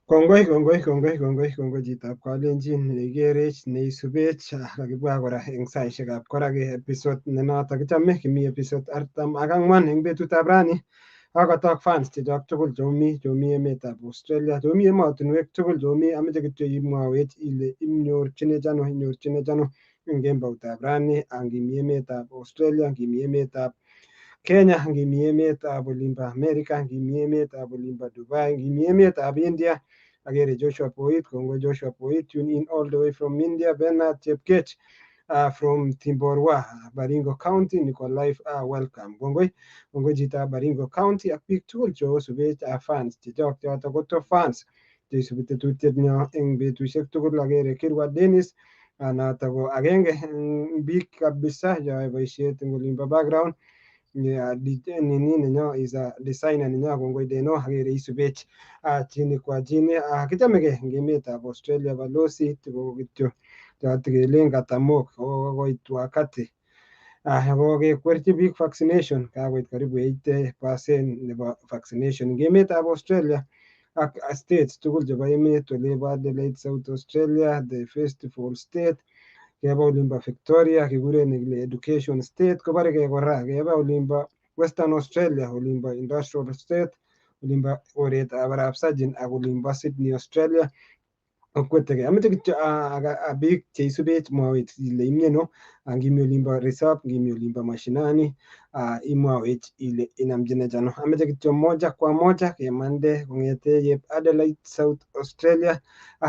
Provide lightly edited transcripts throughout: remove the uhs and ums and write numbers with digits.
Kongoi Chitab Kalenjin Igerech neisubech kakibwa kora eng saishekab koraki episode nenotok kichame kimi episode 44 eng betutab rani akotok fans chechok tugul chomi emetab Australia chomi emotinwek tugul chomi ameche kityo imwawech ile inyorchinech ano eng kemboutab rani angimi emetab Australia, ngimi emetab Kenya, ngimi emetab olimbo America, ngimi emetab olimbo Dubai, ngimi emetab India. Agere Joshua Poit, Kongo Joshua Poit, tune in all the way from India. Bernard Chepkech from Timborwa, Baringo County, niko live, welcome. Kongoi Chitab Baringo County ak biik tugul cheosubech fans chechok chotok ko top fans cheisubi tetutiet nyo eng betusiek tugul. Agere Kirwa Dennis notok ko agenge eng biik kabisa cheyoe boisiet eng olimbo background. Nini nenyo is a designer nenyo Kongoi Deno agere isubech chini kwa chini. Kichamegei eng emetab Australia balozi tiko kityo chotikelen katamok kokoit wakati kokekwerchi biik vaccination kakoit karibu 80% nebo vaccination eng emetab Australia ak states tugul chebo emet olebo Adelaide, South Australia, the festival state, keba olimbo Victoria kikure nekile education state, kobarekei kora keba olimbo Western Australia, olimbo industrial state, olimbo koretab Arap Sajin ak olimbo Sydney Australia. Okwetekei ameche kityo biik cheisubech mwawech ile imieno, ngimi olimbo resop, ngimi olimbo mashinani, imwawech ile inamchinech ano. Ameche kityo moja kwa moja kemande kong'ete Adelaide, South Australia.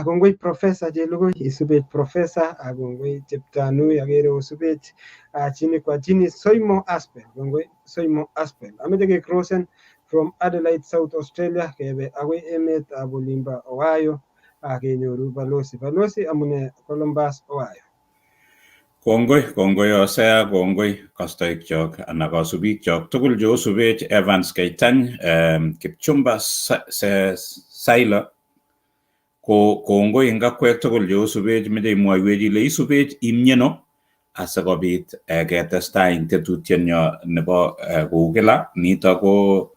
Kongoi Professor Chelugui isubech Professor, kongoi Cheptanui agere osubech chini kwa chini. Soimo Aspel, kongoi Soimo Aspel. Ameche kecrossen from Adelaide, South Australia kebe agoi emetab olimbo Ohio kenyoru balozi amune Columbus, Ohio. Kongoi Osea, kongoi kastoik chok anan kasubik chok tugul cheosubech Evans Keitany, Kipchumba Saila, kongoi eng akwek tugul cheosubech. Meche imwoiwech ile isubech imieno asikobit ketestai eng tetutienyo nebo kou kila. Nito ko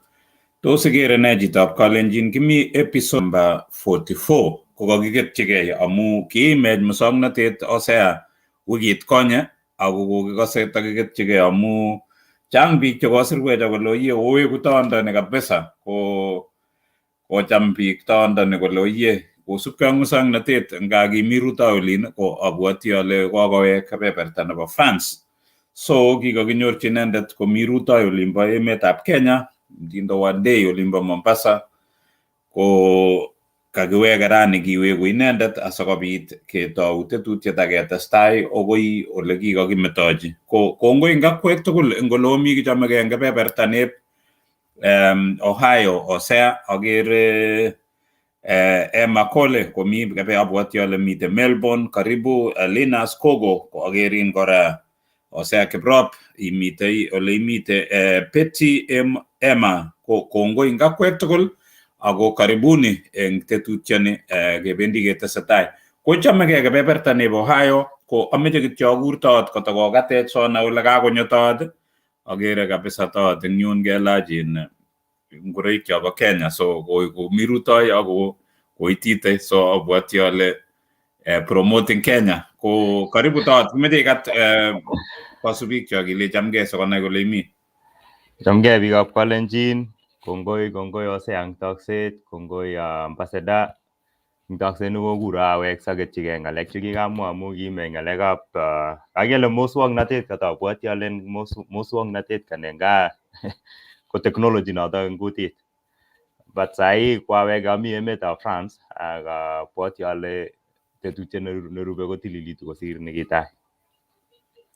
tos igere ne Chitab Kalenjin kimi episode number 44 kokakiketchigei amu kiimech musoknotet Osea wikit konye ako kokikose takiketchigei amu chang biik chekosirwech akole oyie oweku toondoni kabisa kocham biik toondoni kole oyie kosubkei ak musoknotet nga kimi rutoi olin ko abwoti ale kokowek kebeberta nebo fans. So kikakinyorchi inendet komi rutoi olimbo emetab Kenya, mtindo wa day olimbo Mombasa, ko kakiweke rani kiweku inendet asikobit ketou tetutiet ak ketestai okoi ole kikakimetochi. Kongoi eng akwek tugul eng ole omi kichamegei eng kebeberta nep Ohio, Osea, agere Emma Cole komi abwoti ale mite Melbourne, karibu Linus Kogo ko agerin kora Osea Kiprop imite ole imite Betty Emma kongoi eng akwek tugul ako karibuni eng tetutioni kebendi ketesetai. Kochamegei kebeberta nebo Ohio ko ameche kityo akur toot kotokokatech sona ole kakonyo toot. Agere kabisa toot eng yun kelach ngoroik chobo Kenya, so komi rutoi ako koitite, so abwoti ale promoting Kenya. Ko karibu toot, meche ikat kasubik chok ile chamgei sikonai kole imi. Chamgei biikab Kalenjin, kongoi Osea eng tokset, kongoi ambassador eng tokset nekokuro aweksa ketchigei ng'alek chekikamwa amu kiimech ng'alekab kakele muswoknotet katabwoti ale muswoknotet kanenga ko technology notok eng kutit. But sahi kwaweke ami emetab France ak abwoti ale tetutiet nerube kotililitu kosir nekitai.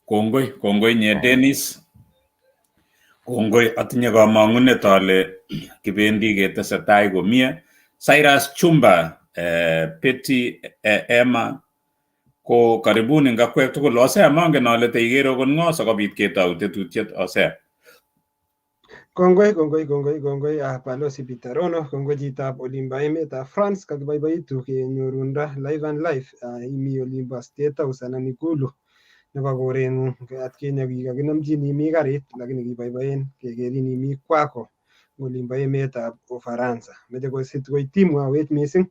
Kongoi nye Dennis. Kongoi, atinye kamang'unet ale kibendi ketesetai komie. Cyrus Chumba, Betty Emma, ko karibuni eng akwek tugul. Osea, mangen ale teikere okot ng'o sikobit ketou tetutiet Osea. Kongoi balozi Peter Rono, kongoi chitab olimbo emetab France, kakiboiboitu kenyorunda live and live imi olimbo State House anan Ikulu nebo koreng'ung. Atkinye kikakinomchin imi karit lakini kiboiboen kekerin imi kwako olimbo emetab Ufaransa. Meche koitimwawech mising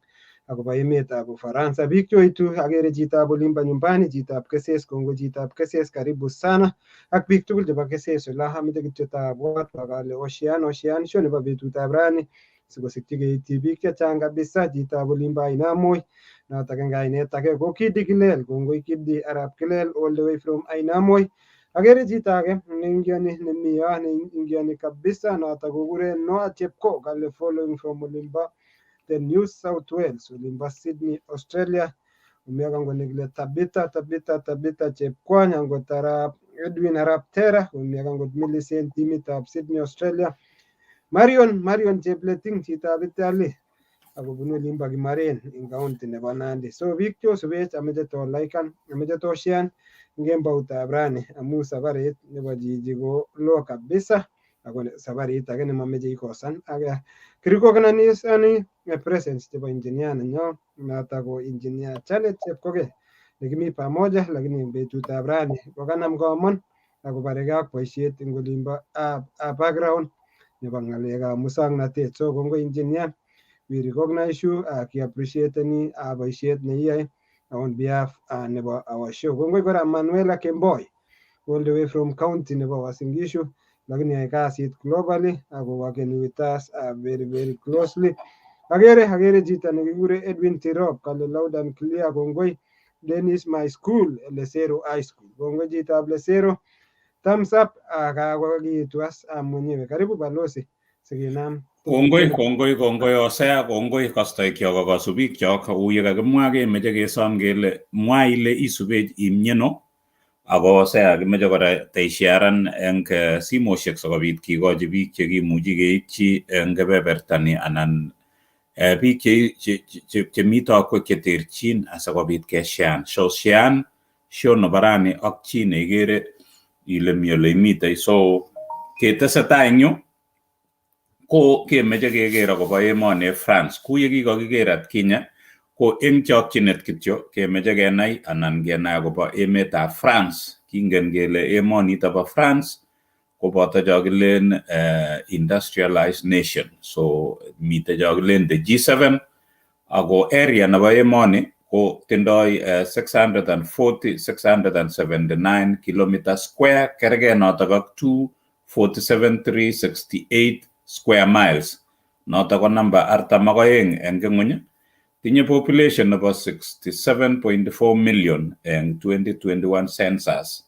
akobo emetab Ufaransa. Biik choitu agere chitab olimbo nyumbani, chitab Keses, kongo chitab Keses, karibu sana ak biik tugul chebo Keses. Ola ameche kityo tabwat akale Ocean show nebo betutab rani sikosikyi keityi biik chechang kabisa. Chitab olimbo Ainamoi notok eng kainet age ko Kidi Kilel, kongoi Kidi Arap Kilel all the way from Ainamoi. Agere chito age neingiani nemi yo neingiani kabisa notok kokure Noah Chepko kale following from olimbo the New South Wales olimbo Sydney Australia. Umiaga ngone kile Tabita Chepkwony angot Edwin Arap Tera, umiaga ngot Millicent timitab Sydney Australia. Marion Chepleting chitab Italy akobunu olimbo Kimaren ing county nebo Nandi. So biik chosubech ameche to liken, ameche to share ing kemboutab rani amu safarit nebo chichi ko lo kabisa ako safarit age nemameche ikosan age kirikokenani presence chebo engineer nenyo notok ko engineer Charles Chepkoge nekimi pamoja, lakini eng betutab rani kokanam komon akobaregei ak boisiet eng olimbo background nebo ng'alekab musongnotet. So kongoi engineer, we recognize you, kiappreciateni boisiet neiyoe on behalf nebo our show. Kongoi kora Manuela Kemboi all the way from county nebo Uasin Gishu, lakini yoe kasit globally ako working with us very closely. Agere chito nekikure Edwin Tirop kale loud and clear. Kongoi Dennis my school Lesero High School. Kongoi chitab Lesero, thumbs up. Kakokiitu as mwenyewe. Karibu balozi sikinam. Kongoi Osea, kongoi kastoikyok ak kasubikyok. Kou ye kakimwa kemeche kesom kele mwa ile isubech imyeno, ako Osea kimeche kora teisharan eng simoshek sikobit kikochi biik chekimuchi keitchi eng kebebertani anan biik chemi tokwek cheterchin asikobit keshean. So shean show nebo rani ak chi neikere ile mi ole imite. So ketesetai eng yu ko kemeche keker akobo emoni France. Ku ye kikokiker atkinye ko eng chokchinet kityo kemeche kenai anan kenai akobo emetab France. Kingen kele emonito bo France koboto chokilen industrialized nation. So mite chokilen the G7 ako area nebo emoni ko tindoi 679 kilometer square, kerge notok ak 247,368 square miles. Notok ko namba 42 eng ng'ony. Tinye population nebo 67.4 million eng 2021 census.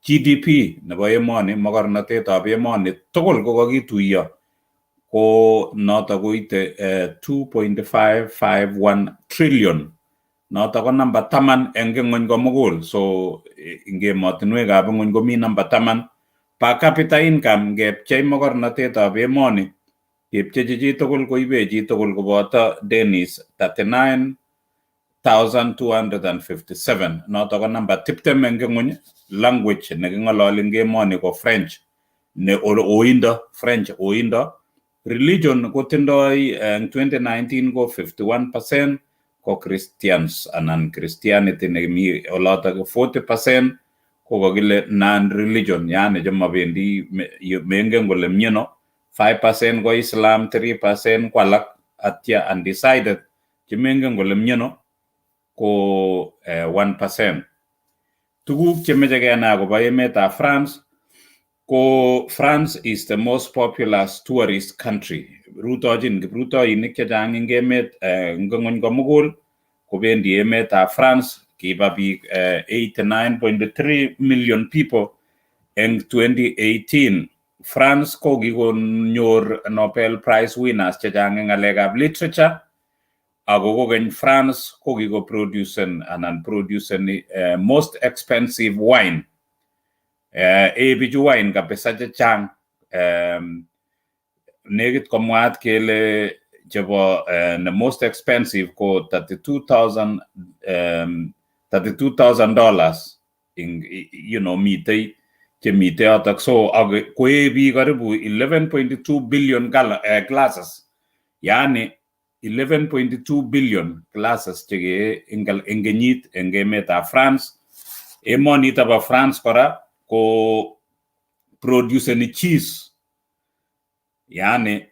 GDP nebo emoni, mogornotetab emoni tugul ko kakituiyo ko notok koite 2.551 trillion. Notok ko namba 10 eng ng'ony komugul. So ing emotinwekab ng'ony komi namba 10. Per capita income ngepchei mogornotetab emoni, kepchechi chitugul koibe chitugul koboto Dennis 39,257. Notok ko namba 20 eng ng'ony. Language neking'ololi eng emoni ko French ne oindo, French oindo. Religion kotindoi eng 2019 ko 51%, ko Christians anan Christianity nekimi olotok 40%, ko kakile non-religion, yani chemabendi mengen kole myeno. 5% ko Islam, 3% ko alak atya undecided chemengen kole myeno ko 1%. Tuguk chemeche kenai akobo emetab France ko France is the most populous tourist country. Rutochin kiprutoinik chechang eng emet ng'ony komugul kobendi emetab France. Kiba biik 89.3 million people eng 2018. France ko kikonyor Nobel Prize winners chechang eng ng'alekab literature. Ako kokeny France ko kikoproducen anan producen most expensive wine. Bichu wine kabisa chechang. Nekit komwaat kele chebo the most expensive ko $32,000 in mitei chemite yotok. So koe biik karibu 11.2 billion glasses, yani 11.2 billion glasses cheke eng kenyit eng emetab France. Emonito bo France kora ko produceni cheese, yani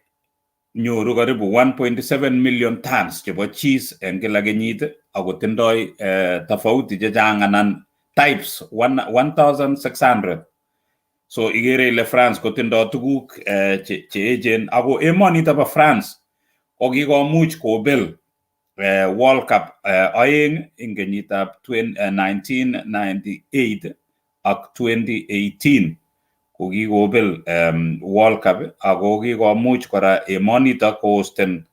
nyoru karibu 1.7 million tons chebo cheese en kila kenyit ako tindoi tofauti chechang anan types 1600. So igere ile France kotindoi tuguk che echen ako emonito bo France ko kikomuch kobel World Cup aeng en kenyitab 1998 ak 2018 ko kikobel World Cup ako kikomuch kora emonito kohosten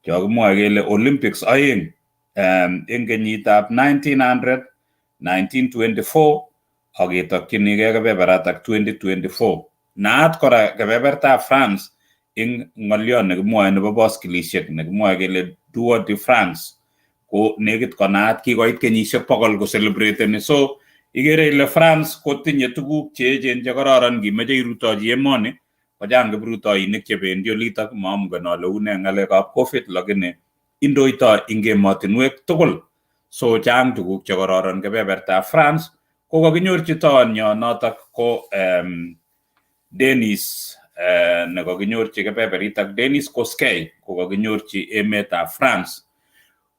chokimwoe kele Olympics aeng en kenyitab 1900, 1924 ak ketokyinigei kebeberatak 2024. Naat kora kebebertab France en ng'olyo nekimwoe nebo boskilisiek nekimwoe kele Tour de France ko nekit konaat kikoit kenyisiek 100 koselebreteni. So igere ile France kotinye tuguk che echen che kororon ngimeche irutochi emoni kochang kiprutoinik chebendi olitok maamugen ale une ng'alekab COVID lakini indoito ing emotinwek tugul. So chang tuguk che kororon kebebertab France ko kakinyorchi toonyo notok ko Denis ne kakinyorchi kebeberitak Denis Kosgei ko kakinyorchi emetab France.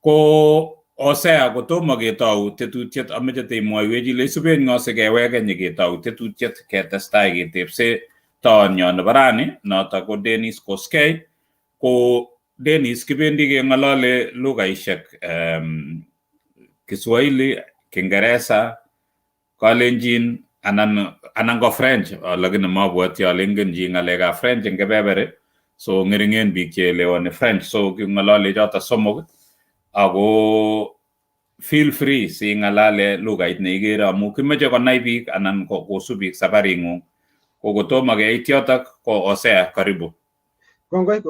Ko Osea kotomo ketou tetutiet ameche teimwoiwech ile isuben ng'o sikeweke nyiketou tetutiet ketestai ketepse toonyo nebo rani notok ko Denis Kosgei. Ko Denis kibendi keng'olole lugaishek Kiswahili, Kiingereza, Kalenjin anan ko French lakini mabwoti ale ingen chi ng'alekab French eng kebeberi. So ng'ering'en biik cheelewani French, so king'olole choto somok ako feel free si ng'alale lugait neigere amu kimeche konai biik anan kosub biik safaring'ung. Ko kotomo keit yotok ko Osea, karibu. Kongoi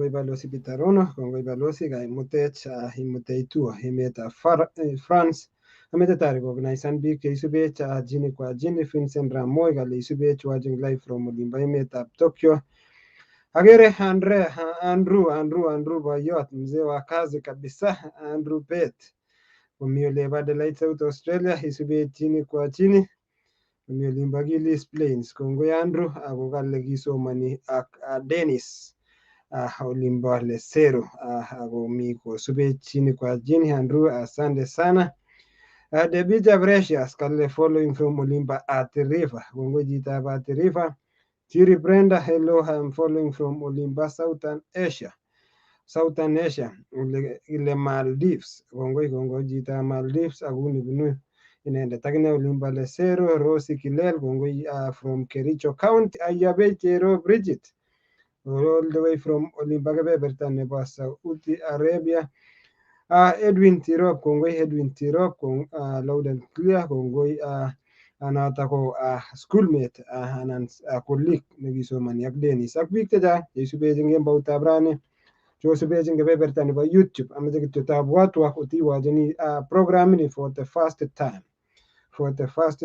balozi Bitarono, kongoi balozi kaimutech imuteitua emetab France. Ameche tarecognizen biik cheisubech jini kwa jini. Vincent Ramoi kale isubech watching live from olimbo emetab Tokyo. Agere Andrew boyot mzee wa kazi kabisa, Andrew Bet komi olebo Adelaide, South Australia, isubech jini kwa jini. Komi olimbo Gillies Plains, kongoi Andrew ako kale kisomani ak Dennis olimbo Lesero ako mi kosubech jini kwa jini. Andrew, asante sana. Debija Precious kale following from olimbo Athi River, kongoi chitab Athi River. Chiri Brenda, hello, I'm following from olimbo Southern Asia, ile Maldives, kongoi chitab Maldives akuni bunu inendet akine olimbo Lesero. Rosi Kilel, kongoi from Kericho County. Ayabe Chero Bridget, all the way from olimbo kebeberta nebo Saudi Arabia. Edwin Tirop, kongoi Edwin Tirop, loud and clear, kongoi anata ko schoolmate anan colleague nekisomani ak Dennis ak biik chechang cheisubech eng kemboutab rani chosubech eng kebeberta nebo YouTube. Ameche kityo tabwatwa kotiwacheni programini for the first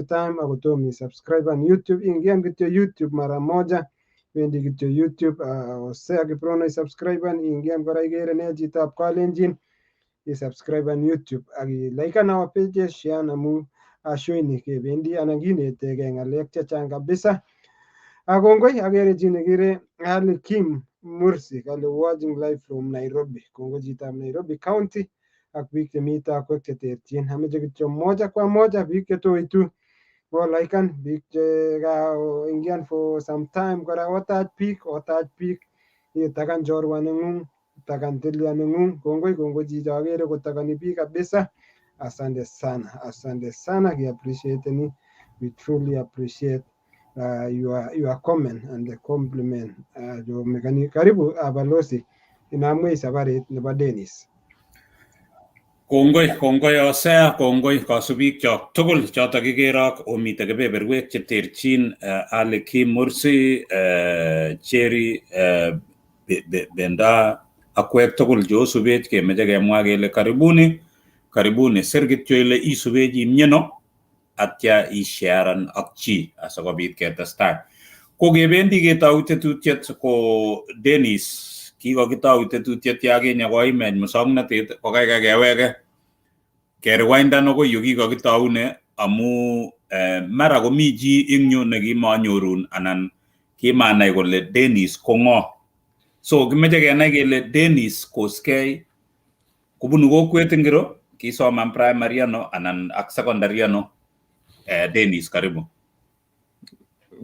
time akotom isubscribe YouTube. Ingian kityo YouTube mara moja, wendi kityo YouTube Osea Kiprono isubscribe. Ingian kora igere ne chitab Kalenjin isubscribe YouTube ak like our pages, share amu ashoini kebendi anan kinetegei ng'alek chechang kabisa. Kongoi agere chi nekire Ali Kim Mursi kale watching live from Nairobi, kongoi chitab Nairobi County ak biik chemi takwek cheterchin. Ameche kityo moja kwa moja biik chetoitu ko likean, biik chekaingian for some time kora otach biik itakan chorwa neng'ung, itakan tilia neng'ung. Kongoi chicho agere kotakani biik kabisa. Asante sana, we appreciate we truly appreciate your comment and the compliment. Karibu balozi, inamwe sabarit nebo Dennis. Kongoi Osea, kongoi kasubik chok tugul chotok kikere ak omite kebeberwek cheterchin. Ali Kim Mursi, Cherry Benda akwek tugul cheosubech kemeche kemwa kele karibuni sir kityo ile isubech imyeno atya isharan ak chi asikobit ketestai. Ko kebendi ketou tetutiet ko Dennis, kikokitou tetutiet yakinye koimech musoknotet ko kaikai keweke kerewindan akoi yu kikokitoune amu mara komi chi ing yu nekimanyorun anan kimanai kole Dennis ko ng'o. So kimeche kenai kele Dennis Kosgei kobunu kokwet ngiro, kisoman primary ano anan ak secondary ano? Dennis, karibu.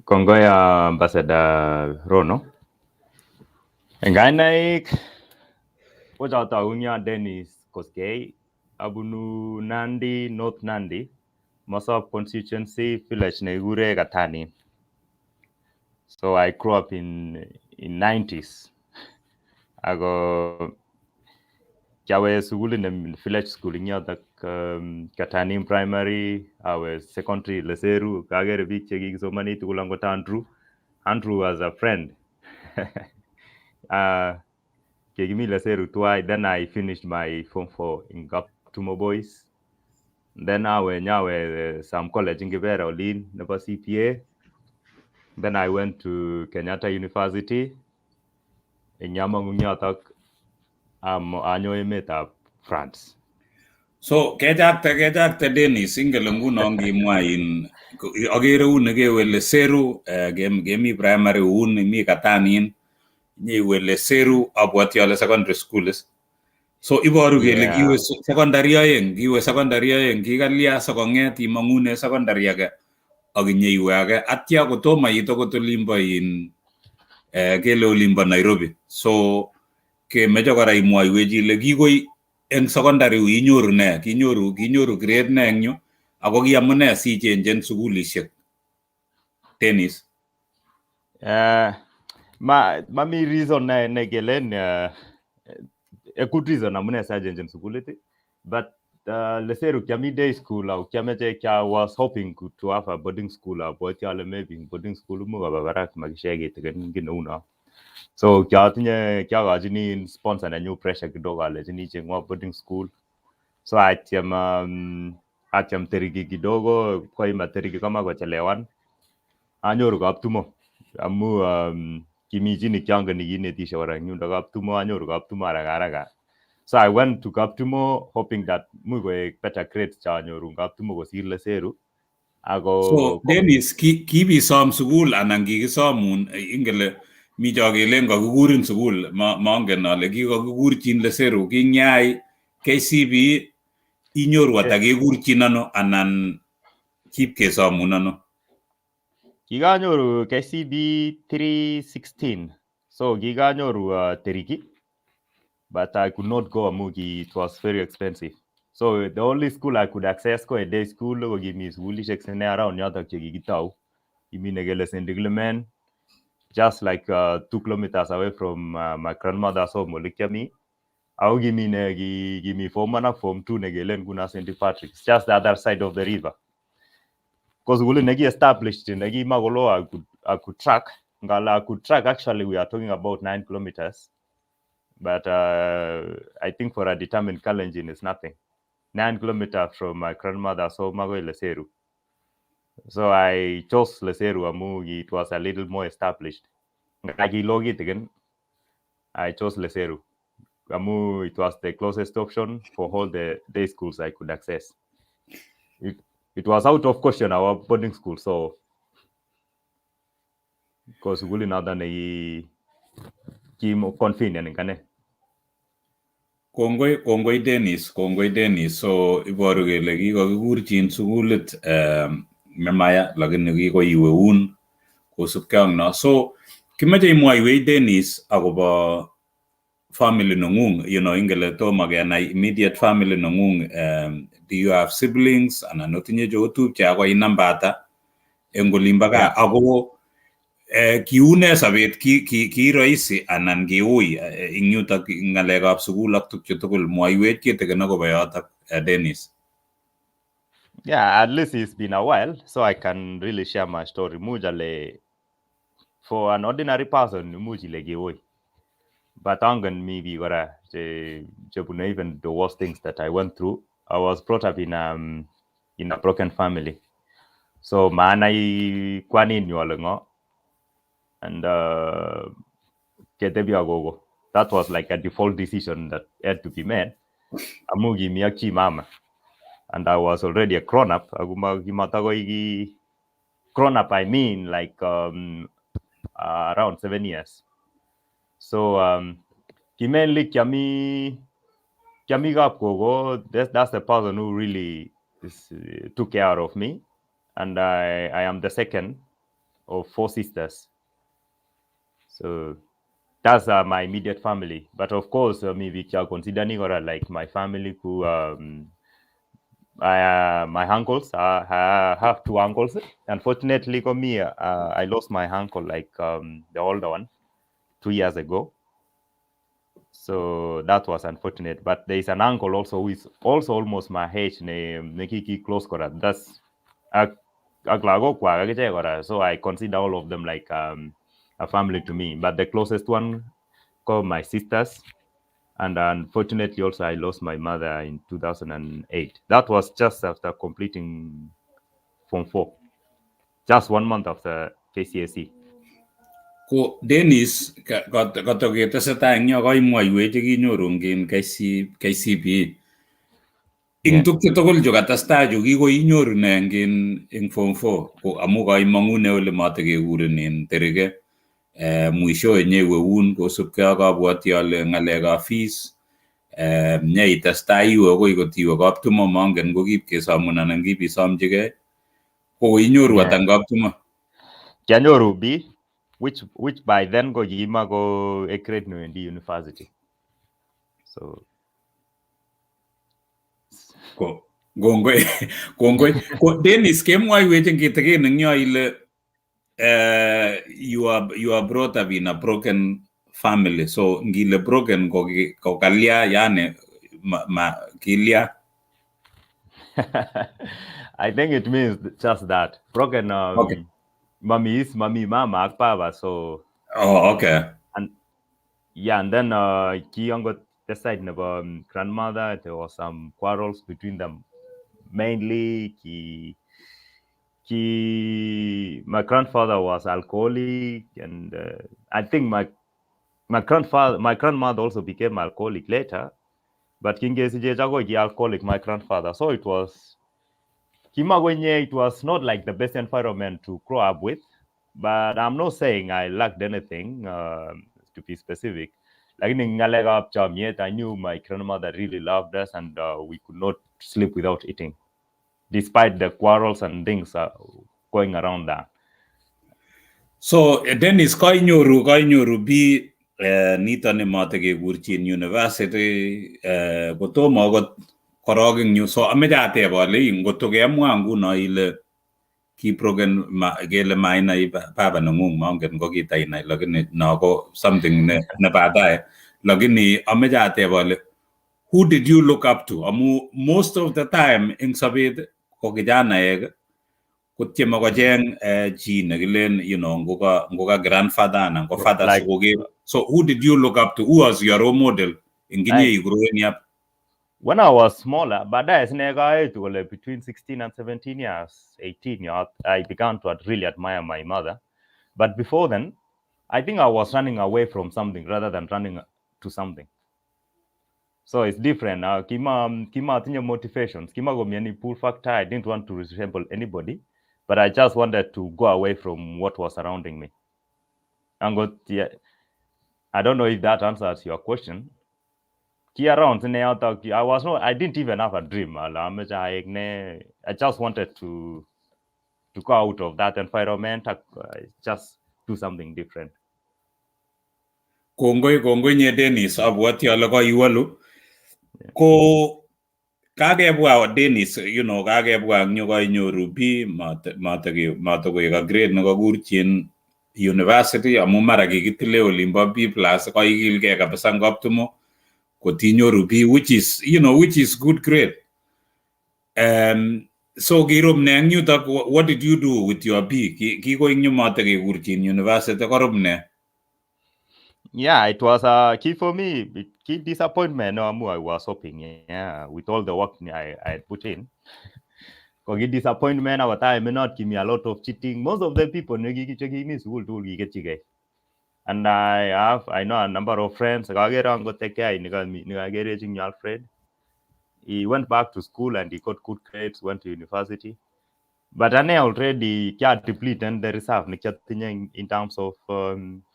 Kongoi Ambassador Rono. Ngainaik kochoto Dennis Kosgei abunu Nandi, North Nandi, Mosop constituency, village nekikure Katani. So I grew up in 90s. Ako kiawe sukul in village school in yotok Katani primary, awe secondary Leseru, kagere biik chekikisomani tugul angot Andrew was a friend. Kekimi Leseru twice, then I finished my Form 4 in Kaptumo Boys. Then I went some college in Kibera Olin, nebo CPA. Then I went to Kenyatta University in Yamangung yotok anyo emetab France. So kejakte Dennis ingele nguno ngimwa in agere un nekewe Leseru gemi primary un mi Katanin nyewe Leseru abwati ale secondary school is. So iboru kele kiwe secondary aeng kikalya sokonget imangune secondary age ak nyeiwe age atya kotomo ito kotolimbo in kele olimbo Nairobi. So kemeche kora imwoiwech ile kikoi eng secondary inyoru ne, kinyoru grade ne eng yu ako kiamune si chenjen sukulishek Dennis. Mami reason ne kelen a good reason amune sa chenjen sukulit, but Leseru kiami day school au kiameche kia was hoping to have a boarding school but yale maybe boarding school mo babarak makishege tegen uno. So kiagachini sponsor na new pressure kidogo alechini chengwa boarding school. So atiam teriki kidogo kwa ima teriki kama kochelewan anyoru Kaptumo amu kimi chini kiangen ikinetishe kora nyundo Kaptumo anyoru Kaptumo haraka. So I went to Kaptumo hoping that mukoek better grades cha anyoru Kaptumo kosir Leseru. So Dennis, kibisom sukul anan kikisomun ingele mi chokelen kakikurin sukul, maangen ale kikakikurchin Leseru kinyai KCB inyoru ata kekurchin ano anan kipkesomun ano? Kikanyoru KCB 316. So kikanyoru Teriki, but I could not go amu it was very expensive. So the only school I could access ko a day school ko kimi skulishek sine around yotok chekikitau. Kimi nekele St. Clement, just like 2 kilometers away from my grandmother's home Olikiami. Au kimi Form 1 and Form 2 nekelen kuna St. Patrick's, just the other side of the river. Because we negi established negi magolo I could track. Ngala I could track, actually we are talking about 9 kilometers. But I think for a determined Kalenjin is nothing. 9 kilometers from my grandmother's home Leseru. So I chose Leseru amu it was a little more established. Again, I chose Leseru amu it was the closest option for all the day schools I could access. It was out of question our boarding school, so because we nada nei kimo convenient ngane. Kongoi Dennis, so iboru kele kikakikurchin sukulit memaya lakini kikoiwe un kosubkei ak no. So kimeche imwoiwech Dennis akobo family nengung, ingele tomo kenai immediate family nengung. Do you have siblings anan otinye chotupche ako inambata eng olimbo gaa? Ako kiune sobet, ki rahisi anan kiui ing yutok ngalekab sukul ak tukche tugul? Mwoiwech kitikin akobo yotok Dennis. Yeah, at least it's been a while, so I can really share my story. Mujale, for an ordinary person, mujile kiui. But angan maybe gora even the worst things that I went through. I was brought up in a broken family. So manai kwani nyualengo and ketebiagogo. That was like a default decision that had to be made. Amugi miyachi mama. And I was already a grown up. Grown up, I mean like around 7 years. So mainly Kiami Kapkogo, that's the person who really took care of me, and I am the second of 4 sisters. So that's my immediate family. But of course, maybe considering or like my family who my uncles. I have 2 uncles. Unfortunately, for me, I lost my uncle, like the older one, 2 years ago. So that was unfortunate. But there is an uncle also who is also almost my age, Nekiki close kora. That's so I consider all of them like a family to me. But the closest one called my sisters. And unfortunately, also, I lost my mother in 2008. That was just after completing Form 4, just 1 month after KCSE. Ko Dennis, kotoketesetai eng yo koimwoiwech chekinyoru eng KCPE. Ing tukche tugul chu katestai chu kikoinyoru ne eng Form 4 ko amu kaimang'une ole matekekuren terike mwisho enyewe un kosubkei ak abwoti ale ng'alekab fees nyeitestai iwe akoi kotiwe kaptumo mangen ngo kipkesomun anan kipisomchigei ko inyoru ata eng kaptumo. Kianyoru B, which by then ko kimako a grade newendi university. So Kongoi. Ko Dennis, kemwoiwech eng kitikin eng yo ile you are brought up in a broken family. So ngile broken ko kalya yani kilya. I think it means just that. Broken Okay. mommy, mama, ak papa. So okay. And then on the side of grandmother, there was some quarrels between them. Mainly, my grandfather was alcoholic, and I think my grandmother also became alcoholic later. But alcoholic, my grandfather. So it was not like the best environment to grow up with. But I'm not saying I lacked anything, to be specific. Like in I knew my grandmother really loved us, and we could not sleep without eating, despite the quarrels and things going around that. So Dennis, kainyoru bi nito ne matekekurchin university kotomo akot korok eng yu. So ameche ateb ale ngotko kemwa nguno ile kiproken kele mainai baba neng'ung mangen ngo kitainai, lakini no ko something ne baadaye. Lakini ameche ateb ale who did you look up to? Amu most of the time eng sobet ko kijanaek kotieme kocheng chi nekilen ngoka grandfather anan ko father sikoker. So who did you look up to? Who was your role model eng kinye growing up? When I was smaller, between 16 and 17 years, 18 years, I began to really admire my mother. But before then, I think I was running away from something rather than running to something. So it's different. Kima tinha motivations. Kima go any pull factor. I didn't want to resemble anybody, but I just wanted to go away from what was surrounding me. And I don't know if that answers your question. I didn't even have a dream. I just wanted to go out of that environment, just do something different. Kongoi nye Dennis, abwati ale koiwalu. Ko kakebwa Dennis, kakebwa eng yu kainyoru bi matakoek a grade nekakurchin university amu mara kikitile olimbo B+ koikilgei kabisa eng kaptumo kotinyoru B, which is good grade. So kirum ne eng yutok, what did you do with your B? Kiko eng yu matakekurchin university korum ne? Yeah, it was key for me. Key disappointment. I was hoping, with all the work I had put in. Because disappointment our time may not give me a lot of cheating. Most of the people and I know a number of friends. He went back to school and he got good grades, went to university. But I already depleted the reserve in terms of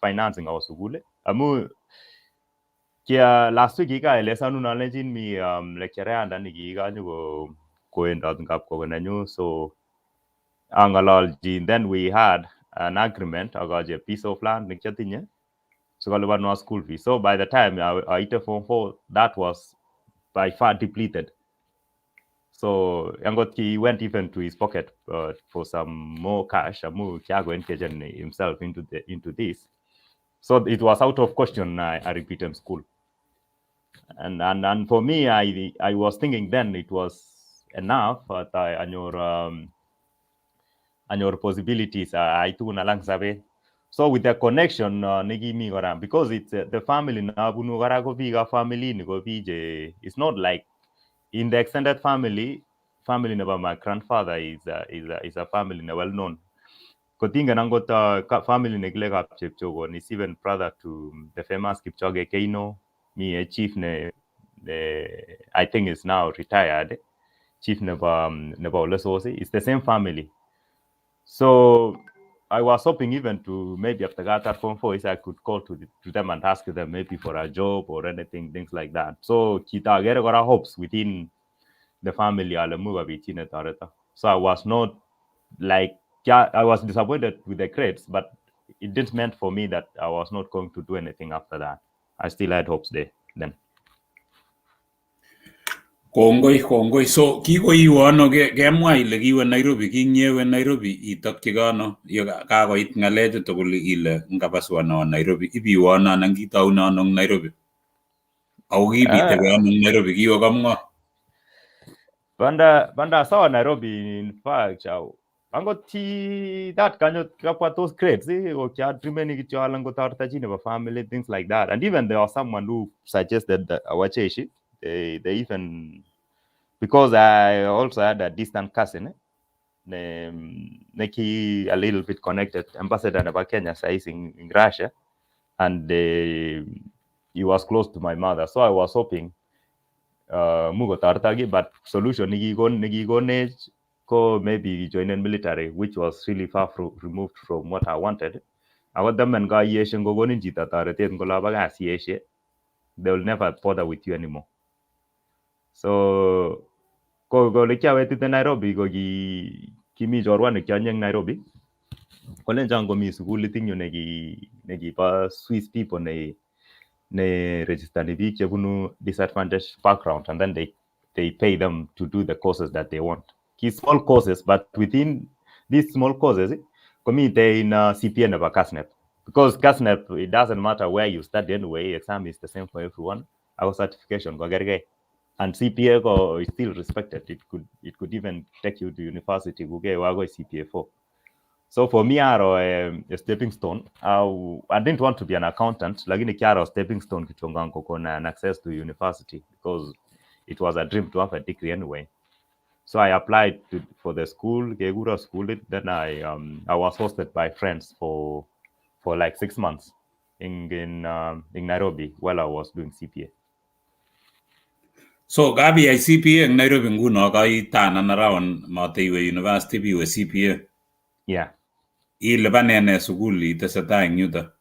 financing our school. Amu kia last week kikaelesanun alenjin mi lectureanda nikikanyo koendot ngapkogo nenyu, so ang'ololji, then we had an agreement akochi a piece of land nekiatinye sikolipanwa school fee. So by the time aite form 4, that was by far depleted. So angot he went even to his pocket for some more cash. Amu kiago engage himself into this. So it was out of question I repeat in school. And for me, I was thinking then it was enough and your possibilities I too nalang sabe. So with the connection nigi mi kora, because it's the family na bunu kora ko biga family ni ko bije. It's not like in the extended family of my grandfather is a family na well known. Kotinga nangot family neglect up Chepchogo is even brother to the famous Kipchoge Keino, me a chief ne I think is now retired. Chief Neba Lesosi. It's the same family. So I was hoping even to maybe after that form 4 is I could call to them and ask them maybe for a job or anything, things like that. So Kita get hopes within the family. So I was not like, I was disappointed with the grades, but it didn't mean for me that I was not going to do anything after that. I still had hopes there then. Kongoi. So kikoiwe ano kemwa ile kiwe Nairobi, kinyewe Nairobi itokchige ano ye kakoit ng'alechu tugul ile ngapaswa no Nairobi, ibiwe ano anan kitaune ano eng Nairobi? Ako kibitebe ano eng Nairobi, kiwe kamwa? Banda sawa Nairobi, in fact, angot that kanyot kapwa those grades, o kya dreaming kityo alango tartaji nebo family, things like that. And even there was someone who suggested that awacheshi, they even, because I also had a distant cousin, neki a little bit connected, ambassador of Kenya says in Russia, and he was close to my mother, so I was hoping mugo tartagi, but solution nigi go maybe join in military, which was really far removed from what I wanted. I want them and go yeshin go in jita tarete ngola baga yeshe. They will never bother with you anymore. So go lekia weti te Nairobi go kimi jorwa ne kyanyang Nairobi. Kolen jango mi school tinyo negi pa Swiss people ne register ni bi kebunu disadvantaged background, and then they pay them to do the courses that they want. Key small courses, but within these small courses, community in CPN about CASNEP. Because CASNEP, it doesn't matter where you study anyway, exam is the same for everyone. Our certification go get it. And CPA is still respected. It could even take you to university. Go get CPA 4. So for me, a stepping stone. I didn't want to be an accountant. Lakini kiaro stepping stone kichongango kona an access to university, because it was a dream to have a degree anyway. So I applied for the school, Gegura school. Then I was hosted by friends for like 6 months in Nairobi while I was doing CPA. So gabi ay CPA in Nairobi nguno kai tanan around Mateiwe University biwe CPA. Yeah. Ilbanene suguli tesata ing yuda.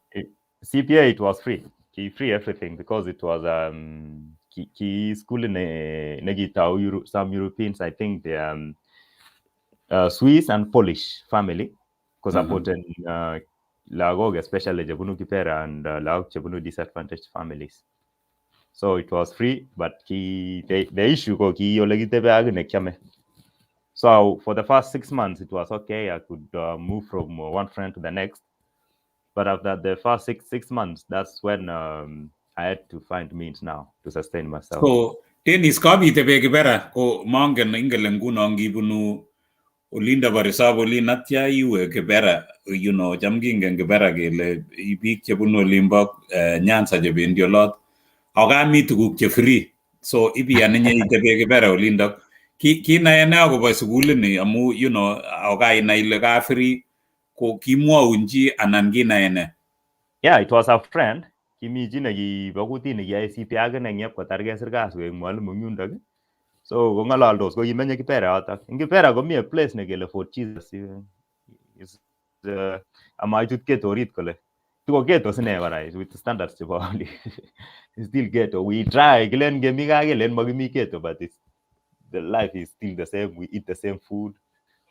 CPA, it was free. Free everything, because it was school in Negitao, some Europeans, I think they Swiss and Polish family, because I put in Lagog, especially Jabunu Kipera and Lag Jabunu disadvantaged families. So it was free, but the issue go so for the first 6 months it was okay. I could move from one friend to the next, but after the first six months, that's when I had to find means now to sustain myself. So tenis kabi tebe kibera ko mangen ingelenguno ngibunu Olinda barisabo linatya iwe kibera, you know, jamgingen kibera gele ibik chebunu limba nyansa jebendi olot. Ogami tuguk che free. So ibi anenye itebe kibera Olinda. Ki na yana agoba suguli ni amu, you know, ogai na ile ka free ko kimwa unji anan gina ene. Yeah, it was a friend. Kimi jina gi baguti ni ya ICP aga na nyep ko targa sirga so mwalimu nyunda. So go ngalaldos go yimenye kipera ata. Kipera go mi a place ne gele for Jesus. Is ama itut ke torit kole. tuko ghetto sine kora with the standards chebo still ghetto. We try Glen Gemiga Glen Magimi ghetto, but it's the life is still the same. We eat the same food,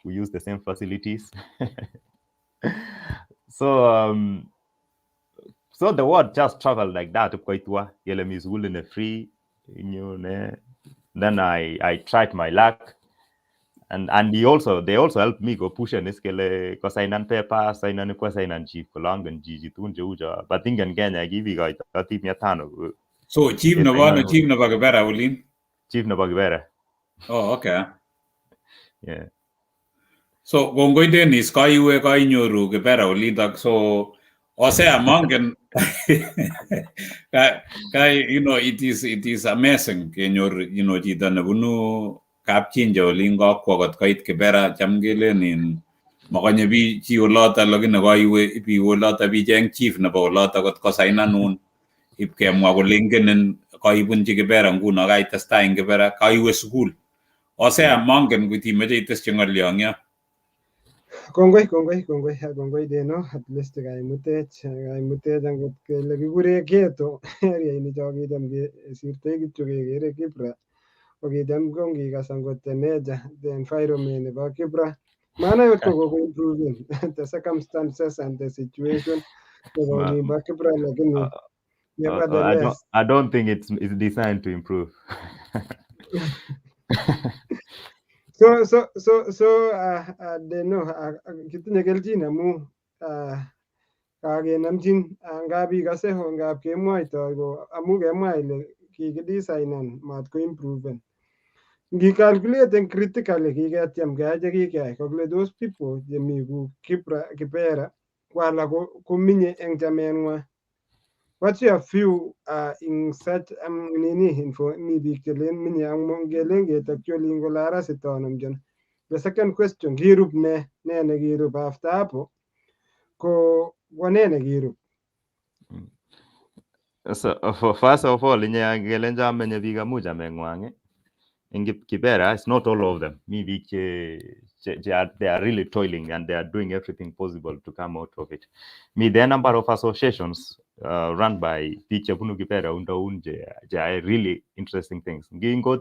we use the same facilities. So so the word just traveled like that. Yelem is willing free, then I tried my luck. And they also helped me go push and scale because I nan paper, sign and sign and chief long and Gigi Tunja, but think and Ganya give you guys a team yatano. So chief Navaga Gabera Ulin? Chief Nabagvera. Oh, okay. Yeah. So Gongo Den is Kaiwe Kainuru Gabera Ulin, so Ose among it is amazing in your Jidanabunu Captain Jolingo Quagot Kait Kebera Chamgelen in Makanya bi Chiolata Login Away if you will lot of Bijang Chief Nabolata got Cosaina noon. If came Wagolingan and Kaibun Jigabera and Gunagai Stein Gabera, Kaiwe school. Ose among and with immediate testing young, yeah. Kongoi deno at least gai mutet angot kele kikure keto area ini choki cham sirte kityo kekere Kibra kokicham kongikas angot neja the environment nebo Kibra maana yot ko improve the circumstances and the situation nebo nimbo Kibra lakini nevertheless I don't think it's designed to improve. So deno kitinye kelchin amu kakenamchin ngap ikase ngap kemwoitoi ko amu kemwa ile kikidesignan mat ko improven ngikalculaten critically kiketyem keyai chekikeyai kokile those people chemi ku Kibera kwala kominye eng chameng'wa. What's your view in such info mi biik chelen minye ang ngelen ketakyi ngole arasitonomjon. The second question, kirub ne nekirub after hapo ko ne nekirub? So first of all, Gelenja menye biga muja mengwange. In Kibera, it's not all of them. Maybe they are really toiling and they are doing everything possible to come out of it. There are a number of associations run by Picha Punu Kibera they are really interesting things. You call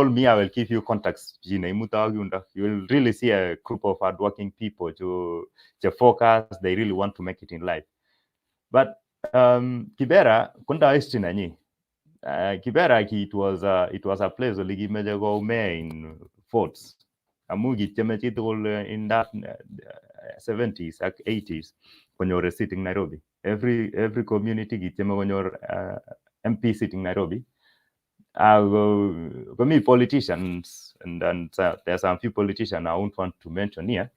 me, I will give you contacts. You will really see a group of hardworking people to focus. They really want to make it in life. But Kibera, Kunda Istinani. Kibera, it was a place where we made in forts. Amugi in that 70s, 80s, when you were sitting in Nairobi. Every community when you're MP sitting Nairobi. For me, politicians, and there's some few politicians I won't want to mention here.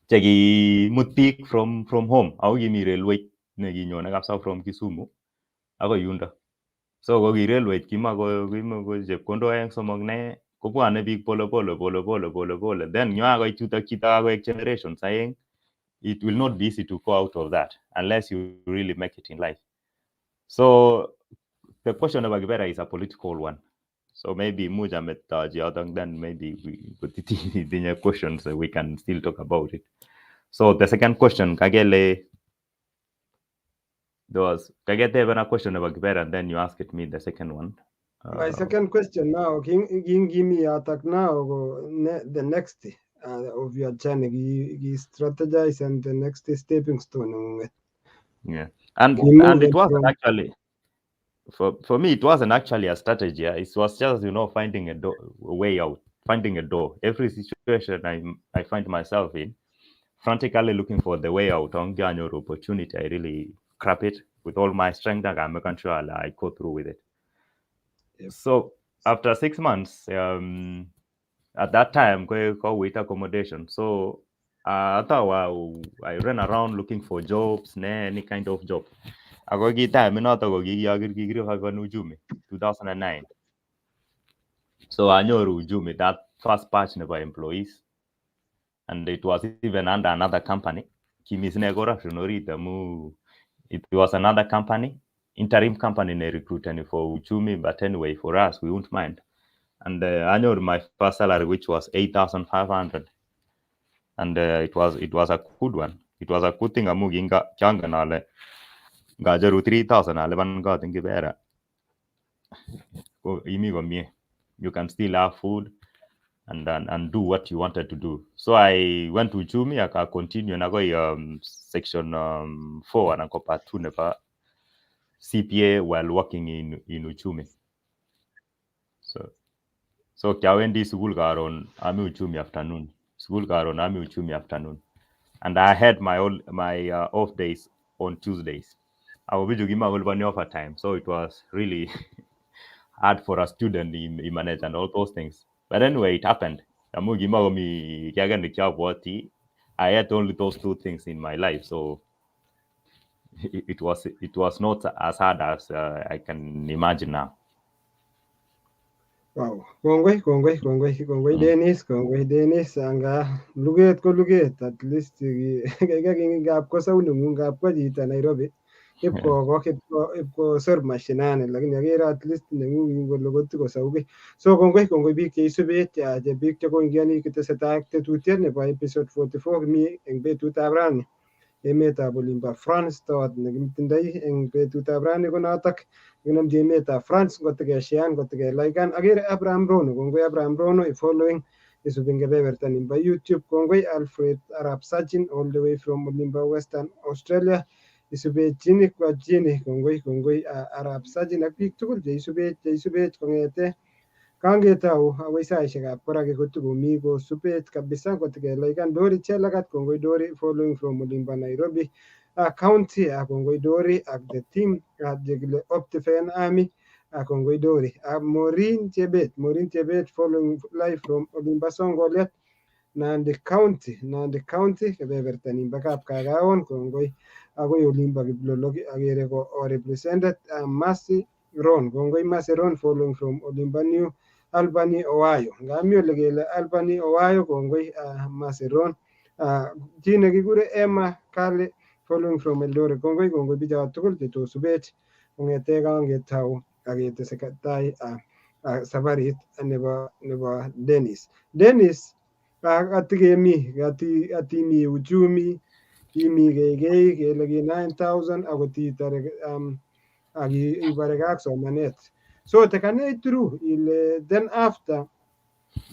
Chagi mutpik from home. I'll give me railway from Kisumu. I go yunda. So go railway kima go kondo yang somogne ko bwane big polo. Then you are going to kita generation saying it will not be easy to go out of that unless you really make it in life. So the question about Kibera is a political one. So maybe Muja then maybe we put it in a question so we can still talk about it. So the second question, Kagele, Kagete even a question about Kibera, and then you asked me the second one. My second question now, can give me attack now the next of your journey, you strategize and the next stepping stone. Yeah, and it wasn't actually for me. It wasn't actually a strategy. It was just finding a way out, finding a door. Every situation I find myself in, frantically looking for the way out on your opportunity. I really grab it with all my strength and I'm making sure I go through with it. Yep. So after 6 months, at that time, go with accommodation. So I thought I ran around looking for jobs, any kind of job. I go get time, 2009. So I know Ujumi, that first batch of employees. And it was even under another company. It was another company, interim company, they recruited for Uchumi, but anyway, for us, we won't mind. And I know my first salary, which was 8,500, and it was a good one. it was a good thing amu kiangen ale ngacheru 3,000 alipan kot eng Kibera ko imi komie, you can still have food and do what you wanted to do. So I went to Uchumi, I continue and I go section 4 and I go part 2 never CPA while working in Uchumi. So kiawendi school karon ami Uchumi afternoon. School karon ami Uchumi afternoon. And I had my off days on Tuesdays. I will be giving overtime. So it was really hard for a student in manage and all those things. But anyway, it happened. I had only those two things in my life, so it was not as hard as I can imagine now. Wow, kongoi Dennis anga luget ko luget at least ngap ko saunengung ngap ko chito Nairobi ipko sor mashinani lakini agere at least nengung kole kotiko sauki. So kongoi biik cheisubet che biik chekoingiani kitesetai ak tetutiet nebo episode 44 kimi eng betutab rani emetab olimbo France tot nekitindoi eng betutab rani ko notok kinamchi emetab France ngotikeshean ngotikelaikan agere Abraham Rono kongoi Abraham Rono following isubi eng kebeberta nimbo YouTube kongoi Alfred Arab Sajin all the way from olimbo Western Australia isubechini kwa chini kongoi Arab Sajin ak biik tugul cheisubech kongete kangetau agoi saishekab koraki kotukomi kosubet kabisa kotikelaikan Dori Chelagat kongoi Dori following from olimbo Nairobi county kongoi Dori ak the team jekile Optifen Army kongoi Dori Maureen Chebet following live from olimbo Songoliat Nandi County kebeberta nimbo Kapkagaon kongoi agoi olimbo Kiplologi agere ko represented Mercy Ron kongoi Mercy Ron following from olimbo New Albany Ohio ngami ole kele Albany Ohio kongoi Mercy Ron chi nekikure Emma Kali following from Eldoret kongoi bichot tugul chetosubech kongete kangetau aketesetai safarit nebo Dennis atimi uchumi kimi keikei kele ki 9,000 akot itore akibareke ak somanet so tekanech through ile then after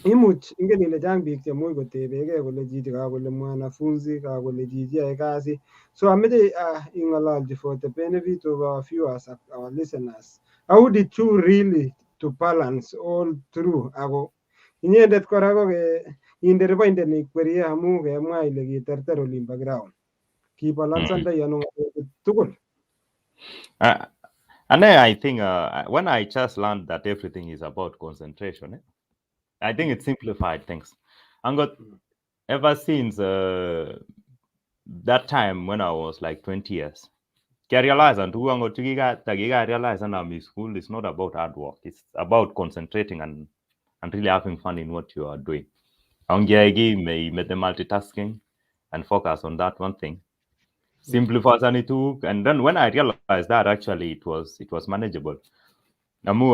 imuch ingen ile chang biik chemuch kotebegei kole chichi kakole mwanafunzi kakole chichi yoe kasi so ameche ing'ololji for the benefit of our viewers ak our listeners how did you really to balance all through ako inyendet kora ko inderiboinde neikwerie amu kemwa ile kiterter olimbo ground kibalansandoi ano tugul. And then I think when I just learned that everything is about concentration, I think it simplified things. And got ever since that time when I was like 20 years, I realized and I realized that school is not about hard work. It's about concentrating and really having fun in what you are doing. Made the multitasking and focus on that one thing. Simplifies and then when I realized that actually it was manageable. Namu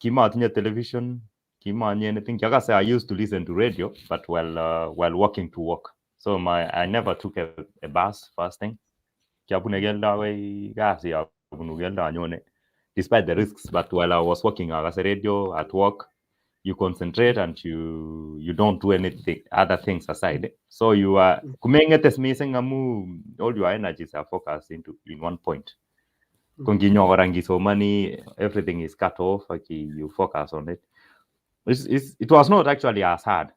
kima television, kima anything. I used to listen to radio, but while walking to work. So I never took a bus first thing. Despite the risks, but while I was working as a radio at work, you concentrate and you don't do anything other things aside. So you are missing all your energies are focused in one point. So money, everything is cut off. You focus on it. It was not actually as hard.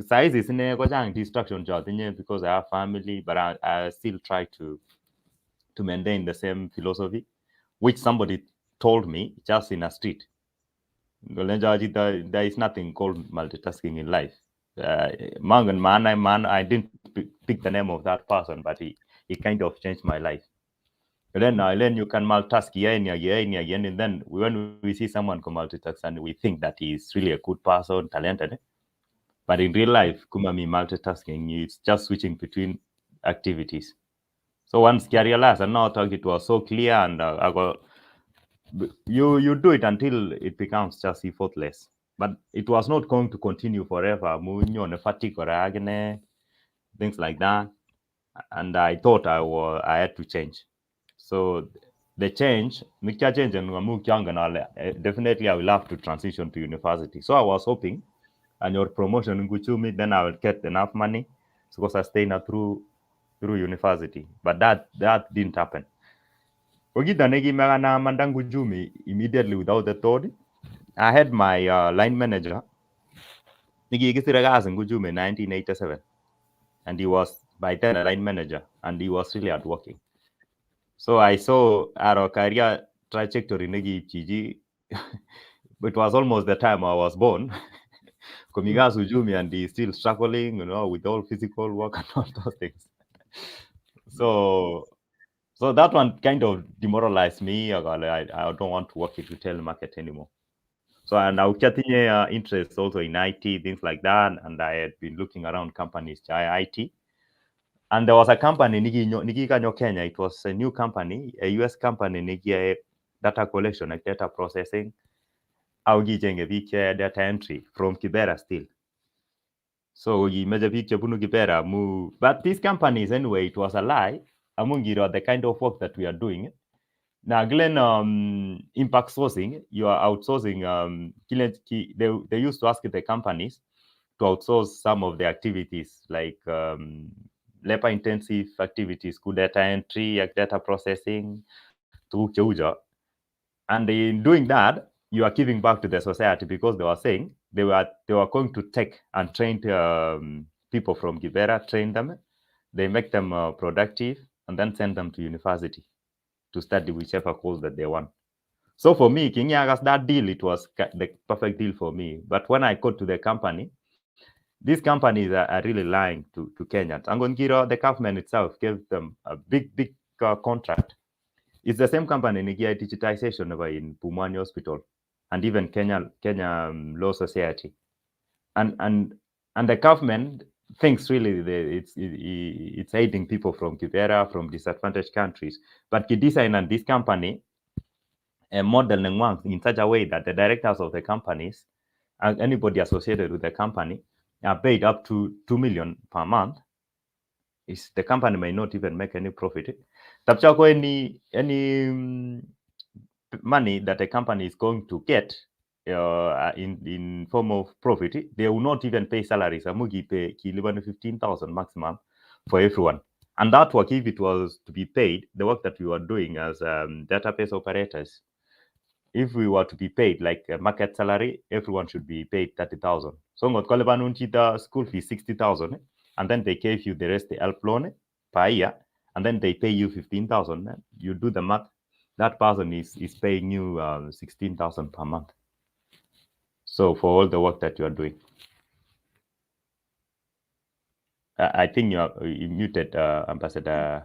Size is in distraction because I have family, but I still try to maintain the same philosophy, which somebody told me just in a street. There is nothing called multitasking in life. I didn't pick the name of that person, but he kind of changed my life. And then you can multitask again, and then when we see someone can multitask and we think that he is really a good person, talented. But in real life, kumami multitasking, it's just switching between activities. So once I realized, and now it was so clear, and I got you do it until it becomes just effortless. But it was not going to continue forever. Fatigue or things like that. and I thought I had to change. So the change, definitely I will have to transition to university. So I was hoping, and your promotion in Guchumi, then I will get enough money to sustain through university. But that didn't happen. Immediately without a thought, I had my line manager. In 1987, and he was by then a line manager, and he was really hardworking. So I saw our career trajectory negi. It was almost the time I was born. Komigas Ujumi, and he's still struggling, with all physical work and all those things. So that one kind of demoralized me. I don't want to work in retail market anymore. So and I was getting interest also in IT, things like that, and I had been looking around companies, IT. And there was a company, Niki Kenya. It was a new company, a US company, Niki data collection, like data processing. Data entry from Kibera still. So we measure picture bunu Kibera move. But these companies, anyway, it was a lie. Among the kind of work that we are doing. Now, Glenn, impact sourcing, you are outsourcing. They used to ask the companies to outsource some of the activities like labor intensive activities, data entry, data processing, through Chauja. And in doing that, you are giving back to the society, because they were saying they were going to take and train people from Gibera, train them, they make them productive, and then send them to university to study whichever course that they want. So for me, King Yagas, that deal, it was the perfect deal for me. But when I got to the company, these companies are really lying to Kenyans. Angongiro, the government itself gave them a big contract. It's the same company in digitization in Pumwani Hospital and even Kenya Law Society. And the government thinks really that it's aiding people from Kibera, from disadvantaged countries. But the design and this company a model in such a way that the directors of the companies and anybody associated with the company are paid up to 2 million per month. The company may not even make any profit. Any money that a company is going to get in form of profit, they will not even pay salaries. Amugi pay 15,000 maximum for everyone. And that work, if it was to be paid, the work that we were doing as database operators, if we were to be paid like a market salary, everyone should be paid 30,000. So the school fee 60,000, and then they gave you the rest, the help loan per year, and then they pay you 15,000. You do the math, that person is paying you 16,000 per month. So for all the work that you are doing. I think you muted, Ambassador.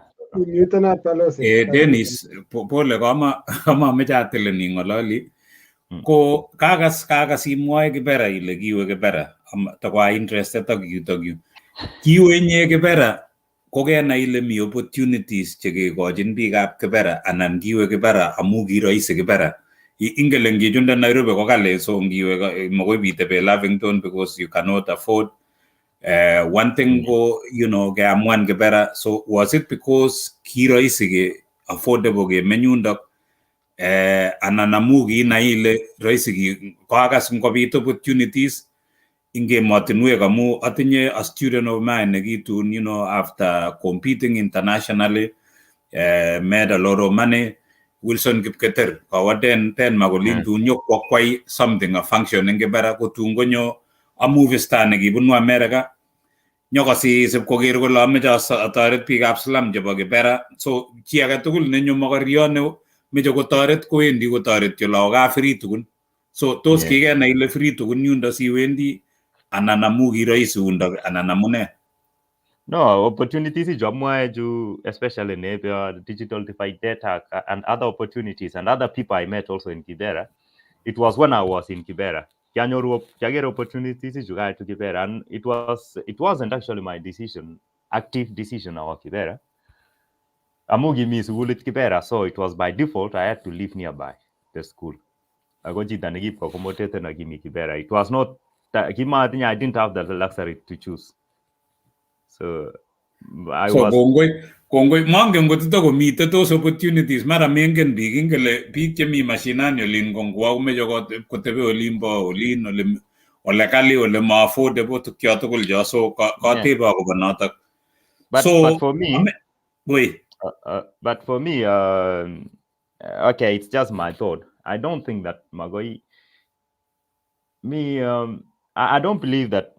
Dennis, pole kama mechatileni ngololi. Ko kagas imwoe Kibera ile kiwe Kibera takwa interested tokyu. Kiwe nye Kibera kokenai ile mi opportunities chekekochin biikab Kibera anan kiwe Kibera amu kiroisi Kibera. Ingele ngichunde Nairobi ko kale, so ngiwe makoi bitebe Lavington because you cannot afford. One thing go, keamuan Kibera. So was it because kiroisi ke affordable ke menyundok anan amu kinai ile roisi ki koakas ngobit opportunities inge emotinwek amu atinye a student of mine nekitun, after competing internationally, made a lot of money, Wilson Kipketer, kawaden ten magolin tun kwai something a function in Kibera ko tun gonyo a movie star nekibunu America nyokasi sip koker kole ameche atoret biikab slum chebo Kibera. So chi age tugul nenyo mokoryo ne meche kotoret kowendi kotoreti lagokab free tukun. So tos kikenai ile free tukun yundo siwendi anan amu kiroisi yundo anan amune? No, opportunities especially in digital divide data and other opportunities and other people I met also in Kibera. It was when I was in Kibera. Get opportunities to go to Kibera, and it wasn't actually my decision, active decision of Kibera. Amugi mi school at Kibera, so it was by default I had to live nearby the school. I got it and I give me Kibera. It was not I didn't have the luxury to choose. So kongoi mangen ngotito komite tos opportunities mara mengen biik ingele biik chemi mashinani olin kongwa umeche kotebe olimbo olin ole kali ole ma affordable tukyo tugul jo so katebe akobo notok. But for me, okay, it's just my thought. I don't think that Magoi. I don't believe that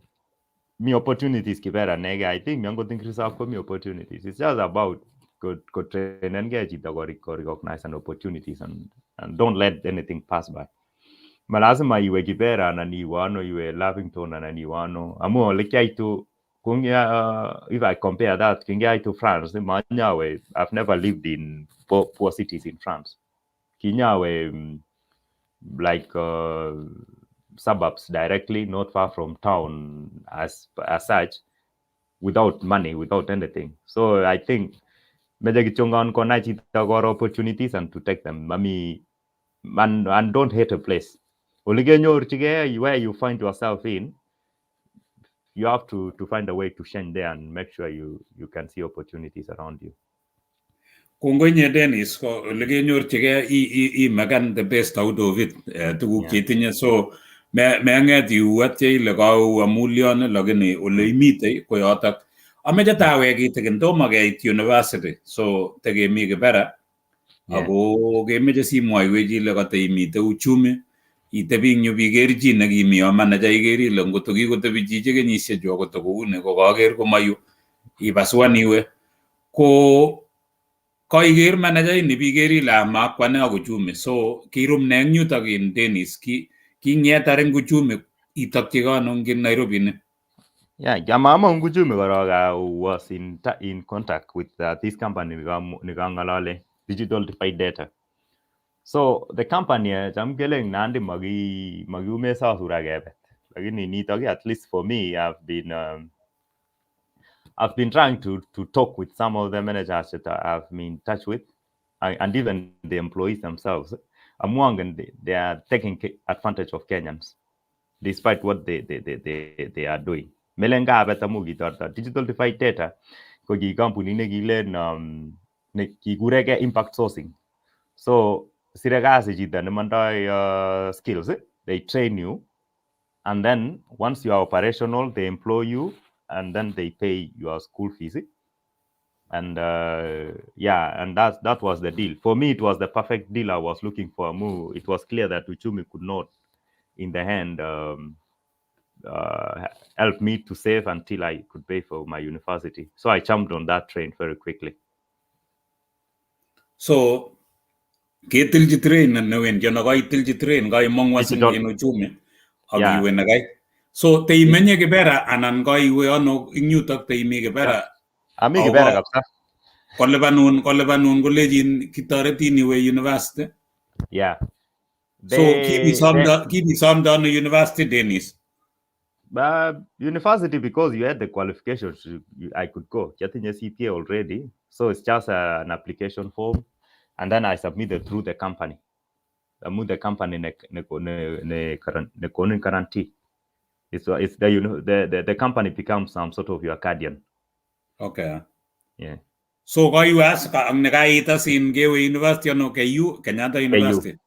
me opportunities kibera nega. I think me think me opportunities. It's just about good train and get it recognize an opportunities and don't let anything pass by. Malazima iwe kibera na niwano iwe Lavington na niwano. Amo lekiaitu kungia if I compare that kungia to France, manyawe I've never lived in poor cities in France. Kinyawe like suburbs directly, not far from town as such, without money, without anything. So I think opportunities and to take them. Mami, and don't hate a place. Where you find yourself in, you have to find a way to shine there and make sure you can see opportunities around you. Kongonye Dennis, ko legenyorchige I magan the best out of it. Tuguk chetinye so menget iwatye ile kau amulion lakini ole imite ko yotok. Ameche tawek kitikin tomo keit university so tekemi kibera. Ako kemeche simwoiwech ile kataimite uchumi itebi ing yu biker chi nekimi manager ikeri ile ngoto kikotebi chichi kenyisiek chu akot kouni ko kaker komayu ipasuan iwe ko koiker manager ini biker ile amakwane ak uchumi so kirum ne eng yutok in Dennis kingetar eng uchumi itokyi kano ing Nairobi ni. Mama uchumi korok I was in contact with this company nikangalale Digital Defied Data. So the company jam keleng nandi magiume sa sura gebet. Lakini nitoki at least for me I've been trying to talk with some of the managers that I've been in touch with and even the employees themselves. Among they are taking advantage of Kenyans despite what they are doing. Melenga abetamugi Digital Defied Data ko gi company ne gilen ne kigurege impact sourcing. So siragasi jita nemandai skills they train you and then once you are operational they employ you and then they pay your school fees and and that was the deal for me. It was the perfect deal I was looking for. It was clear that uchumi could not in the end help me to save until I could pay for my university, so I jumped on that train very quickly. So ketilji train newen jono kai tilji train kai mongwasin in uchumi agiwe nagai so teimenye kibera anan kai iwe ano ing yutok teimi kibera ami kibera kapsa kolebanun kolejin kitoretin iwe university so kibisamda no university Dennis university because you had the qualifications I could go getting a CPA already, so it's just an application form. And then I submitted through the company. The company ne guarantee. It's the company becomes some sort of your guardian. Okay. Yeah. So why you ask ang nagaitas in Gewe University no KU Kenyatta University?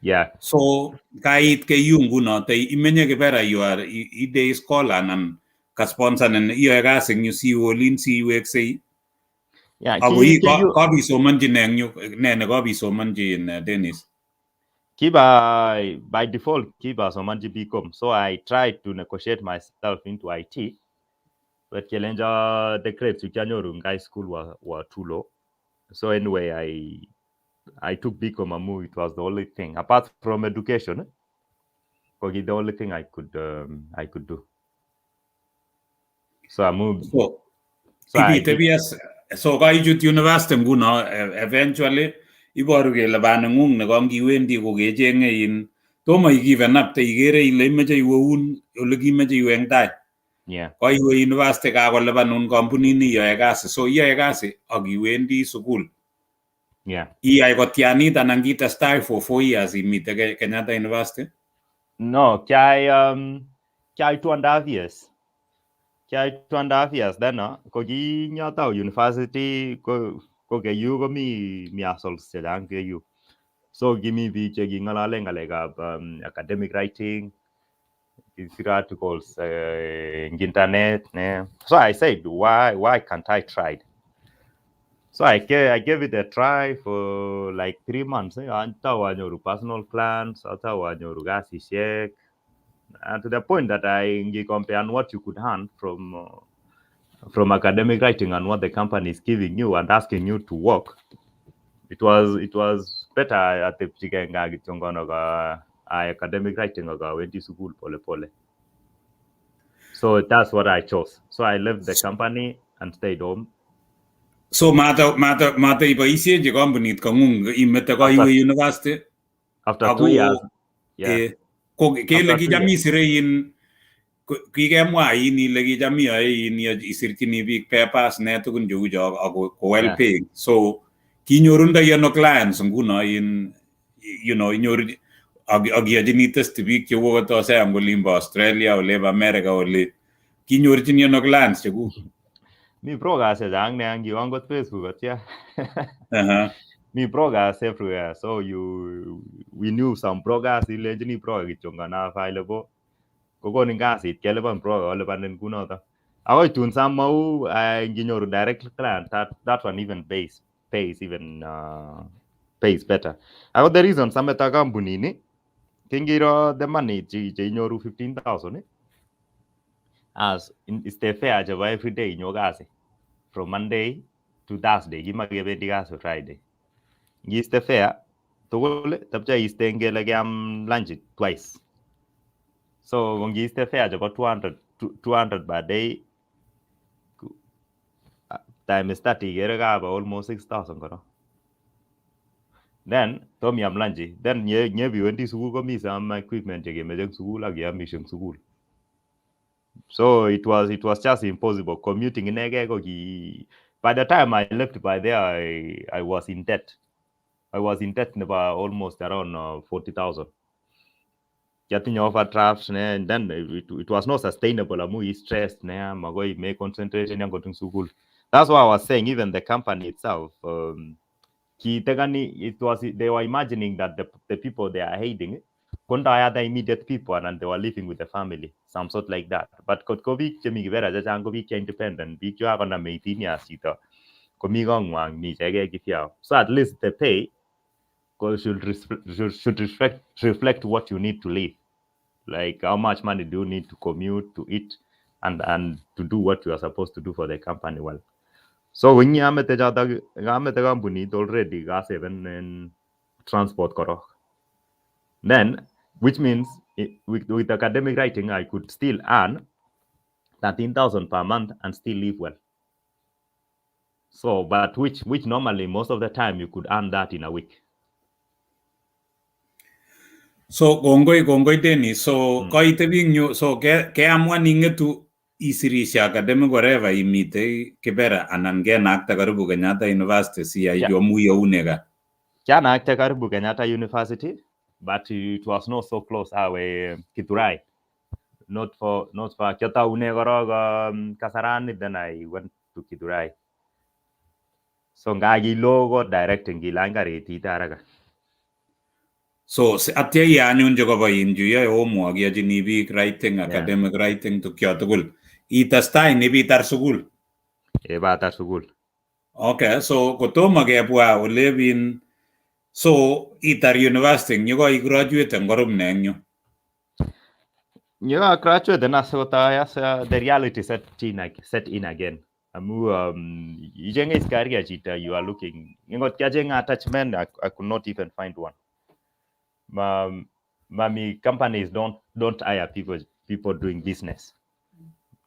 Yeah. So kait KU nguno tay imenye kibera you are ide scholar nan ka sponsor nan iyo gasing you see olin see UXA. Ako kabi so manji nengyo ne kabi so manji in Dennis. By default kiba so manji become. So I tried to negotiate myself into IT, but Kelenja the grades you can high school were too low. So anyway I took BCom Amu. It was the only thing apart from education. The only thing I could do. So I moved. So kaijut university nguno eventually iboru kele banengung ne kangiwendi kokechenge in tomo igiven up te igere ile imeche iweun ole kimeche iwe eng tai. Kaiwe university kakolebanun kampunit ni iyoe kasi so iyoe kasi ak iwendi sukul. Iyai kotianit anan kitestai for 4 years imite Kenyatta University? No, kyai 2.5 years. kiai 2.5 years then ko ki nyatau university ko KU ko mi assaults chechang KU. So kimi biik che king'alale ng'alekab academic writing, kisir articles in internet. So I said, why can't I try it? So I gave it a try for like 3 months. Antau anyoru personal plans, antau anyoru kasisiek, and to the point that I compare what you could earn from academic writing and what the company is giving you and asking you to work. It was better at the academic writing went to school pole. So that's what I chose. So I left the company and stayed home. So mata iboisiechi kampunit kang'ung imete iwe university after 2 years. Ko kele kicham isire kikemwa ile kicham iyoe isirchini biik papers ne tugun cheu cho ako well paying. So kinyorundoi ano clients nguno inyoru akiyochini test biik cheu okot osea olimbo Australia, olimbo America, ole kinyorchini ano clients chekuk? Mi bloggers chechang nea ngiwangot Facebook atya. Mi bloggers everywhere. So we knew some bloggers ilenjini blogger kityo ngana available. Kokonin kasit kelipan blogger olipanin kunoto. Akoi tun samau nginyoru direct client that one even pays better. Ako the reason sameta company ni kingiro the money che inyoru 15,000 as is the fair chebo every day inyo kasi from Monday to Thursday kimakebendi kasi Friday. Ngiste fair tugul tapcha iste ngele kiam lunch twice. So ngiste fair chebo 200 per day times 30 kere kaba almost 6,000 kora. Then tom yam lunch. Then nyebi wendi sukul komi some equipment chekemeche sukul ak keamishe sukul. So it was just impossible commuting inege ko by the time I left by there I was in debt. I was in debt about almost around 40,000. Getting overdrafts and then it was not sustainable. I'm stressed now. I'm going to make concentration and go to school. That's why I was saying even the company itself, they were imagining that the people they are hating the immediate people and they were living with the family, some sort like that. But COVID independent, so at least the pay should reflect what you need to live. Like how much money do you need to commute, to eat, and to do what you are supposed to do for the company well. So when you have the company already gas even in transport korok. Then, which means with academic writing, I could still earn 13,000 per month and still live well. So, but which normally most of the time you could earn that in a week. So kongoi Dennis. So koite biik so keamua ningetu isirishe academic wherever imite Kibera anan kenakta karibu Kenyatta University siya yomuyo unega. Kenakta karibu Kenyatta University, but it was not so close awe Kiturai. Not for Kyota Unegorog Kasarani, then I went to Kiturai. So ngagi logo directing gilanga taraga. So atya yanun jogoba inju ya omo agiaji nibi writing academic writing to kyotugul. Itastai nibi tar sugul. Eba tar sugul. Okay, so kotoma kebwa olebin so itar university nyugo I graduate ngorum nenyo. Yeah, graduate and the reality set in again. Ijenge career chita you are looking. Ingot kajeng attachment I could not even find one. Mami companies don't hire people doing business.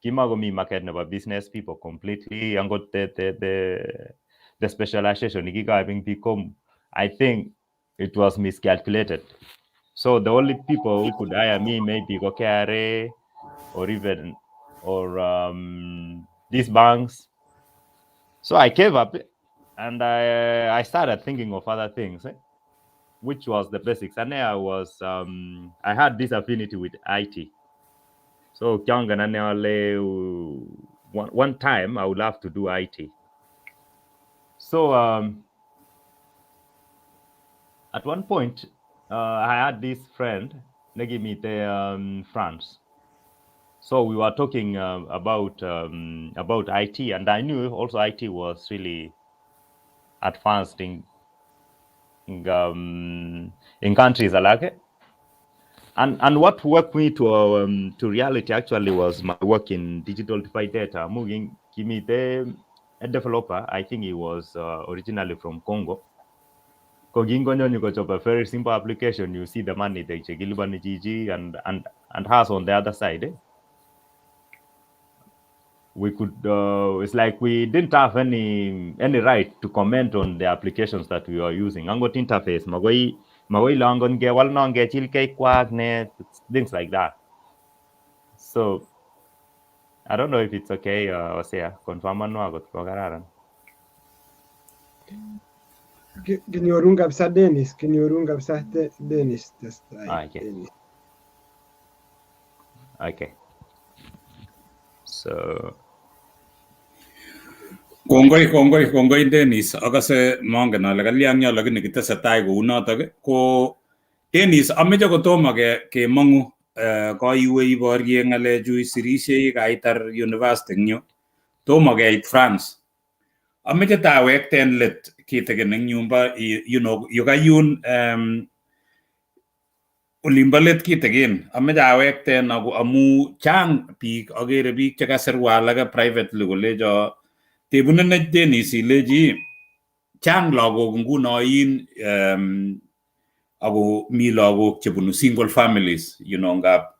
Kimagomi market never business people completely and got the specialization having become, I think it was miscalculated. So the only people who could hire me maybe KRA or even these banks. So I gave up and I started thinking of other things, which was the basics. And I had this affinity with IT. So one time I would love to do IT. So at one point, I had this friend, Negimite France. So we were talking about IT, and I knew also IT was really advanced in countries like it. And what worked me to reality actually was my work in digital device data. Moving Kimite, a developer, I think he was originally from Congo. You got a very simple application. You see the money they check and has on the other side. We could it's like we didn't have any right to comment on the applications that we were using. Angot interface, magoi longon ge wal non ge chil ke kwag ne things like that. So I don't know if it's okay or say confirm no agot ko kararan. Kinyorun kabisa Dennis, kinyorun kabisa Dennis testai. Okay. Dennis. Okay. So Kongoi Dennis, akase mongen ale kalyan yo lakini kitesetai kou notok ko Dennis ameche kotomo kemong'u koiwe iborye ng'alechu isirishei kaitar university eng yu tomo keit France. Ameche tawekten let kitikin eng yumba yukayun olimbo let kitikin ameche awekten amu chang biik akere biik chekasirwa alake privately kolecho tebunet Dennis ilechi chang lagok nguno yin ako mi lagok chebunu single families ngap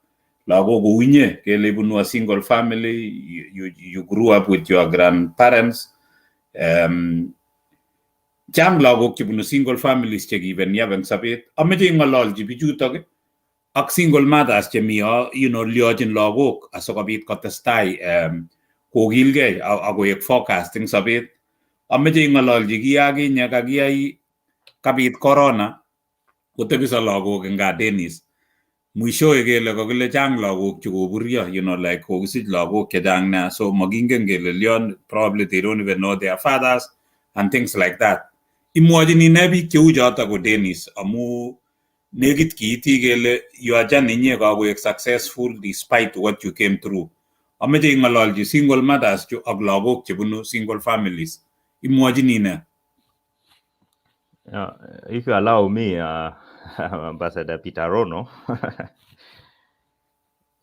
lagok kou inye kele ibunu a single family, you grew up with your grandparents. Chang lagok chebunu single families chekiben yab eng sabet. Ameche ing'ololchi bichutok ak single mothers chemi liochin lagok asikobit kotestai kokilgei akoek forecast eng sabet. Ameche ing'ololchi kiakinye kakiyai kabit corona kotebiso lagok eng gaa Dennis. Mwishowe kele kokile chang lagok chekoburyo, like kokisich lagok chechang nea. So makingen kele lion, probably they don't even know their fathers and things like that. Imwachini ne biik cheu chotok ko Dennis amu nekit kiiti kele yuachan inye kakoek successful despite what you came through. Ameche ing'ololchi single mothers chu ak lagok chebunu single families. Imwachini ne? If you allow me, Ambassador Peter Rono,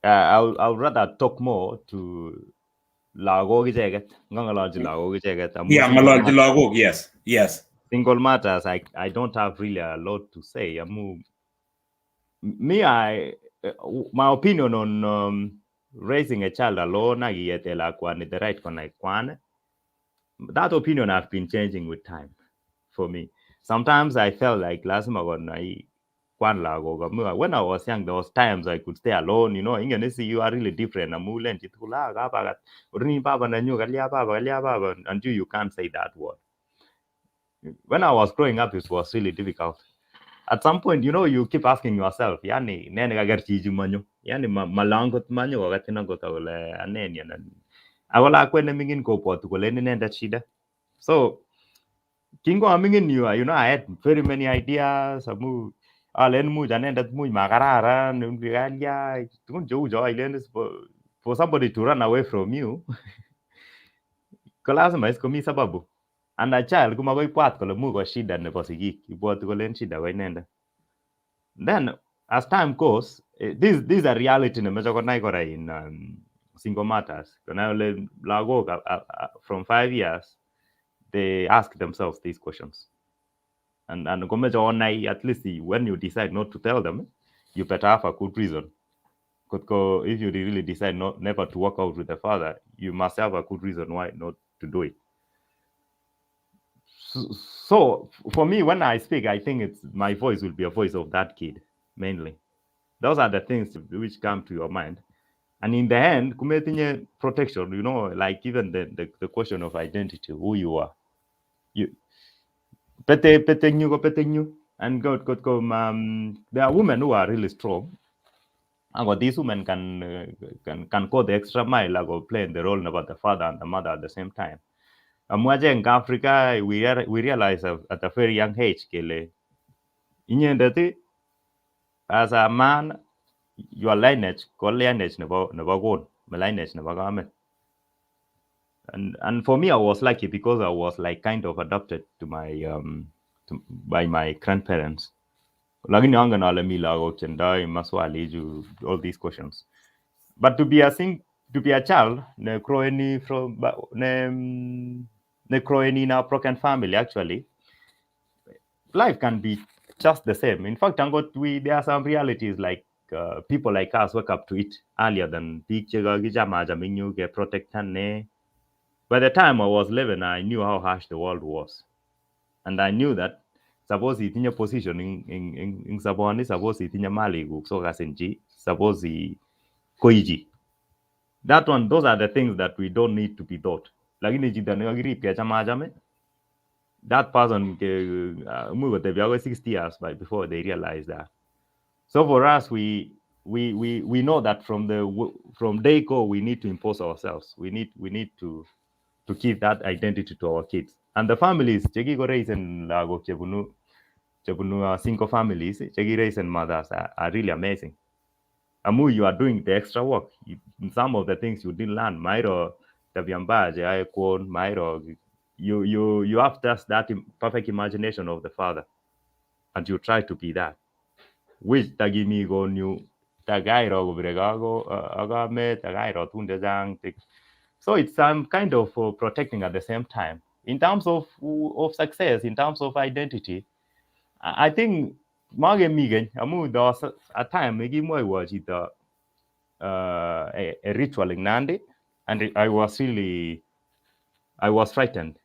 I would rather talk more to lagok icheket. Ng'ololchi lagok icheket. Yeah, ng'ololchi lagok, yes. Single matters, I don't have really a lot to say. My opinion on raising a child alone, the right one, that opinion has been changing with time for me. Sometimes I felt like when I was young, there was times I could stay alone, see you are really different. Until you can't say that word. When I was growing up, it was really difficult. At some point, you keep asking yourself, so Kingo amingin I had very many ideas. For somebody to run away from you, sababu. And a child then as time goes, this is a reality in single matters. From 5 years, they ask themselves these questions. And at least when you decide not to tell them, you better have a good reason. If you really decide never to work out with the father, you must have a good reason why not to do it. So for me, when I speak, I think my voice will be a voice of that kid, mainly. Those are the things which come to your mind. And in the end, protection, like even the question of identity, who you are. And there are women who are really strong. and these women can go the extra mile like playing the role about the father and the mother at the same time. In Africa, we realize at a very young age, kele, as a man, your lineage, never go, my lineage never come. And for me, I was lucky because I was like kind of adopted to my by my grandparents. Lakini wanganala mila okchendai maswali ju all these questions. But to be a child, ne croeni from ne croeni in a broken family actually, life can be just the same. In fact, there are some realities like people like us wake up to it earlier than get protected. By the time I was 11, I knew how harsh the world was. And I knew that suppose it's in your position in Saboni, suppose it's in your Mali, so Gasenji, suppose Koiji. Those are the things that we don't need to be taught. Like in that person moved 60 years before they realized that. So for us, we know that from day go, we need to impose ourselves. We need to give that identity to our kids. And the families, Chegi go raise in Lago Chebunu single families, Chegi raise and mothers are really amazing. Amu, you are doing the extra work. Some of the things you didn't learn, Mairo, Tabiambaje, Aikon, Mairo, you have just that perfect imagination of the father, and you try to be that. Which Tagimi go new Tagairo Bregago, Agame, Tagairo Tundezang. So it's kind of protecting at the same time. In terms of success, in terms of identity, I think Mage Migen, Amu, there was a time Megimo was a ritual in Nandi, and I was frightened.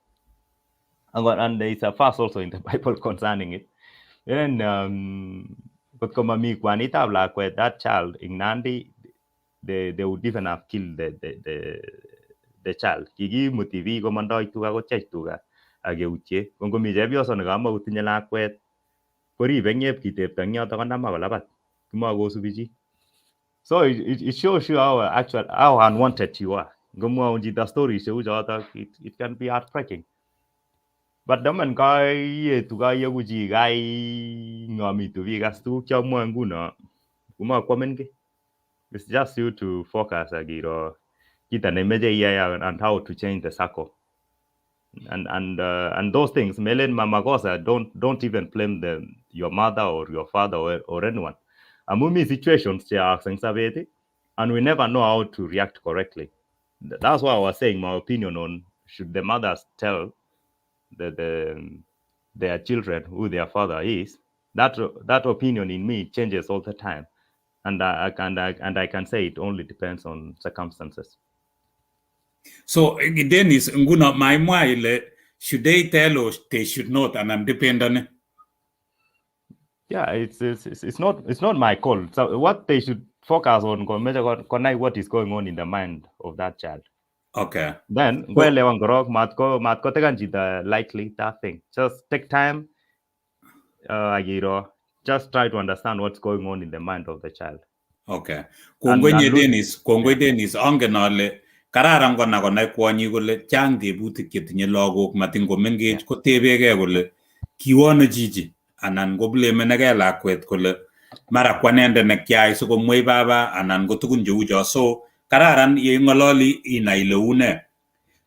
And there is a verse also in the Bible concerning it. Then, but that child in Nandi, they would even have killed the child. Kigi mutivi go mandoi tuga go chech tuga ageuche. Kongo mi jebio so ngama utinya la kwet. Kori benyep kitep tangya to kandama balabat. Kuma go subiji. So it shows you how unwanted you are. Gomwa unji the story show it can be heartbreaking. But the man guy tuga yeguji guy ngami tu vigas tu kya mwanguna. Kuma kwamenke. It's just you to focus agiro. And how to change the circle, and those things. Melen Mamagosa don't even blame your mother or your father or anyone. Amumi situations and we never know how to react correctly. That's why I was saying my opinion on should the mothers tell their children who their father is. That opinion in me changes all the time, and I can say it only depends on circumstances. So Dennis, nguna my ile should they tell or they should not, and I'm dependent. Yeah, it's not my call. So what they should focus on, connect what is going on in the mind of that child. Okay. Then matko the likely that thing. Just take time. Just try to understand what's going on in the mind of the child. Okay. Kongwe Dennis, angenale. Kararan kona konai kwonyi kole chang tebutik chetinye lagok matingo mengech kotebegei kole kiwono chichi anan ko blemenegei lakwet kole mara kwanende nekyai sikomwei baba anan ko tugun cheu cho. So kararan ye ng'ololi inai ile une.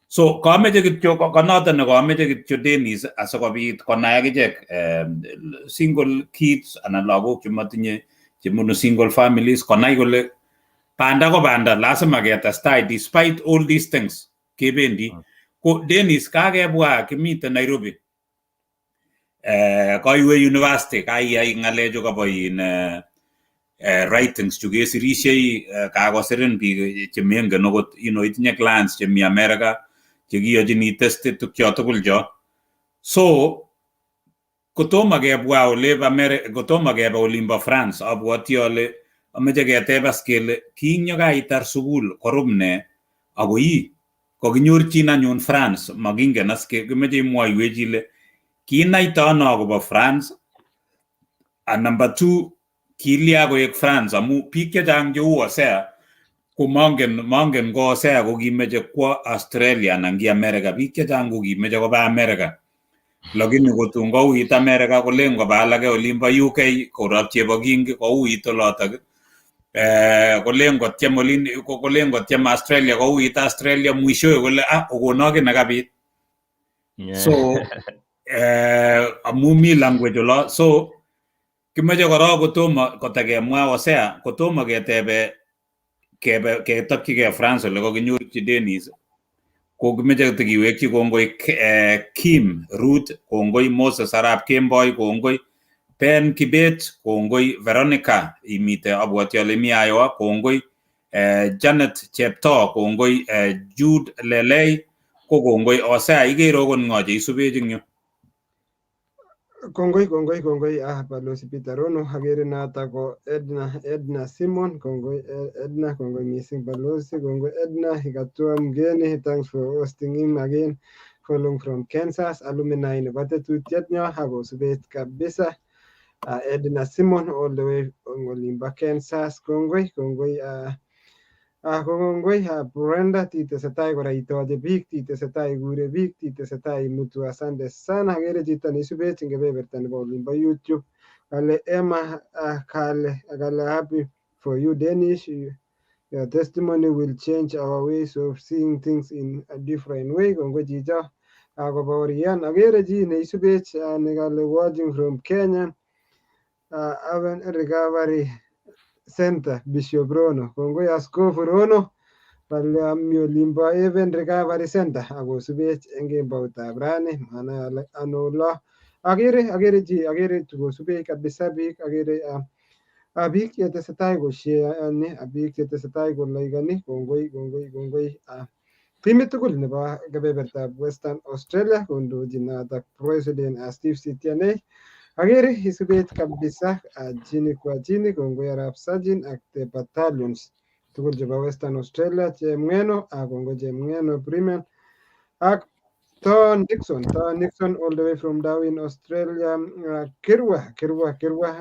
So kameche kityo konoto ne kameche kityo Dennis asikobit konai akichek single kids anan lagok chematinye chemunu single families konai kole panda ko panda lazima ketestai despite all these things kebendi. Ko Dennis kakebwa kimite Nairobi koiwe university kaiyai ng'alechu kobo writings chu kesirishei kakosirin biik chemengen okot itinye clients chemi America chekiyochini testit tukyo tugul cho. So kotomo kebwa kotomo keba olimbo France abwoti ale ameche ketebas kele kinyo kaitar sukul korum ne ako kokinyorchin anyun France makingen as kemeche imwoiwech ile kinaita ano akobo France, and number 2 kilia koek France amu biik chechang cheu Osea ko mongen ko Osea ko kimeche kwo Australia anan ki America. Biik chechang ko kimeche koba America, lakini kotun kouit America kolen koba alake olimbo UK korop chebokingi kouit olotok. Kolen kotyem Australia kouit Australia, mwishowe kole okonoki nekabit. So amu mi language olo, so kimeche koro kotomo kotakemwa Osea, kotomo ketebe ketokchigei France ole kokinyorchi Dennis, ko kimeche tikiwekchi kongoi Kim Ruth, kongoi Moses Arap Kemboi, kongoi Ben Kibet, kongoi Veronica imite abwati ale mi Iowa, kongoi Janet Cheptoo, kongoi Jude Lelei, ko kongoi Osea. Igere okot ng'o cheisubech ing yu? Kongoi Balozi Peter Rono, agere notok ko Edna Simon, kongoi Edna, kongoi missing Balozi, kongoi Edna Hikatua Mgeni, thanks for hosting him again, following from Kansas, alumni nebo tetutiet nyo akosubech kabisa. Edna Simon all the way from olimbo Kansas, kongoi Brenda, titesetai kora itoche biik, titesetai ikure biik, titesetai imutu, asante sana. Agere chito neisubech eng kebeberta nebo olimbo YouTube, kale Emma, kale happy for you Dennis, your testimony will change our ways of seeing things in a different way. Kongoi chicho akobaorian. Agere chi neisubech nekale watching from Kenya, Urban Recovery Center, Bishop Rono, kongoi Askofu Rono, kale ami olimbo Urban Recovery Center akosubech eng kemboutab rani, manai ale ano olo. Agere tukosubech kabisa biik, agere biik chetesetai kosheani, biik chetesetai kolaikani, kongoi timit tugul nebo kebebertab Western Australia kondochin notok President Steve Sitianei. Agere isubech kabisa chini kwa chini, kongoi Arap Sajin ak the battalions tugul chebo Western Australia, Chemng'eno kongoi Chemng'eno Premium ak Thor Nixon all the way from Darwin, Australia. Kirwa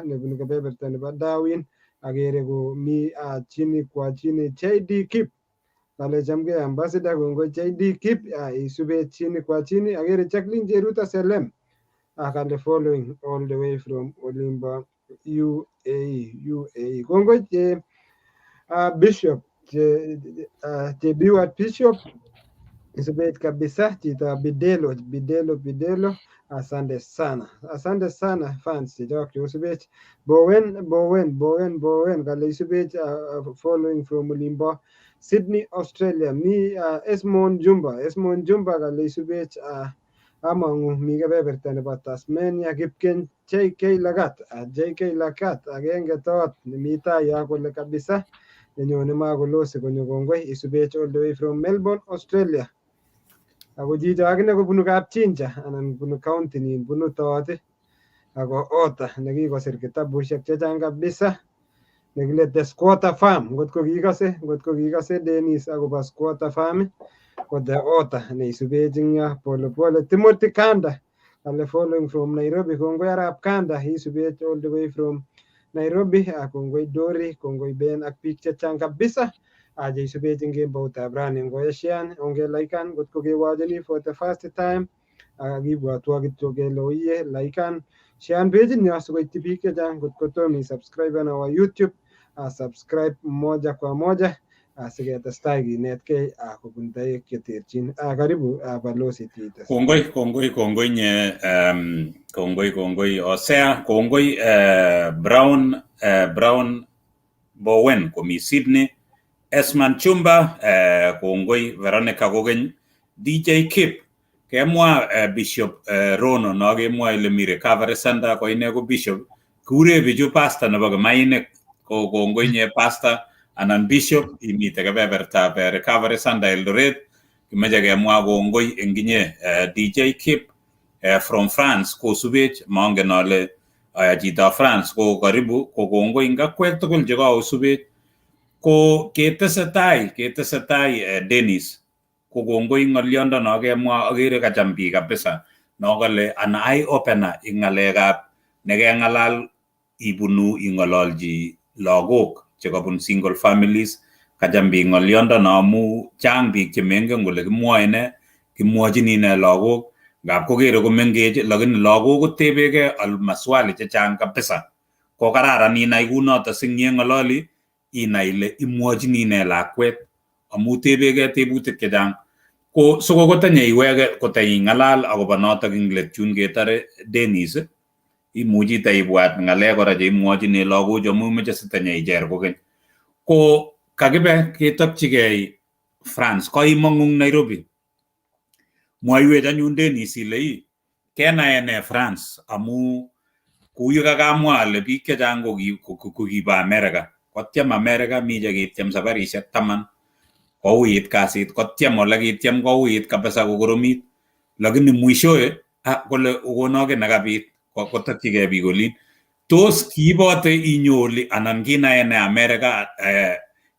nebunu kebeberta nebo Darwin. Agere ko mi chini kwa chini JD Kip, kale chamgei ambassador, kongoi JD Kip isubech chini kwa chini. Agere Jacqueline Jeruta Selem kale following all the way from olimbo UAE. Kongoi Bishop Biwat Bishop isubech kabisa, chito Bidelo, asante sana fans chechok cheusubech. Bowen kale isubech following from olimbo Sydney, Australia. Mi Esmond Jumba kale isubech amang'u mi kebeberta nebo Tasmania. Kipkeny JK Lagat agenge tot nemi tai yo kole kabisa nenyone makolosi konyo, kongoi isubech all the way from Melbourne, Australia. Ako chicho akine kobunu Kapchinja anan bunu county nin bunu Tot, ako author nekikosir kitabushek chechang kabisa nekile The Squatter Farm. Ngotko kikose Dennis akobo Squatter Farm ko the author neisubech eng yo polepole. Timothy Kanda kale following from Nairobi, kongoi Arap Kanda isubech all the way from Nairobi. Kongoi Dori, kongoi Ben ak biik chechang kabisa cheisubech eng kemboutab rani. Ngoeshean ongelaikan ngotko kewacheni for the first time, kibwotwo kityo kele oye laikan shean pagit nyo sikoityi biik chechang. Ngotko tom isubscribe our YouTube, subscribe moja kwa moja siketestai kinetkei kobun toek cheterchin. Karibu Balozi Titus. Kongoi nye kongoi Osea, kongoi Brown Bowen komi Sydney, Esman Chumba, kongoi Veronica kokeny, DJ Kip, kemwa Bishop Rono no kemwa ile mi recovery center ko ine ko Bishop, kure bichu pastor nebo Gemainik, ko kongoi nye pastor anan Bishop imite kebebertab recovery center Eldoret. Kimeche kemwa kongoi eng inye DJ Kip from France kosubech, mongen ale chito France ko karibu, ko kongoi eng akwek tugul chekakosubech. Ko ketesetai Dennis, ko kongoi ng'oliondo no kemwa, agere kacham biik kabisa no kale an eye opener ing ng'alekab nekeng'alal ibunu ingololji lagok chekabun single families kajambi ngolyondo na amu chang biik chemengen kole kimwoe ne kimwochin ine lagok ngap kokere komengech lakini lagok kotebegei maswali chechang kabisa ko kararan inai kunoto singengololi inai ile imwochin ine lakwet amu tebegei tebutik chechang ko soko kotinye iwege kotaingalal akobo notok ing let chun ketare Dennis imuchi taibwat ngalek kora cheimwochine lagochu amu meche sitanye icher kokeny ko kakibe ketokchigei France koimong'ung Nairobi mwaiwech anyun Dennis ile kenae ne France amu kuyu kakamwa ale biik chechang kokibo America kotyem America mi chekityem safarishek 10 kouit kasit kotyem ole kityem kouit kabisa kokoromit lakini mwishoe kole ukonoke nakabit kotokyigei biik olin tos kiibote inyoli anan kinae ne America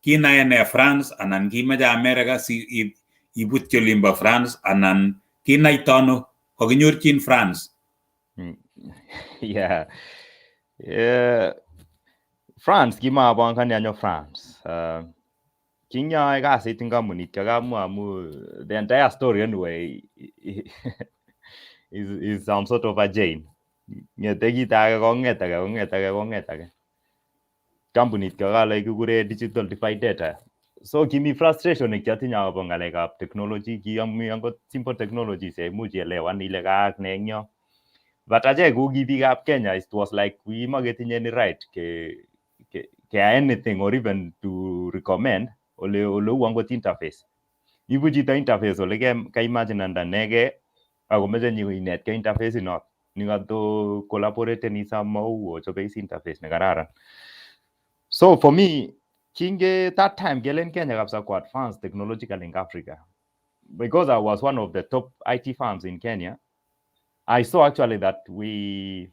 kinae ne France anan kimeche America si ibutyi olimbo France anan kinaitano kokinyorchin France France kimabangani anyo France kinyoe kasit ing kampunit kakamwa amu the entire story anyway is some sort of a chain ngete kitake kong'et age kampunit kakale kikure digital divide data so kimi frustration kiatinye akobo ng'alekab technology kiyami angot simple technologies imuch ielewan ile kaak ne eng yo but ache ku ki biikab Kenya it was like kimaketinye ni right ke anything or even to recommend ole u angot interface ibu chito interface ole ka imagine nege ako meche inet ke interface inot ni kato collaborate ni samau chobe interface ne kararan so for me kinge that time kelen Kenya kabisa kwa advanced technological in Africa because I was one of the top IT firms in Kenya I saw actually that we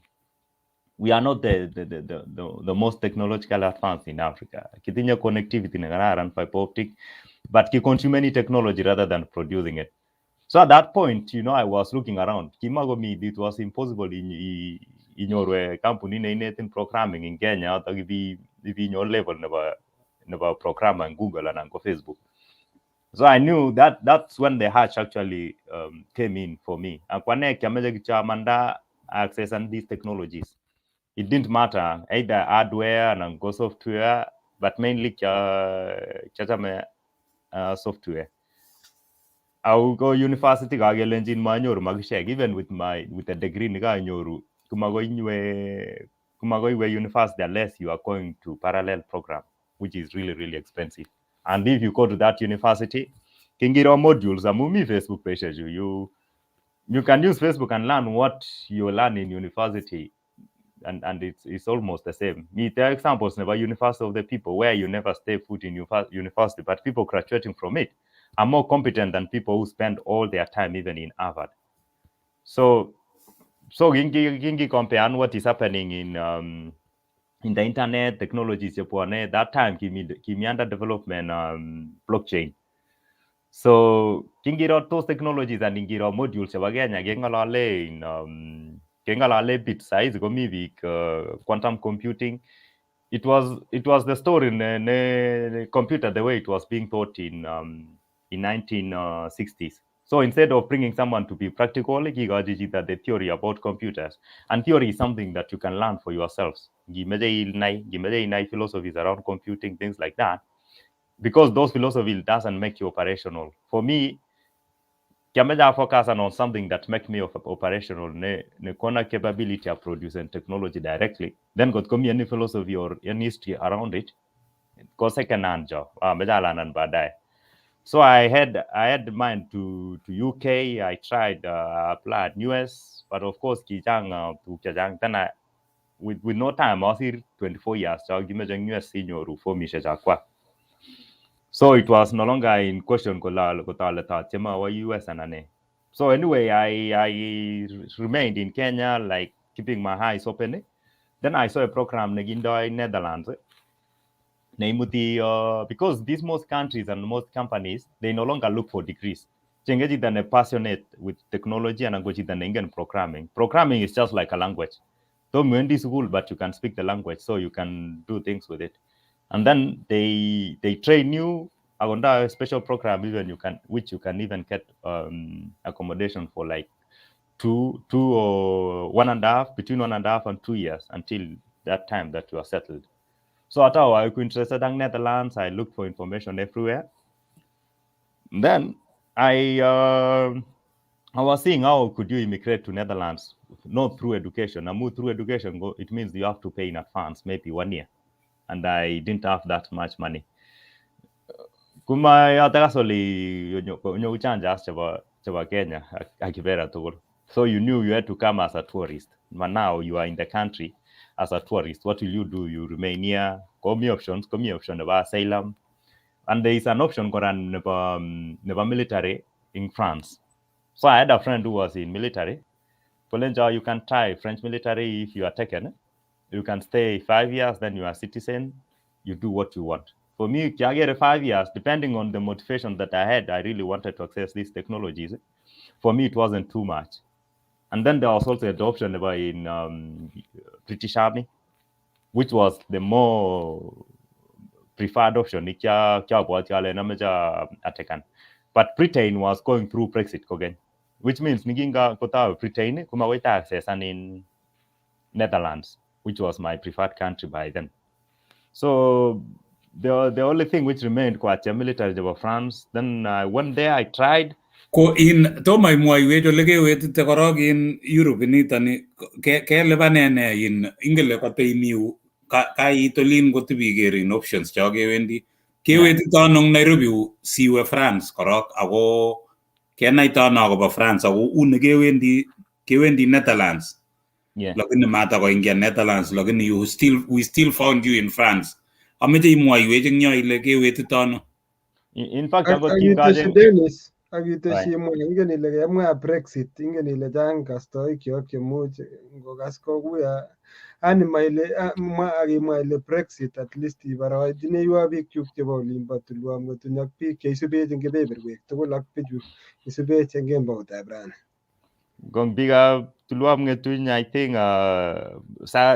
are not the most technological advanced in Africa. Kitinye connectivity ne kararan fiber optic, but ki consume any technology rather than producing it. So at that point, I was looking around. Kimagomi, it was impossible in your company in programming in Kenya to be in your level never program on Google and on Facebook. So I knew that's when the hatch actually came in for me. And when I access on these technologies, it didn't matter either hardware and go software, but mainly software. I will go university Kalenjin manyoru magishek even with a degree nika nyoru kumago university unless you are going to parallel program which is really really expensive. And if you go to that university, kingiro modules amumi Facebook page you can use Facebook and learn what you learn in university and it's almost the same. There are examples never University of the People where you never stay foot in university, but people graduating from it are more competent than people who spend all their time even in Harvard. So gingi compare what is happening in the internet technologies that time kimi under development blockchain. So kingiro those technologies and ingiro modules chebo Kenya kengalale in kengalale bit size komi big quantum computing. It was the story in the computer the way it was being taught in 1960s. So instead of bringing someone to be practical, the theory about computers, and theory is something that you can learn for yourselves. Philosophies around computing, things like that, because those philosophies doesn't make you operational. For me, I focus on something that makes me operational, ne capability of producing technology directly. Then got come any philosophy or any history around it. Go second hand job. So I had mind to UK. I tried applied US, but of course kijang to kijang. Then I with no time. I was here 24 years. So give me the US senior for me so it was no longer in question US and so anyway, I remained in Kenya, like keeping my eyes open. Then I saw a program in Netherlands. Because these most countries and most companies, they no longer look for degrees. Chengeji than passionate with technology and than programming. Programming is just like a language. Don't went to school, but you can speak the language, so you can do things with it. And then they train you on a special program, even which you can even get accommodation for like two or 1.5, between 1.5 and 2 years until that time that you are settled. So at all, I was interested in Netherlands. I looked for information everywhere. Then I was seeing how could you immigrate to Netherlands, not through education. I moved through education. It means you have to pay in advance, maybe 1 year, and I didn't have that much money. Kuma atakasoli uchanja chaba Kenya akibera tugul. So you knew you had to come as a tourist. But now you are in the country as a tourist. What will you do? You remain here. Come option about asylum. And there is an option koran never military in France. So I had a friend who was in military. Polenja, you can try French military if you are taken. You can stay 5 years, then you are a citizen. You do what you want. For me, I get 5 years, depending on the motivation that I had. I really wanted to access these technologies. For me, it wasn't too much. And then there was also the option in British Army, which was the more preferred option. But Britain was going through Brexit again, which means Niginga kota Britain kumawita access and in Netherlands, which was my preferred country by then. So the only thing which remained was military of France. Then I went there, I tried. Ko in toma imwaiwech ole kewetite korok in Europe nitoni kelipanene in ingele koteimiu kait olin kotipiker in options cho kewendi kewetite ano eng Nairobi siwe France korok ako kenaite ano akobo France ako uni kewendi Netherlands lakini matakoingia Netherlands lakini we still found you in France. Ameche imwaiwech eng yo ile kewetite ano. In fact, akiteshi Dennis akiteshi ingen ile kemwa Brexit, ingen ile chang kastoikyok chemuch ngokas kokuya anima ile akimwa ile Brexit at least iboroitineiwo biikchuk chebo olimbo tulwom kotuny ak biik cheisubech eng kebeberwek tugul ak bichu isubech eng kemboutab rani. Gong biga tulwam ngetuny, I think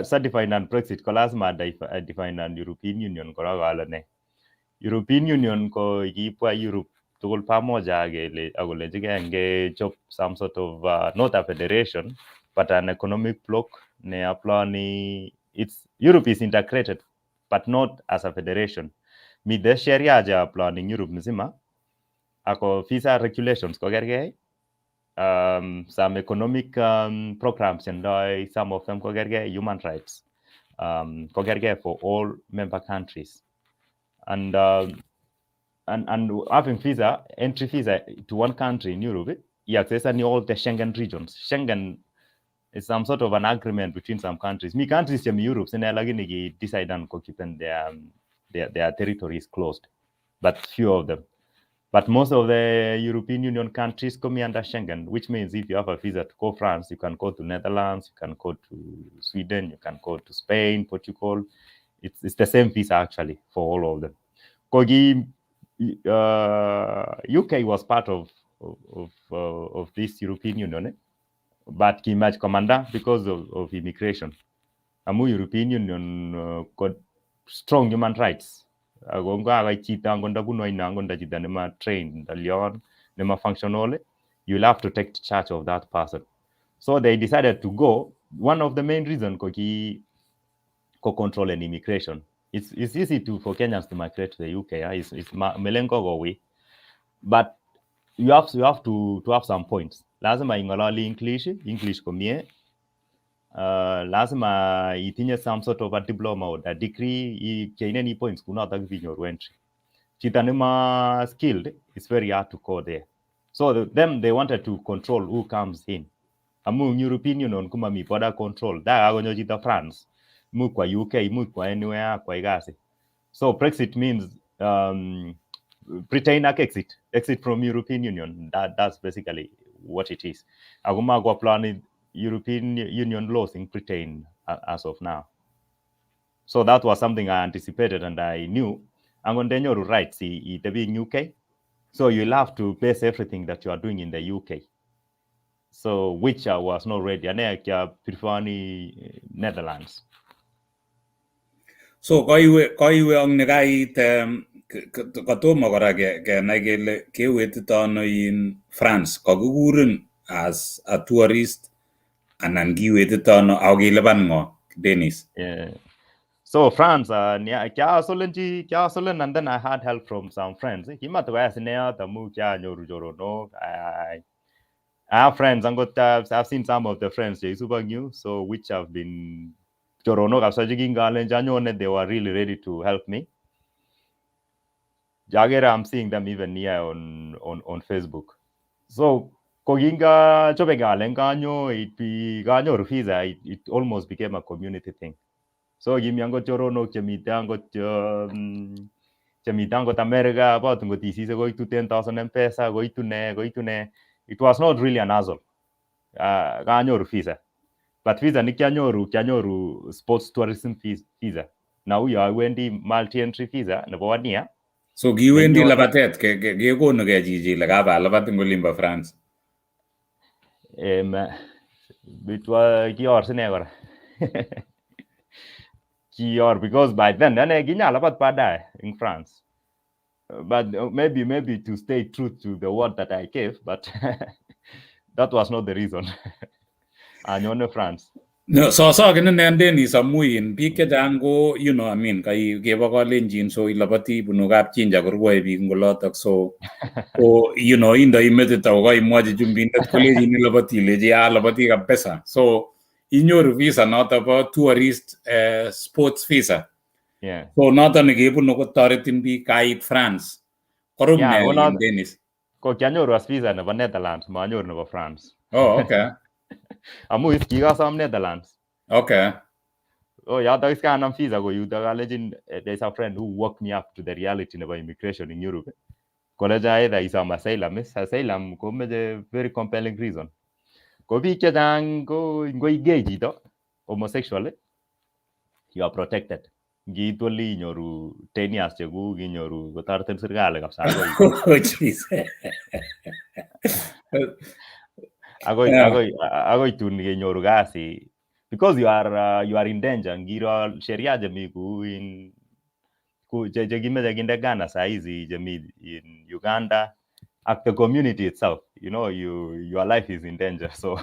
certified and Brexit ko lazima define an European Union korok ne. European Union ko ikiipwa Europe tugul pamoja akolenjigei ngechop some sort of not a federation but an economic bloc ne aplani. Europe is integrated but not as a federation. Mi the sheria ja planning Europe mzima ako visa regulations ko gergei. Some economic programs and some of them ko gergei, human rights ko gergei for all member countries. And having entry visa to one country in Europe, you access all the Schengen regions. Schengen is some sort of an agreement between some countries. Me countries in Europe, they decide and keep their territories closed, but few of them. But most of the European Union countries come under Schengen, which means if you have a visa to go France, you can go to Netherlands, you can go to Sweden, you can go to Spain, Portugal. It's the same visa actually for all of them. Kogi, UK was part of this European Union, but Kimach commander because of immigration. Amu European Union got strong human rights. Trained, functional, you'll have to take charge of that person. So they decided to go. One of the main reasons control and immigration. It's easy for Kenyans to migrate to the UK. It's melengo go away, but you have to have some points. Lazima ingolali English komie. Lazima itinye some sort of a diploma or a degree. Any points kuna your entry. Chitanima skilled, it's very hard to go there. So they wanted to control who comes in. Among European Union kuma mi border control. Da agonyo chita France. Move kwa UK, move kwa anywhere kwa igasi. So Brexit means Britain exit from European Union. That's basically what it is. Aguma go plan European Union laws in Britain as of now. So that was something I anticipated and I knew. I'm going to right see it in UK. So you'll have to base everything that you are doing in the UK. So which I was not ready. And I prefer Netherlands. So koiwe ang nekait katomo kora kenai kele kewetito ano in France kokikuren as a tourist anan kiwetito ano ako kilipan ngo Dennis. So France, and then I had help from some friends. I have friends, and I've seen some of the friends they super new, so which have been they were really ready to help me. I'm seeing them even here on Facebook. So Koginga visa, it almost became a community thing. So gimiango chorono chemitango America about ngo TC go to 10,000 M-Pesa go to ne. It was not really an hassle. Ganyoru visa. But visa ni kyanyoru sports tourism visa. Now you are wendi multi-entry visa na bawania. So giwendi labatet ke kono ke jiji lagaba labat ngolimba France. Bitwa kior sinegora. Because by then in France. But maybe to stay true to the word that I gave, but that was not the reason. And on France. No, so kene nende samui in pike dango, you know, I mean, kai geba Kalenjin so ilabati bunugap chinja kurwa bi ngolotak so you know, inda imete tawga imwaje jumbindat college in ilabati leje alabati ka pesa. So in your visa not about tourist sports visa. Yeah. So not an gebu no taritin bi kai France. Korum ne in Dennis. Ko kyanyoru as visa na Netherlands, manyoru na France. Oh, okay. Amu is kiga some Netherlands. Okay. Oh yeah, that is kind of visa go you there's a friend who walked me up to the reality about immigration in Europe. College either is asylum come a very compelling reason. Go be go Igere do homosexual, you are protected. Gitoli nyoru 10 years chegu ginyoru gotarten sirgale kapsa. Oh Jesus. Agoi tun genyoru gasi because you are in danger. Ngiro sheria jami ku in ku jegime jeginde Ghana saizi jami in Uganda at the community itself, you know, your life is in danger, so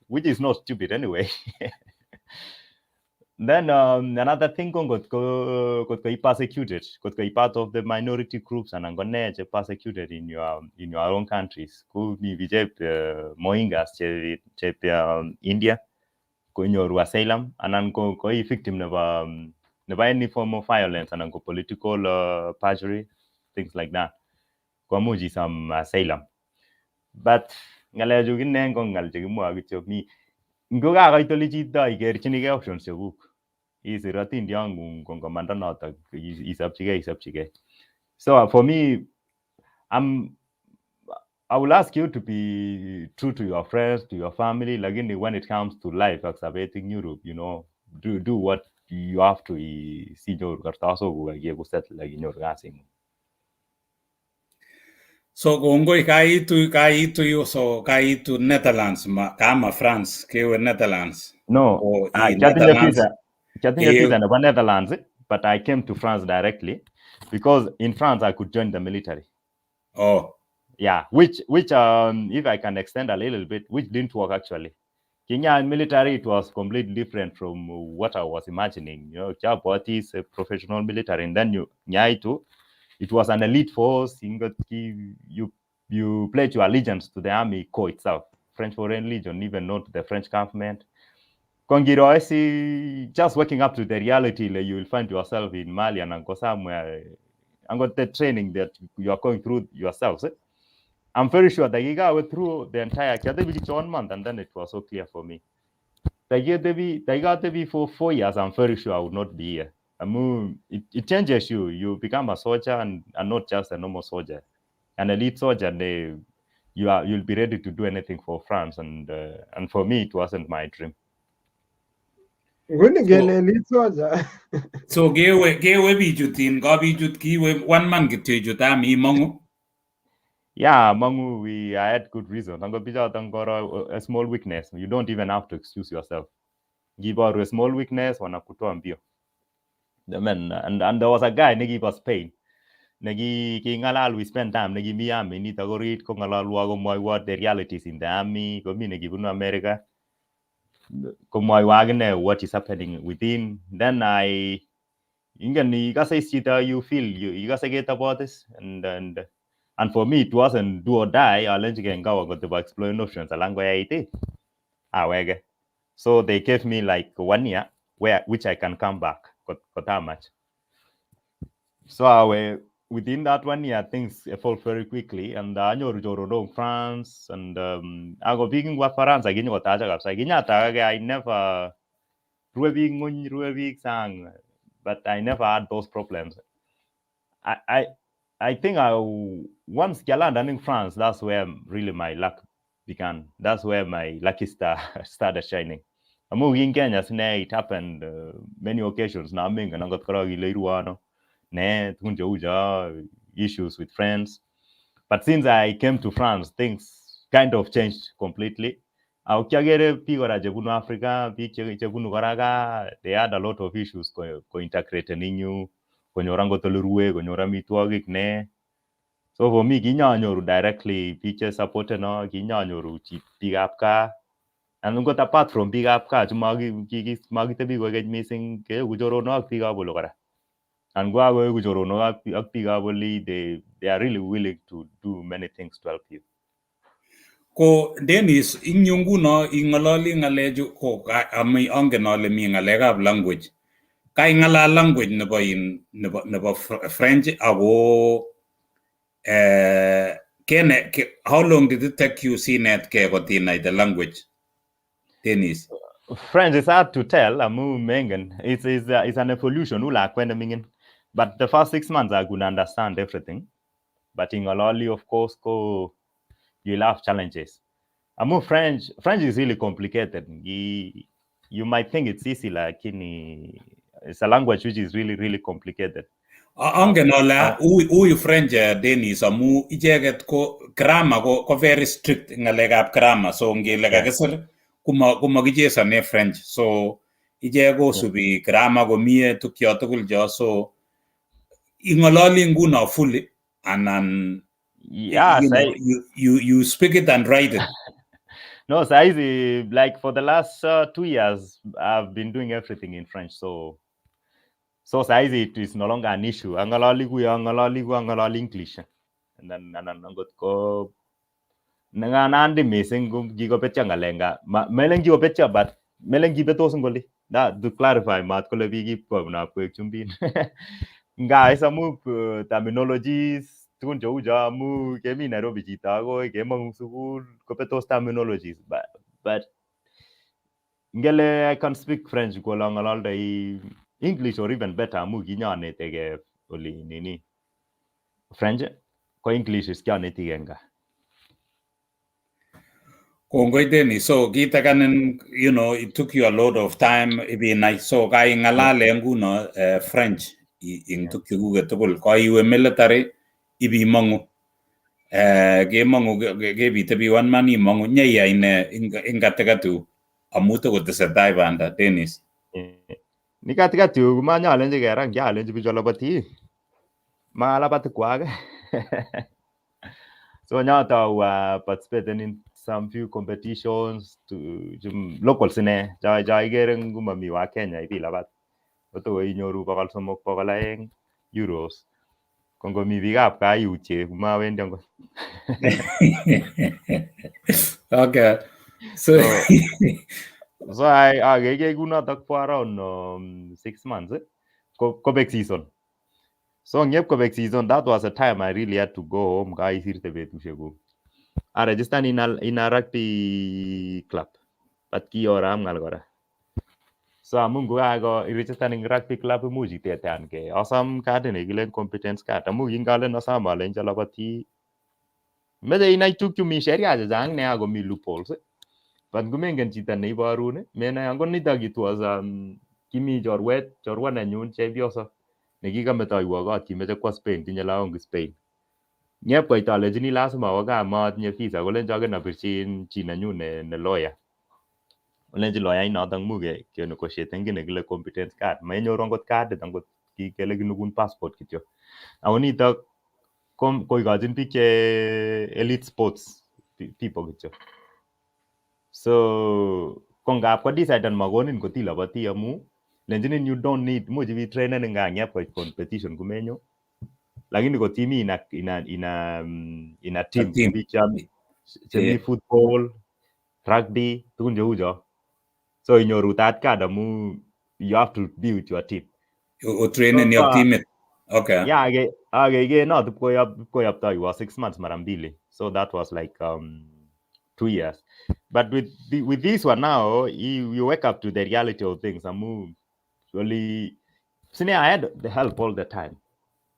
which is not stupid anyway. Then another thing got persecuted, got part of the minority groups and angone persecuted in your own countries. Could be Moingas India, go in your asylum, and go victim never any form of violence and go political perjury, things like that. Kwamuji some asylum. But ngale jugin nengo ngal jigimu agityo mi ngoga ga itoliji da igerchini options cheguk. Is ratin yangu komanda nota isapchige. So for me, I will ask you to be true to your friends, to your family. Like when it comes to life, excavating Europe, you know, do what you have to see your kartaso like in your gasing. So gongoi kai to you so kai to Netherlands kama France kewe Netherlands. No, Netherlands. Netherlands, but I came to France directly because in France I could join the military. Oh. Yeah, which if I can extend a little bit, which didn't work actually. Kenya and military, it was completely different from what I was imagining. You know, Chapati is a professional military, and then it was an elite force. You pledge your allegiance to the army corps itself, French Foreign Legion, even not the French government. Just waking up to the reality, you will find yourself in Mali and go somewhere, and got the training that you are going through yourselves. I'm very sure that you went through the entire academy 1 month, and then it was so clear for me. They got to be for 4 years. I'm very sure I would not be here. It changes you. You become a soldier and not just a normal soldier, an elite soldier. You'll be ready to do anything for France, and for me, it wasn't my dream. So gewe bijutin go bijut kiwe 1 man kityo jutam imongu. Yeah, Mangu, I had good reason. A small weakness. You don't even have to excuse yourself. Give out a small weakness, wanakutoa mbio. And there was a guy negi was Spain. Negi kingalal, we spent time negi Miami ni tagorit ko ngalalwa ko moy what the realities in the army ko mi negi bunu America. Ko moy wagene what is happening within. Then I you feel you guys get about this and for me it wasn't do or die. I learned to go to explore notions along where it. So they gave me like 1 year which I can come back. Got that much. So within that 1 year, things evolved very quickly. And I know France and I go big in France. I never sang, but I never had those problems. I think once I landed in France, that's where really my luck began. That's where my lucky star started shining. I'm moving in Kenya, it happened many occasions. Now I'm issues with friends. But since I came to France, things kind of changed completely. Africa, they had a lot of issues co-integrating in you. So for me, directly feature supported no big up car. And got apart from big up car, missing and they are really willing to do many things to help you. Ko Dennis, inyungu no ingololi ngaleju ko ami angenole mi ngalegab language. Kai ngala language nebo French ago how long did it take you see net ke gotina the language? Dennis. French is hard to tell. It's an evolution. But the first 6 months I could understand everything. But in Ololi, of course, you'll have challenges. French is really complicated. You might think it's easy, like it's a language which is really, really complicated. Angenola, uyu French Dennis, ijeget ko grammar ko very strict ngalegab grammar. So ngelega gesir kuma gijesa ne French. So ijego subi grammar go mie tukyo tukul jo. So ingololi nguna fully and you speak it and write it. No, Saizi, like for the last 2 years, I've been doing everything in French. So Saizi, it is no longer an issue. Angalali English. And then go nangandi missing gigo petcha ngalenga. Melengi petcha, but melengi betosungoli. That to clarify, mat kole bigi ko na ko chumbin. Guys, terminologies. Tukun jauh mu kemi Nairobi Chicago kemang school kopetos terminologies but ngele I can speak French ko lang all day English or even better mu ginyane tege oli nini French ko English is kyane tigenga Kongoi Dennis, so kita kanen it took you a lot of time ibi nice so kai ngalale nguno French in took you tukul ko iwe military ibi mangu ge mangu ge bitabi one mani mangu nyaya in kategatu amuto ko tesetai banda Dennis ni kategatu kumanya alenje gerang ya alenje bijola bati mala bat kwaga so nyata participating in some few competitions to local sine jai gereng gumami wa Kenya ibi labat to inyoru bakal somok bakal aeng euros kongo mi bigap ka yuche kuma wendang okay so I gege guna tak for around 6 months Quebec season so ngep Quebec season that was a time I really had to go home guys irte betu shego I registered in a rugby club but ki oram ngalgora so amungu ago registered in rugby club muji tetan ke awesome card ne gilen competence card amu ingalen asama len jalabati mede inai tukyu mi sheria jang ne ago mi loopholes but gumengen chita ne ibarune mena angon nita was kimi jorwa na nyun chebioso ne gigameto iwaga kimeche kwa Spain tinye laong Spain Nyep koit alechini lazima awo gaa matinye visa kolenjo agen apirchin chi nenyu ne lawyer. Olenji lawyer inotok muke negotiaten ki nekile competence card. Menyoru angot cardit angot kele kinukun passport kityo. Ako nitok koikochin biik che elite sports people kityo. So ko ngap ko decide makonin kotilapati amu lenjinin you don't need much be trained nga nyep koit competition kumenyo. Lakini ko timi ina team biik chemi football, rugby, tukun cheu cho. So inyoru that card amu you have to be with your team. You train in your team. Okay. Yeah, age not koyapta was 6 months mara mbili. So that was like 2 years. But with this one now, you wake up to the reality of things. Amu really, sine I had the help all the time.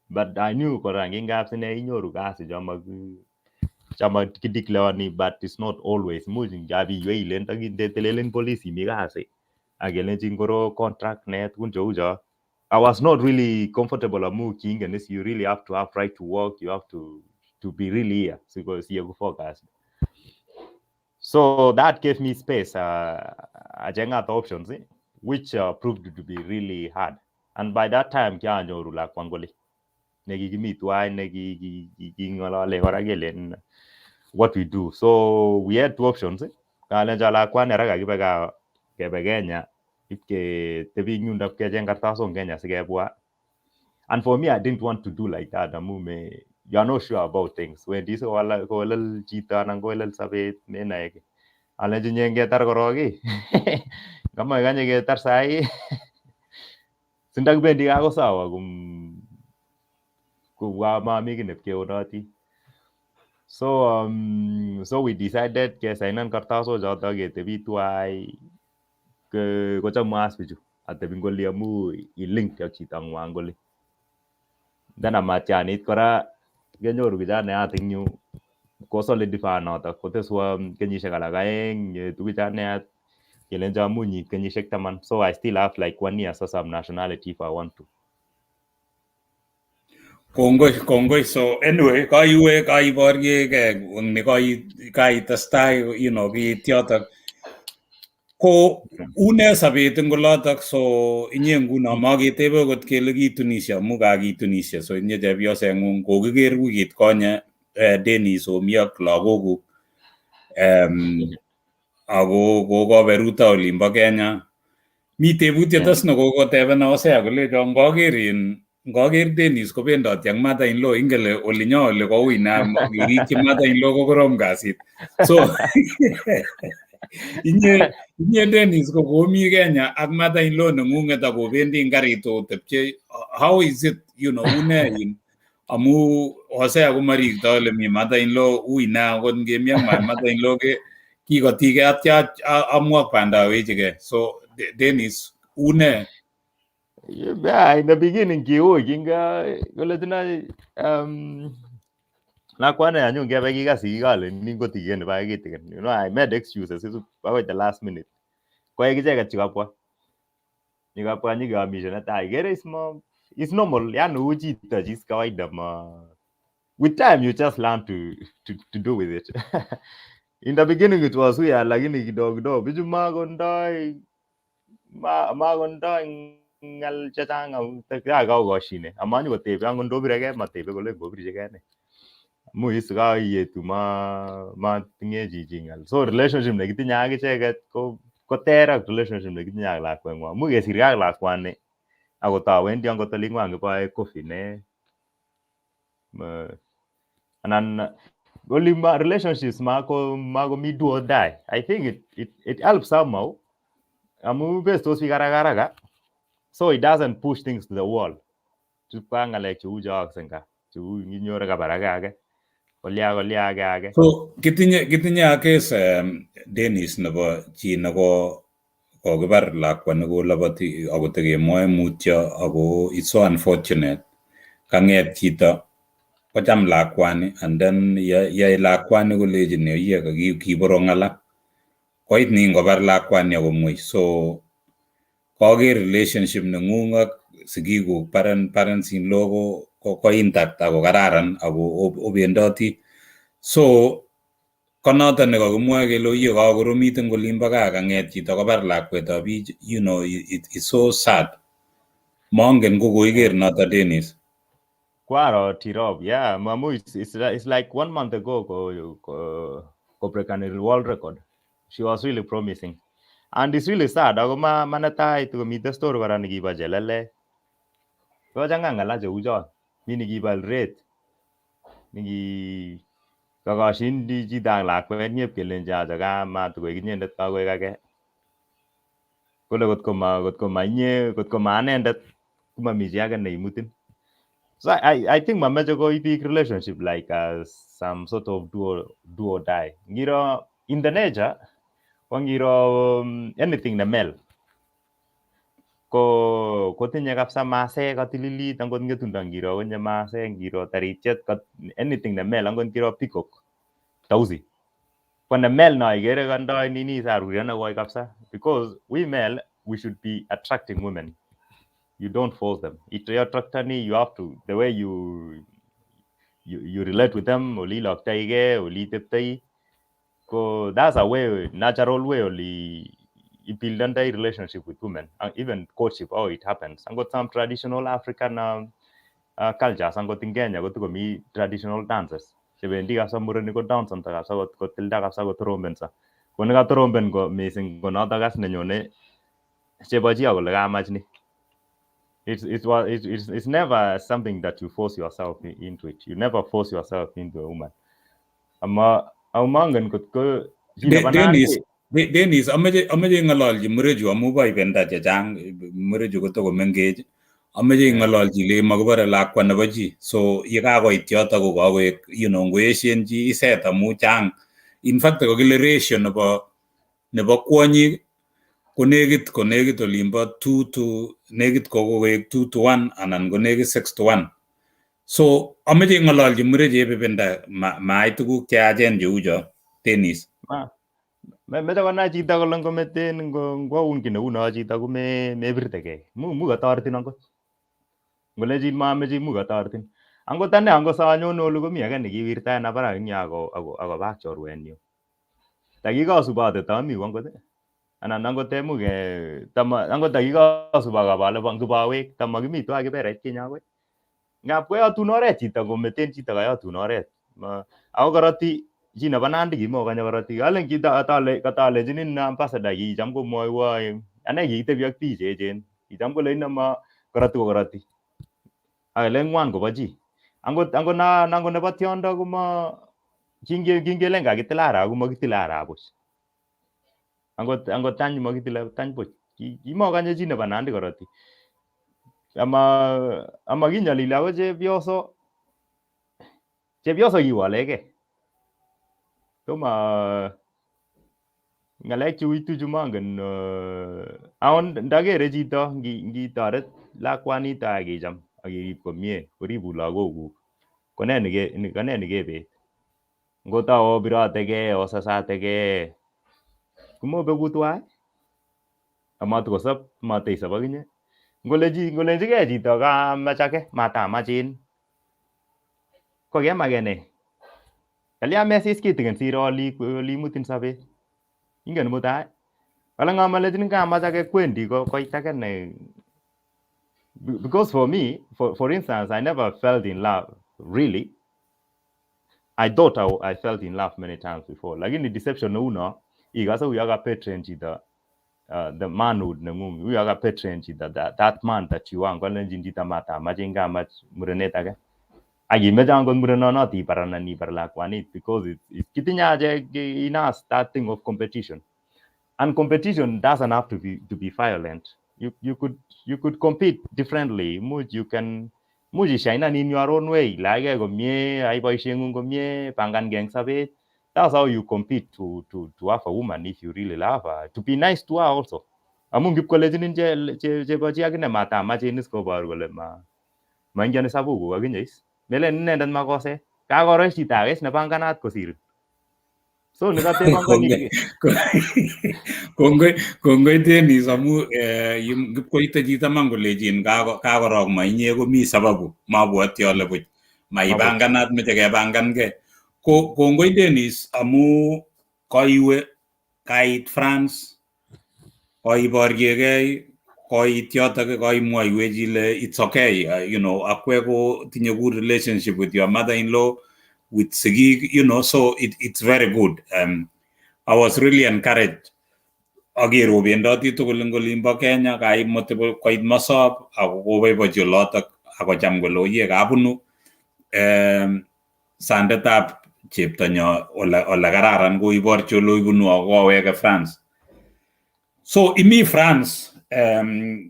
But I knew koranginga sine inyoru kasi chama kideclare, but it's not always moving. Jabi yoi lenta telelen police mi kasi. Agelenjin koro contract net kunjo. I was not really comfortable amu king, and you really have to have right to work. You have to be really here because you go focus. So that gave me space. I got options, which proved to be really hard. And by that time, kya nyoru la kwangoli. Negi gimi tuai negi ngolale koragelen what we do. So we had 2 options. Kalenja la kwan eraga kibega Kenya. Ipke tebi nyunda ke jengartaso Kenya sikebwa. And for me, I didn't want to do like that. Amume, you're not sure about things. When this ko lel chita nang ko lel sabet menae. Alenji nyenge tar korogi. Kama ganye ke tar sai. Sindag bendi ako sawa kuwa mami kinep ke odati. So we decided ke sainan kartaso jota ke tebi tuai ke ko chamas biju. At tebi ngoli amu i-link ya chita ngwangoli. Then amatianit kora genyoru kijana ating yu ko solidify notok koteswa kenyishek alak aeng tukijana kelenja munyi kenyishek 10. So I still have like 1 year sasa nationality if I want to. Kongoi. So anyway, kaiborye ke testai, ki tyotok. Ko une sabet eng olotok, so inye nguno maketebe kot kele kitunishe amu kakitunishe. So inye chepyoseng'ung kokiker wikit konye Dennis omi ak lagokuk ako kokoberuto olimbo Kenya. Mi tebutiet as nekokotebena Hosea kolecho ngoker Dennis kobendoti ak mother-in-law ingele olinyo ole koui na kirikyi mother-in-law ko korom kasit. So inye Dennis ko komi Kenya ak mother-in-law neng'ung'et akobendi eng karit otepche. How is it, une amu Hosea ko marikto ole mi mother-in-law ui na akot ngemi ak mother-in-law kikotige atya amwak banda wechike. So Dennis, une? Yeah, in the beginning kiui kinga kole tina nakwana yanyu ngebe kikasi kale ningotigen ba kitigen. I made excuses by the last minute. Kwa kicheket chikapwa nyikamishe netai Igere is normal, yani uchito chis kawaida with time you just learn to do with it. In the beginning it was weird, lakini kidogo biju magondoi ngal chachang kakoshine amanyu kotebi angon dobirege matebi kole ngobirchigene mu isika yetu matinye chichi ngal. So relationship nekitinye ak icheket ko ter ak relationship nekitinye ak lakweng'wa. Mu kesirge ak lakwani ako tawendi angot oling'wa kiboe coffee ne anan relationships makomi do or die. I think it helps somehow amu bestos biik haraka. So it doesn't push things to the wall. Chukwa ngalek cheu joaksenga cheu nginyoru kabaraka age kolia age. So kitinye akes Dennis nebo chi neko kokibar lakwa nekolabati ako tekemwoe mutyo ako it's so unfortunate. Kang'et chito kocham lakwani and then yae lakwani kolejin iye kiborong alak koit ni ngobar lakwani akomwei. So koker relationship neng'ung ak sigikuk parents in law ko intact ako kararan ako obendoti. So konoton nekakimwoe kele oye kakoromit eng olimbo gaa kang'et chito kobar lakwetab biich, you know, it's so sad. Mongen ko koiker noto Dennis. Kwaro Tirop, yeah, Mamu, it's like 1 month ago go break an world record. She was really promising. And it's really sad. Ako manatai to meet the story where nikiba jelele. Ko janga ngala je ujo. Ni nikibal rate. Niki kakashin di jidang lakwe nyep kelenja jaga ma to kinyendet ka koe kake. Kole got ko ma anendet kuma miji aga neimutin. So I think my major go big relationship like some sort of do or die. Ngiro in the nature, ngiro anything na mel. Ko tinye kapsa mase katililit angot ngetunda ngiro konye mase ngiro taritiet anything na mel angot ngiro peacock tausi. When the male na igere ganda nini saruria na koi kapsa because we male we should be attracting women. You don't force them. If you're attracted, you have to the way you relate with them. Oli loktaige, oli teptai. So that's a way, natural way. Oli you build a relationship with women, even courtship. Oh, it happens. I got some traditional African cultures. I got in Kenya. Got to me traditional dances. Sebendi kapsa mureni ko dance anta kapsa got tilda kapsa got romben sa. Kung nga romben ko missing ko nata kas nenyone. Sebaji ako laga match ni. It's never something that you force yourself into it. You never force yourself into a woman. Amangan ko Dennis, amaje ngalalji mureju amu bai benda jang mureju ko to mengage. Amaje ngalalji le magbara lakwa na baji. So yaka ko ityota ko gawe you know ngwesien ji iset amu chang. In fact ko gile ratio nebo kwonyi konegit olimbo 2 to negit ko 2 to 1 anan ko negit 6 to 1. So amaje ngalalji mureje bebenda mai tuguk cheachen cheu jo Dennis. Meta kona chito kolong kometen ngwaun kine uno chito ko mebirtege. Mu katoretin angot. Ngolechi mamechi mu katoretin. Angot ane angot sanyon olu komi age nekiwirta na barak nya ako bak chorwenyu. Takikasubate tami angot. Anan angot temuke angot takikasuba bale bangubawek tamakimi to akiberet Kenya koy. Ngap ko yatun oret chito kometen chito kayatun oret. Ako karati chi nebo Nandi kimokonyo karati. Alen chito katalechinin ambassador kicham komwoiwo ane kikitebi ak biik cheechen. Kicham kole inama karati ko karati. Akele ngwan kobo chi. Angot nebo tiondo komo kingelen kakitile ara komakitile ara buch. Angot tany makitile tany buch. Kimokonyo chi nebo Nandi karati. Ama kinyalili ako chepyoso kiwalege. Toma ngalek chuitu chumangen aon ndagere chito ngitoret lakwanito akecham akerib komie koribu lagokuk kone nikebet ngotao biratege osasatege kumobeku tuwai amatukosop mateisop akinye ngolenjigei chito kamachake matamachin ko kemakene kalya mesis kitigen siro olimutin sobet ingen mutai wala ngamalejin kamachake kwendi koitake ne because for me for instance I never felt in love really. I thought I felt in love many times before. Lakini deception no uno igasa uyaga patron chita the manhood nengung uyaga patron chita that man that you are ngalenjin chita mata majinga mach murenetake agimeja angon murenonoti paranani parlakwani because it's kitinya je inas that thing of competition. And competition doesn't have to be violent. You could compete differently. You can shine in your own way. Like pangan gang sabet. That's how you compete to have a woman if you really love her. To be nice to her also. Among gip college je baji agine mata machinis ko bar gole ma injane sabu ko agine is. Melen nendan makose. Ka goro chita guys na panganat ko sir. So nekatepangani kongoi Dennis amu kipkoite chito man kolejin kakorok ma inye komi sababu mabwoti ale buch maipanganat meche kepangankei. Kongoi Dennis amu koiwe kait France, koiboryekei, koit yotok koimwoiwech ile it's okay, akwe ko tinye good relationship with your mother-in-law, with sigik, so it's very good. I was really encouraged. Aker obendoti tugul eng olimbo Kenya, kaimuti koit Mosop ako koboibochi olotok akocham kole oye kabunu sandetab cheptonyo ole kararan koiborchi ole ibunu akoweke France. So imi France,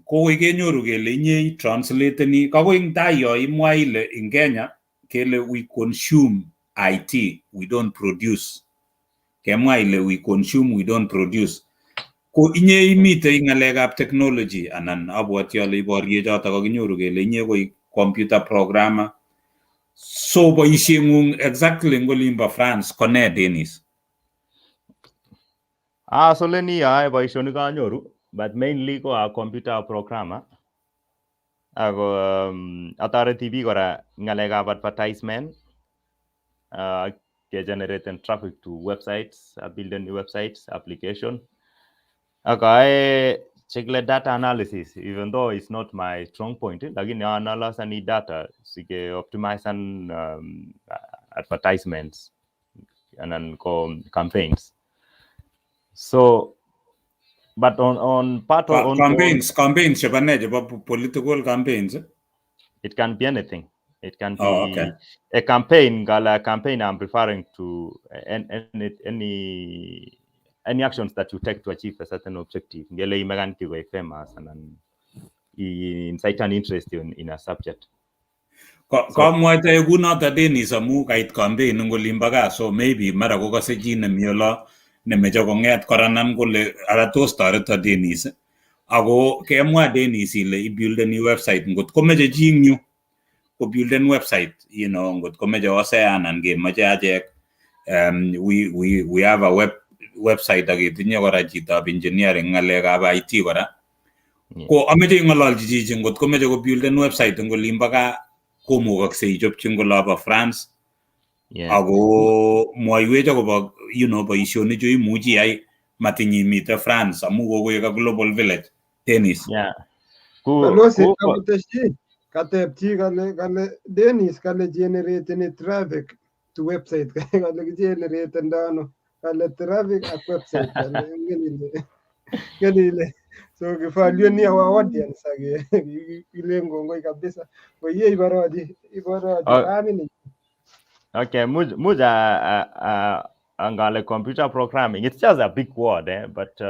koi kenyoru kele inye translateni kako ing tai yo imwa ile in Kenya kele we consume IT, we don't produce. Kemwa ile we consume, we don't produce. Ko inye imite ngalekab technology anan abwoti ale iborye chotok kakinyoru kele inye koi computer programmer. So boisiengung exactly eng olimbo France ko ne Dennis? Soleni ayae boisionik anyoru, but mainly ko a computer programmer. Ako atoreti biik kora ngalekab advertisement, generate traffic to websites, building new websites, application. Okay, check data analysis, even though it's not my strong point, lakini analyze any data, sige optimize and advertisements and then campaigns. So, but on part of campaigns, cheba political campaigns. It can be anything. It can be a campaign. A campaign, I'm referring to any actions that you take to achieve a certain objective. Ngele imeganti go famous and then incite an interest in a subject. Kamwaita egunota Dennis amu kait campaign eng olimbo gaa, so maybe mara kokase chi nemi olo nemeche konget koranan kole ara tos toreto Dennis. Ako kemwa Dennis ile ibuildeni website ngot komeche chi ing yu ko builden website, ngot komeche ose anan kemeche achek, we have a website aketinye kora chitab engineering ngalekab IT kora. Ko ameche ngololchi chichi ngot komeche ko builden website eng olimbo gaa komukakse ichopchi ngolobo France. Ako mwaiwech akobo boisionik chu imuchi iyai matinyi mite France amu kokoek a global village. Dennis. Kateb chi kale Dennis kale generate traffic to website kale generate ndano kale traffic ak website kale ngene so kifalio ni our audience age ile ngongoi kabisa kwa hiyo ibaraji amini. Okay, muja angale computer programming, it's just a big word, but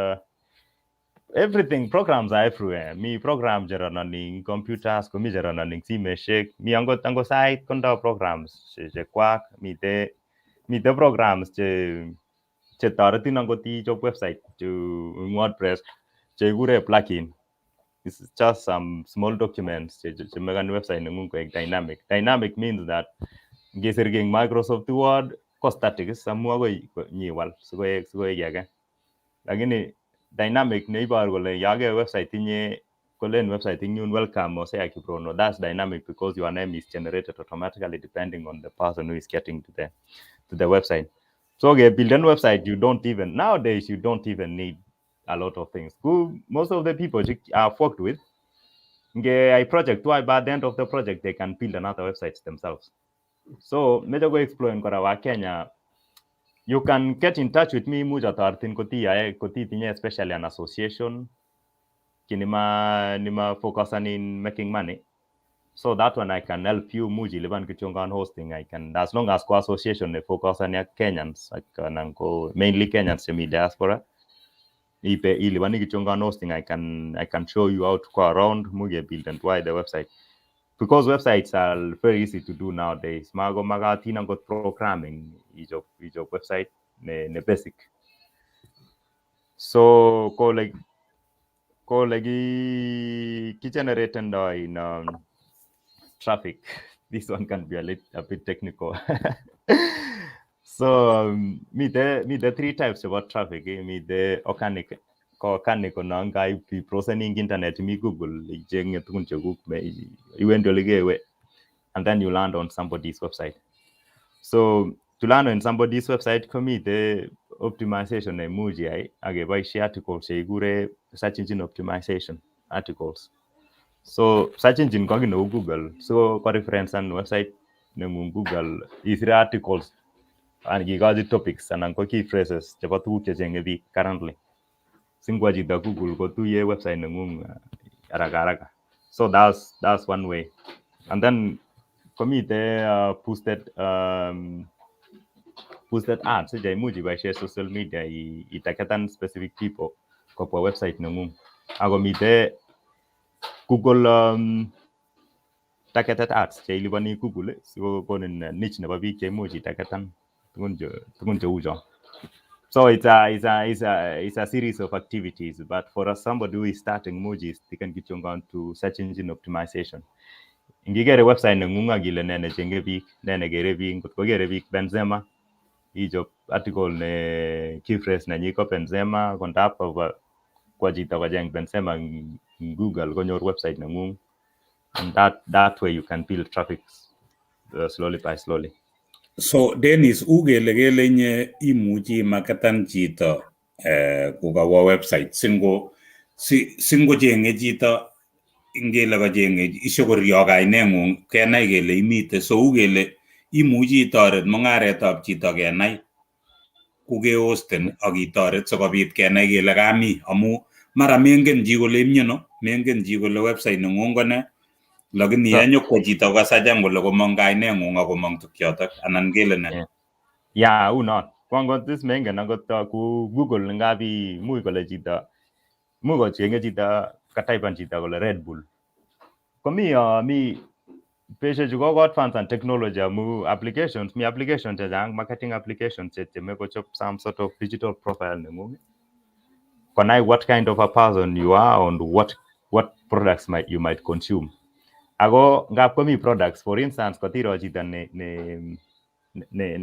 everything, programs are everywhere. Me program jera running computers, komi jera running simeshek, mi ango site konda programs je kwak, mi the programs je tarati nango ti job website to WordPress, je gure plugin. It's just some small documents je megan website nungu ko dynamic. Dynamic means that ngesirging Microsoft Word ko static samwa ko nyiwal siko yake. Lakini dynamic neighbor kole yage website inye kolen website inyun welcome or say no, that's dynamic because your name is generated automatically depending on the person who is getting to the website. So build a website, nowadays you don't even need a lot of things. Most of the people I've worked with, I project by the end of the project they can build another website themselves. So meja go explore in Kenya. You can get in touch with me muja tartin koti tinye especially an association kinima focus on in making money. So that one I can help you muji liban kichongan hosting. I can, as long as association they focus on Kenyans, like mainly Kenyans semi diaspora. Ilibani kichongan hosting, I can show you how to go around muge build and why the website. Because websites are very easy to do nowadays. Maga tina got programming each website ne basic. So ko generate in traffic. This one can be a bit technical. So the three types of traffic. Me the organic ko nang kai pi processing internet me Google jeng tukun cheguk me eventually get and then you land on somebody's website. So to land on somebody's website, come the optimization emoji I by share articles gure search engine optimization articles. So search engine ko no Google. So for reference and website nemu Google is articles and the topics and ko key phrases chebo tuguk che chenge bi currently. Singwa jita Google ko tuye website nemu haraka. So that's one way. And then for me they posted ads je muji by share social media itakatan specific people ko po website nemu ago mite Google targeted ads che ilibani Google so konin niche nebo biik che muji targetan tugun che ujo. So it's a series of activities, but for somebody who is starting Mojis, they can get you on to search engine optimization. Ingigere website nengunga gile nene chenge biik, nene gere biik, kutko gere biik Benzema, ijo article ne key phrase na nyiko Benzema, kontap kwa jita kwa jeng Benzema Google konyor website nengung, and that way you can build traffic slowly by slowly. So Dennis ugele nye imuchi marketan chito kukawa website singo jenge chito ingele ka jenge ishokoryo kainengung kenai kele imite so ugele imuchi itoret mungaretab chito kenai kukehosten ak itoret sikobit kenai kele kami amu mara mengen chi kole imyono mengen chi kole website nengung kone lakini yenyokwo chito kasachan kole komong kainengung ak komong tukyotok anan kele ne ya uno kwangot this mengen angot ku Google ngapi muy kole chito muy ko chenge chito kataipan chito kole Red Bull komi mi peshe chuko advance and technology amu applications chechang marketing applications cheme kochop some sort of digital profile nengung konai what kind of a person you are and what products you might consume ago ngap komi products for instance kotiro chito ne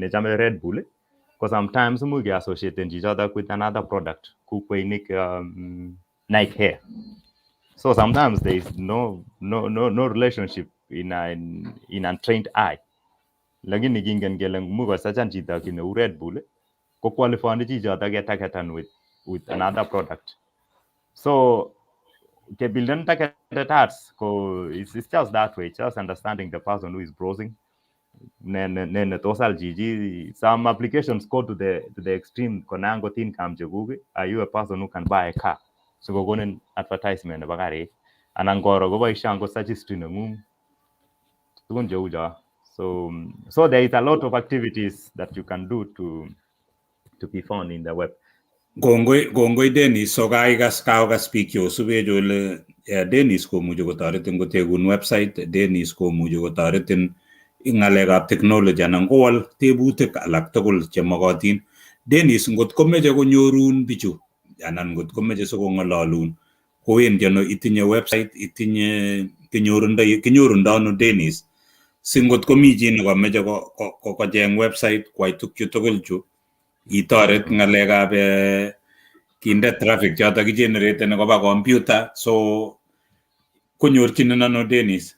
chame Red Bull because sometimes we get associated each other with another product kukweinik Nike hair. So sometimes there is no relationship in an untrained eye. Lakini kingen kele muko sachan chito kine Red Bull ko qualify each other get targeted with another product. So ke building targeted ads ko it's just that way, just understanding the person who is browsing. Some applications go to the extreme. Konango tin kam jegugi. Are you a person who can buy a car? So go on advertisement bagari. Anangoro go buy shango suggest nengung. So there is a lot of activities that you can do to be found in the web. Gongoi Dennis so kaukas speak yo subejo le Dennis ko mujo kotaretin kotegun website Dennis ko mujo kotaretin ngalekab technology anan kowal tebutik alak tugul chemokotin Dennis ngot komeche konyorun bichu anan ngot komeche sikong'ololun kowendi ano itinye website itinye kinyorundo ano Dennis singot komi chi nekomeche kocheng website kwai tukchu tugul chu itoret ngalekab kinde traffic choto kigenerate koba computer so konyorchinin ano Dennis.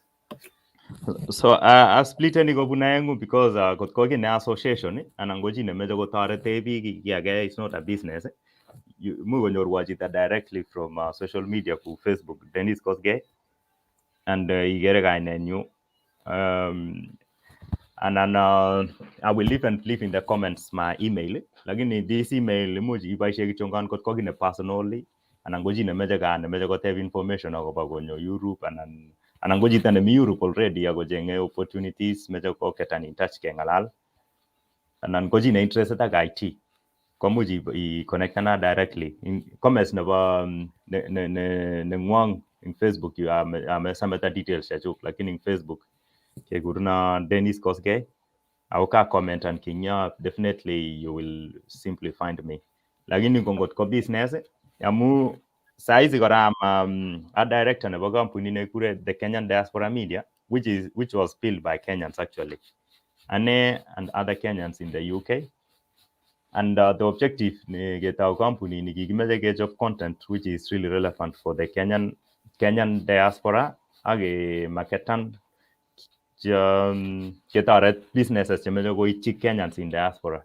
So I split any go bunayengu because got kogi na association anan goji ne mejo gotarete bi yage it's not a business. You move your watch it directly from social media to Facebook Dennis Kosgei and Igere guy new and then I will leave in the comments my email. Lakini this email emoji iba share kichongan got kogi ne personally anan goji ne mejo got have information about gonyo Europe and go jita ne Europe already ago jenge opportunities mejo ko ketan in touch ke ngalal and go jina interested ag IT komuji I connect na directly in comments nebo ne ngwang in Facebook you am some other details ya joke like in Facebook ke guruna Dennis Kosgei au ka comment and kinya definitely you will simply find me lakini kongot ko business amu saizi kora a director nebo company ne kure the Kenyan Diaspora Media which was built by Kenyans actually and other Kenyans in the UK And the objective get our company ni kikimeche kechop content which is really relevant for the Kenyan diaspora age marketan ketoret businesses chemeche koityi Kenyans in diaspora.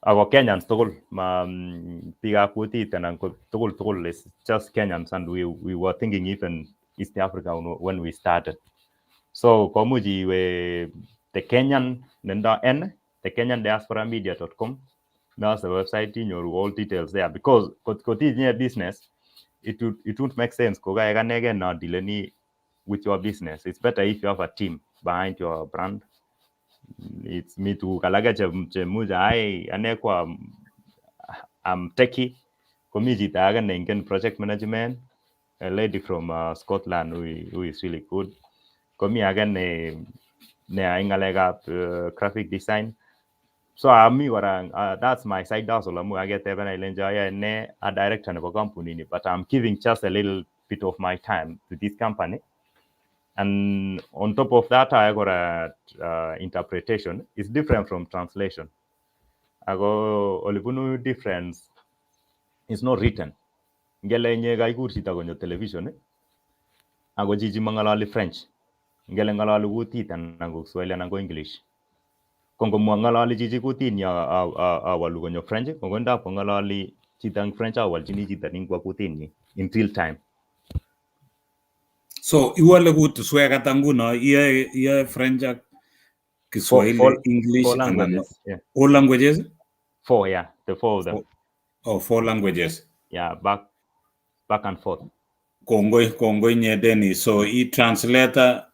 Ako Kenyans tugul ma biikab kutit anan ko tugul is just Kenyans, and we were thinking even East Africa when we started. So komuch iwe the Kenyan nendo n the Kenyan diaspora media.com. That's the website, inyoru all details there, because kotinye business it won't make sense kokaekanege na dealeni with your business. It's better if you have a team behind your brand. It's me too kalage chemuja ai ane kwa I'm techie community taga nengen project management, a lady from Scotland who is really good. Komi again ne ingalega graphic design. So me that's my side hustle. I get even I enjoy ne a director of a company, but I'm giving just a little bit of my time to this company. And on top of that, I got a interpretation. It's different from translation. I go olibunu difference. It's not written. Ngele nye gaikur sita kwenye television. Ago jiji mangalali French. Ngele ngalali kutit nango Kiswahili nango English. Kongo mangalali jiji kutit nya awalu kwenye French. Kongo nda mangalali chitang French awal jini chita ningwa kutit ni in real time. So iwale kutu swega tanguna iya French Kiswahili, English, 4 languages. Yeah. All languages? 4, yeah. The 4 of them. 4 languages. Yeah, back and forth. Kongoi nyedeni. So he translator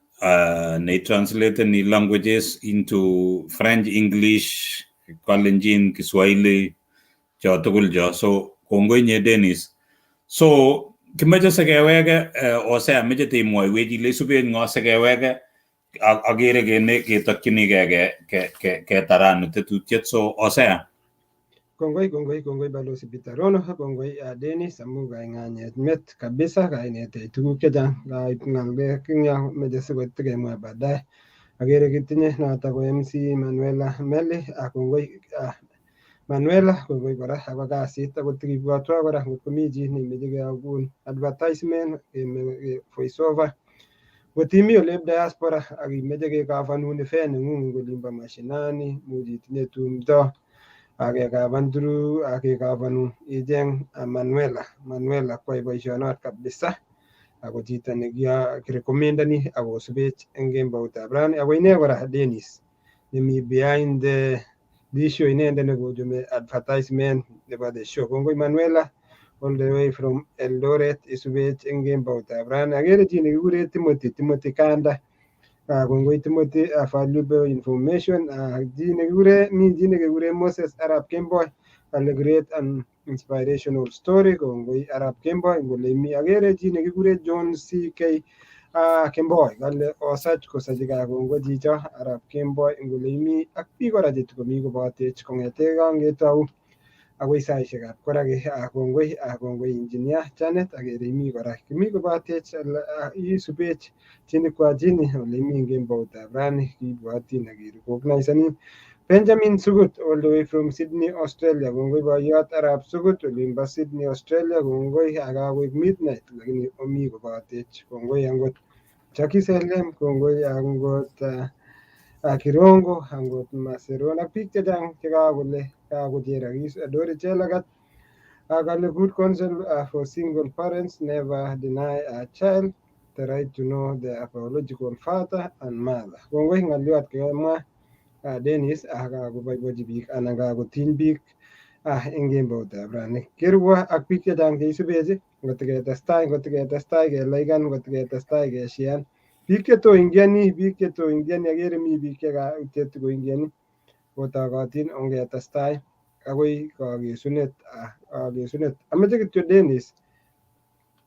ni languages into French, English, Kalenjin, Kiswahili, Chotugulja. So kongoi nyedeni. So kimeja segewege ose meje te moy weji le sube ngo segewege agere gene ke takini ke taranu tetutiet so ose kongoi balozi bitarono kongoi Dennis samuga nganye met kabisa kainete tuguk chechang ngalbe kinya meje sigotige mwa baadaye agere kitinye nata ko MC Manuela Meli akongoi Manuela kongoi kora ako kasit ako tikibwatwa kora ngotkomi chi nemeche keakun advertisement voice over ngotimi olep diaspora akimeche kekafanun event nengung kolimbo mashinani much itinye tumdo akekavan through akekavanun icheng Manuela kwai boisionot kabisa ako chito nekirecommendani akosubech eng kemboutab rani ako ine kora Dennis nemi behind the show inende nekochume advertisement nebo the show. Kongoi Manuela all the way from Eldoret isubech eng kemboutab rani. Agere chi nekikure Timothy Kanda. Kongoi Timothy valuable information. Mi chi nekikure Moses Arab Kemboi kale great and inspirational story. Kongoi Arab Kemboi ngole mi agere chi nekikure John CK Kemboi kale osach kosachika kongoi chicho Arab Kemboi ngole imi ak biik kora chetukomi kobotech kong'ete kangetau akoi saishekab koraki kongoi engineer Janet akere imi kora kimi kobotech isubech chini kwa chini ole imi kemboutab rani kibwotin akirecognisenin Benjamin Sugut all the way from Sydney, Australia. Kongoi boyot Arab Sugut olimbo Sydney, Australia. Kongoi akakoik midnight lakini omi kobotech. Kongoi angot Jackie Selem, kongoi angot Kirongo, angot Maseron ak biik chechang chekakole kakocherakis. Dori Chelagat akale good counsel for single parents never deny a child the right to know their biological father and mother. Kongoi ng'oliot kemwa Dennis kakoboibochi biik anan kakotiny biik eng kemboutab rani. Kirwa ak biik chechang cheisubech ngotiketestai kelaikan ngotiketestai keshean biik chetoingiani akere mi biik chetikoingiani kotokotin ongetestai akoi kakesunet. Ameche kityo Dennis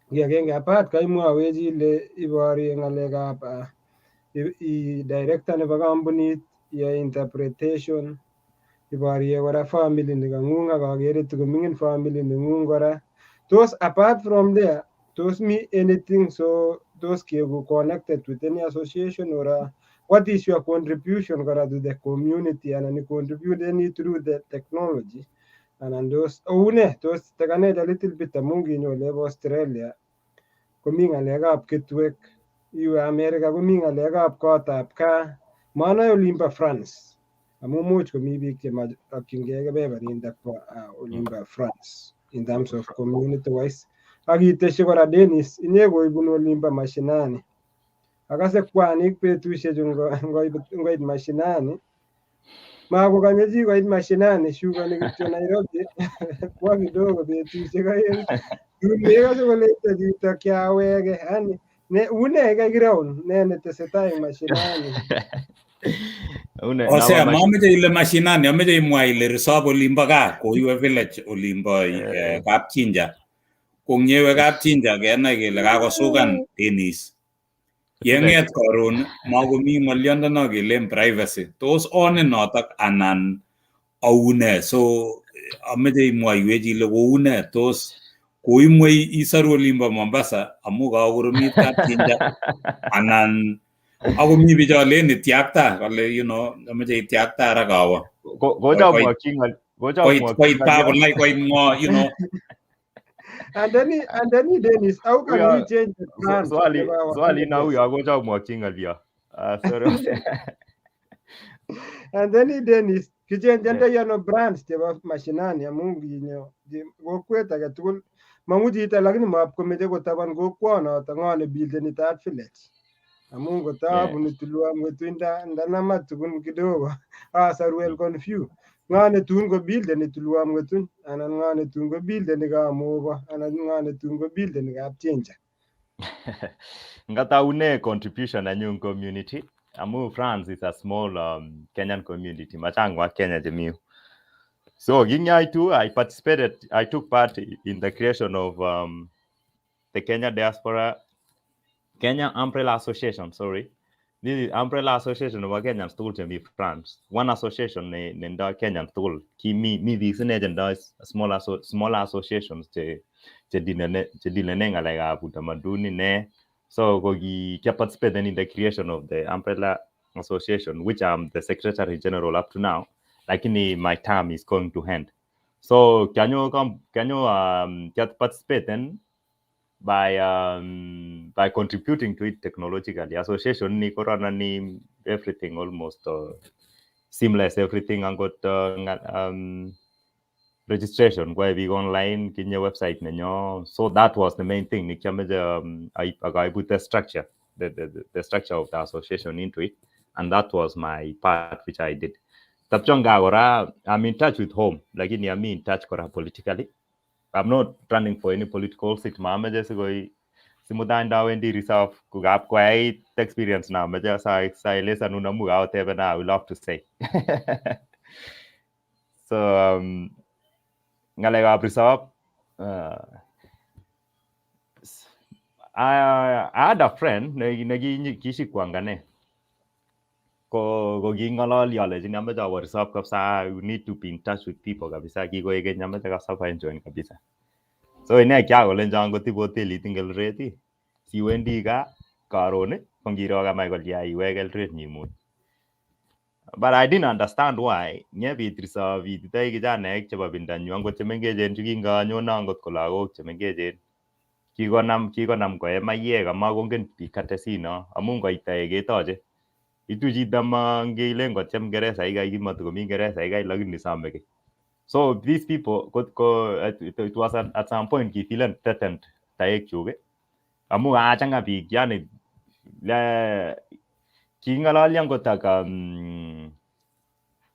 ki agenge apart kaimwawech ile iborye ng'alekab director nebo kampunit iyoe interpretation iborye kora family nekang'ung ak akere tikoming'in family neng'ung kora. Tos apart from there tos mi anything so tos keku connected with any association or what is your contribution to the community and you contribute any through the technology and those those takanech a little bit amu kinyo Australia komi ng'alekab ketwek, iwe America komi ng'alekab kotab gaa, manoe olimbo France amu much komi biik chemokyingei kebeberindab olimbo France in terms of community wise. Akiteshi kora Dennis, inye koibunu olimbo mashinani. Akase kwanik betushechu ngoit mashinani, makokonye chi koit mashinani, shukoni kityo Nairobi kwa kidogo betushek aeng. Mekase kolete chito kiawege, yani une ground ne netesetai eng mashinani. Osea, mameche ile mashinani, ameche imwa ile risop olimbo gaa, koiwe village olimbo Kapchinja. Kongyewe Kapchinja kenai kele kakosukan Dennis. Yeng'et karon makomi ng'oliondono kele privacy. Tos one notok anan aune? So ameche imwaiwech ile koune, tos koimwei isaru olimbo Mombasa amu kakoromit Kapchinja anan akomi bicho len itiakta kole ameche itiakta ara kawa. Koit kakolai koit ng'o, And then Dennis, how can we change the brand? Swali na huyo akocha mwakchi ng'alyo. Sorry. And then Dennis, kichange yano brands chebo mashinani amu kinyo kokwet age tugul mamu chito lakini mapkomeche kotaban kokwonoto ng'o ne buildeni that village. Amu kotabunu tulwa mwetuinda ndanama tukun kidogo asarwel confused. Ng'o ne tun ko buildeni tulwa mwetun anan ng'o ne tun ko buildeni Kamogo anan ng'o ne tun ko buildeni Kapchinja. Ngataune contribution nanyu community. Amu France is a small Kenyan community. Machang wa Kenya jemiu. So I took part in the creation of the Kenya Umbrella Association, sorry. This is Umbrella Association of Kenyan School to France. One association in the Kenyan school. Me this agenda is smaller associations to dilenenga like Abutamaduni ne. So we participated in the creation of the Umbrella Association, which I'm the Secretary General up to now. Like my term is going to end. So can you participate then by contributing to it technologically? Association ni corona ni everything almost seamless, everything and got registration where we online kinye website nenyo. So that was the main thing. I put the structure, the structure of the association into it, and that was my part which I did. I'm in touch with home, like I'm in touch politically. I'm not running for any political seat. I'm just going to reserve quite experience now. I just say listen, I will love to say. So I had a friend Ko gingalali ale jinambe ja WhatsApp kabisa, you need to be in touch with people kabisa kiko ege nyambe ja kabisa enjoy kabisa. So ine kya ko lenjang ko tipo teli tingel reti si wendi ka karone kongiro ka Michael ya iwegel ret nyimu. But I didn't understand why nye bitrisa vitai kijana ek chebo bindanyu angot chemengejen chukinga nyona angot ko lagok chemengejen kikonam ko emaye kama kongen pikatesino amun koitae ketoje ituji dama ngeilen ko chem gereza igai kimatukomi gereza igai lakini sameke. So these people it was at some point he feeling threatened taek chuge amu achanga biik yani la kingalalian kotaka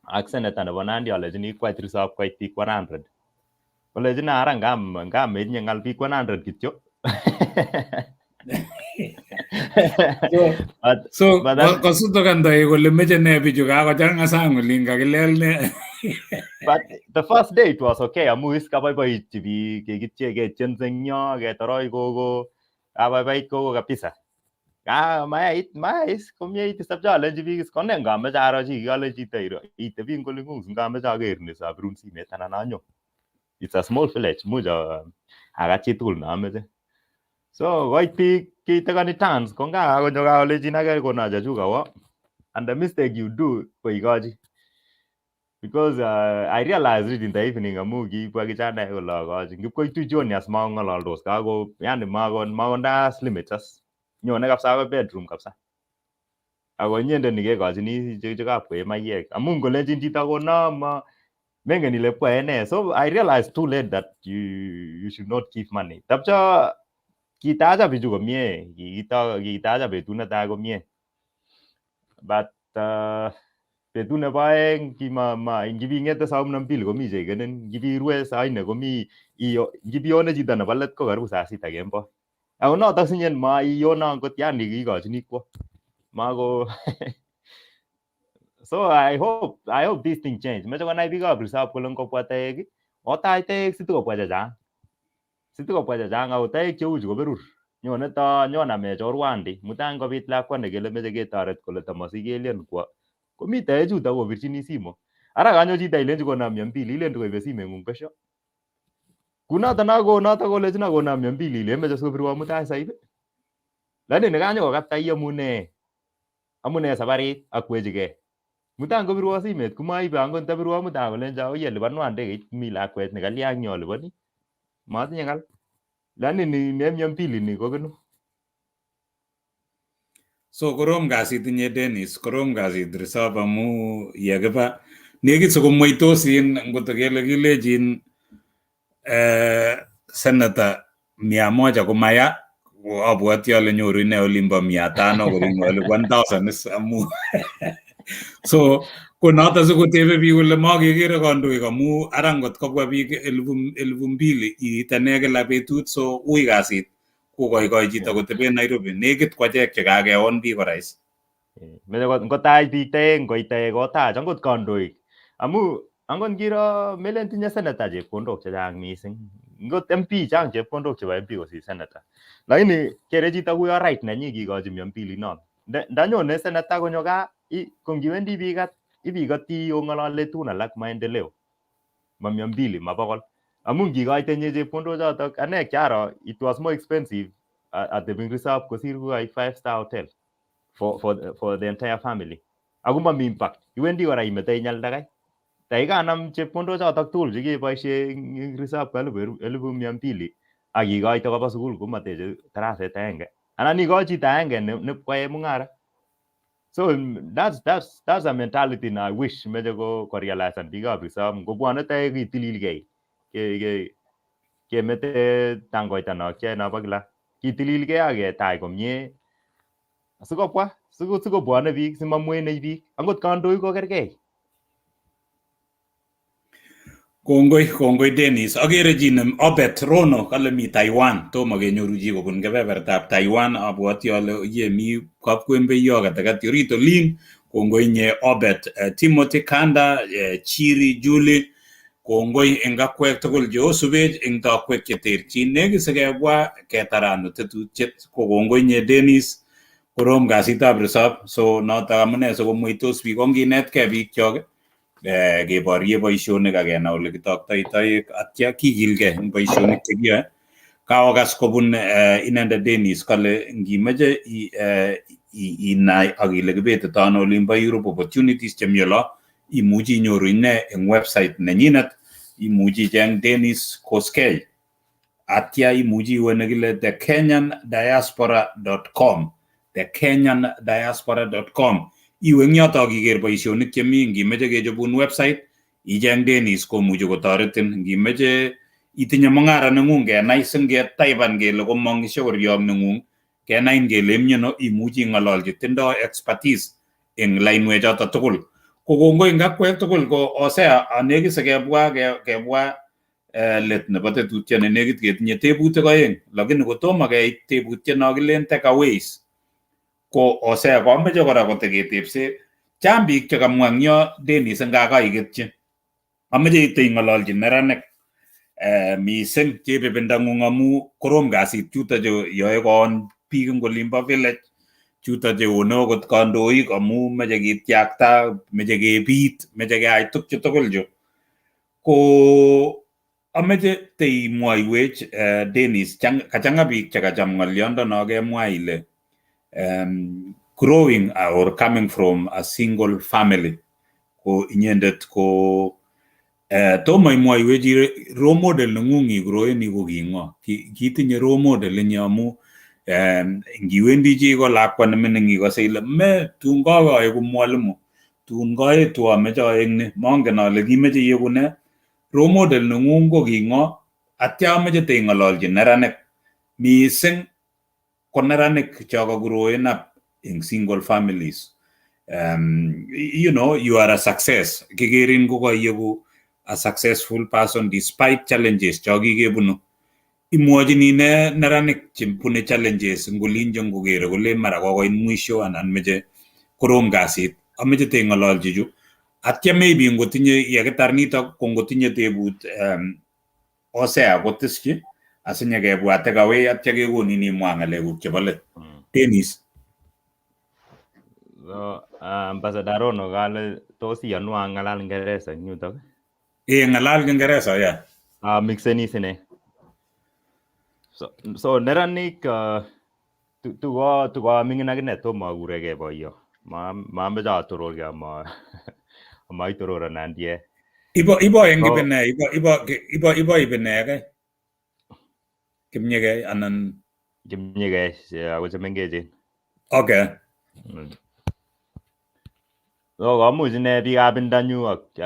accent and bonandi alejini quite reserve quite peak 100 olejina ara ngam mednye ngal peak 100 kityo. So kosuto kandai kole meche ne bichu kakochanga sang olin kakilel ne. But the first day it was okay. Amu is kaboiboiti biik kekitye kechensenyo ketoroi gogo kaboiboit gogo kabisa. Mais komyeit isabja lenji biik is konen ngameche aro chi kale chito iro itebi ngolingung ngameche aker ni sabirun simet anan anyo. It's a small village muja agachi tugul nameche. So koit biik kitekani tans konga konyo kale chinake konaja chukawo and the mistake you do ko ikochi. Because I realized it in the evening amu kibwa kichanae kole akochi. Ngipkoitu jioni as mang'ololdos kako yani makondas limits as. Nyone kabisa ako bedroom kabisa. Ako nyende nikekochini chekapkoe mayek. Amu ngolenjin chito kono mengen ile pwae ne. So I realized too late that you should not give money. Tapcho kitacha bichu komie. Kitacha betut netai komie. But betut nebo aeng ngibing'ete saa 12 komi chekenen, ngibirue saa 4 komi ngibione chito nebo let ko karibu saa 6 kemboi. Ako notok sinyen maione angot yani kikochini kwo. Mako So I hope this thing change. Meche konai biikab reserve kole ngobwa taek, otach taek sitikobwa chechang. Sitikobwa chechang ako taek cheu chu koberur. Nyone amech chorwandi. Mutai ngobit lakwa nekele meche ketoret kole tamasikelien kwo. Komi taek chuto kobirchini simo. Ara kanyo chito ilenji konam 200 ilendi koibe simeng'ung besho. Kunoto kolechino konam 200 ile meche sikobirwo mutai saib. Lakini kanyo kokapta amune sabarit akwechigei. Mutai ngobirwo simet komaibe angot ndabirwo mutai kolenjo oye lipanwa ndegeit mi lakwet nekaliang nyo lipani. Matinye ngal. Lakini ne 200 ni kokenu. So korom kasit inye Dennis, korom kasit reserve amu yekiba nekit sikomweitosin ngot kele kilejin senator 100 komaya abwati ale nyoru ine olimbo 500 koring'oli 1000 amu so konoto sikotebe biik kole makekere kandoik amu ara ngot kobwa biik 2,000 iitane kila betut so ui kasit kokoikoi chito kotebe Nairobi nekit kwachek chekakeon biik kora is. Meche ngotach biik taek ngoit taek kotach angot kandoik. Amu angot ngiro melen tinye senator chepkondok chechang mising. Ngot MP chang chepkondok chebo MP kosir senator. Lakini kere chito kuyo right nenyi kikochi 200 non. Ndanyone senator konyo gaa kongiwendi biik ibikoti ong'olole tun alak maendeleo. Ma 200 ma 100. Amu ngikoite nye chepkondok chotok ane kiaro it was more expensive at the reserve kosir kukai 5-star hotel for the entire family. Ako mami impact. Iwendi kora imete inyalda kai. Taikanam chepkondok chotok tugul chekeboishe ing reserve ko 1,200 akikoite koba sukul komateche taraset agenge. Anan ikochi chito agenge nepkwae mung'ara. So that's a mentality na I wish meche ko realize biikab reserve ngobwone taek kitililgei. Kemete tangoitanok kiyoe nobo kila. Kitililgei aketach komie. Sikobwone biik simamwene biik. Angot kandoik ko kergei. Kongoi Dennis. Agere chi nem Obet Rono kale mi Taiwan. Tomo kenyoru chi kobun kebebertab Taiwan. Abwoti ale ye mi kapkwembeyo katikati orit olin. Kongoi nye Obet. Timothy Kanda, Chiri Julie. Kongoi eng akwek tugul cheosubech eng takwek cheterchin. Nekisikebwa ketaranu tetutiet. Kongoi nye Dennis. Korom kasitab reserve. So notok amune sikomweitos biik onginetkei biik chok. Keborye boisionik akenai ole kitoktoitoi atya kikilgei eng boisionik chekiyoe. Kaokas kobun inendet Dennis kole ngimeche inai ak ile kibetito ano olimbo Europe opportunities chemi olo imuchi inyoru ine eng website nenyinet, imuchi icheng Dennis Kosgei atya imuchi iwe nekile thekenyandiaspora.com thekenyandiaspora.com iwe eng yotok iker boisionik chemi. Ngimeche kechobun website icheng Dennis komuchi kotoretin. Ngimeche itinye mung'ara neng'ung kenai singetaiban kele komong ishoriok neng'ung kenain kele imyono imuchi ing'ololchi tindoi expertise eng lainwek chotok tugul. Kongoi eng akwek tugul ko osea anekit sikebwa let nebo tetutiet nekit ketinye tebutik oeng, lakini kotomo keit tebutiet no kilen takeaways ko osea komeche kora koteketepse chang biik chekamwa eng yo Dennis nga kaiketyi. Ameche ite ing'ololchi neranik mising chebebendang'ung amu korom kasit chuto cheyoe koon biik eng olimbo village chuto cheone okot kandoik amu meche ketiakta, meche kebit, meche keyai tukchu tugul chu. Ko ameche teimwoiwech Dennis, kachang'a biik chekacham ng'oliondono kemwa ile growing or coming from a single family ko inyendet ko tomo imwoiwechi role model nengung igroeni ko kingo kitinye role model inye amu ngiwendi chi ko lakwa nemining ikose ile me tun kakoeku mwalimu tun kaetu ameche aek ni mongen ale kimeche iegu ne role model nengung ko kingo atya ameche teing'ololchi neranik mising ko neranik cho ka growen up in single families. You are a success. Kigerin ko kaieku a successful person despite challenges cho kikebunu. Imwochini ne neranik chebune challenges ngolinjo ngokere kole mara kokoit mwisho anan meche korom kasit ameche teing'ololchi chu atya maybe ngotinye yekitar nitok ko ngotinye tebut osea koteshi asinyekebwate kawei atya kekonin imwa ng'alekuk chebo let. Tennis. Ambassador Rono kale tos iyanwa ng'alal Ngeresa eng yutok? Ng'alal Kingeresa, yeah. Mixenis ine. So neranik tuko mingin akine tomo akurekei boyo. Mameche atororkei ama itorora nandie. Ibo eng kibene, ibo ibene kai. Kimnyekei anan Kimnyekei ako chemengechen. Okay. So komuch ine biikab indanyu ak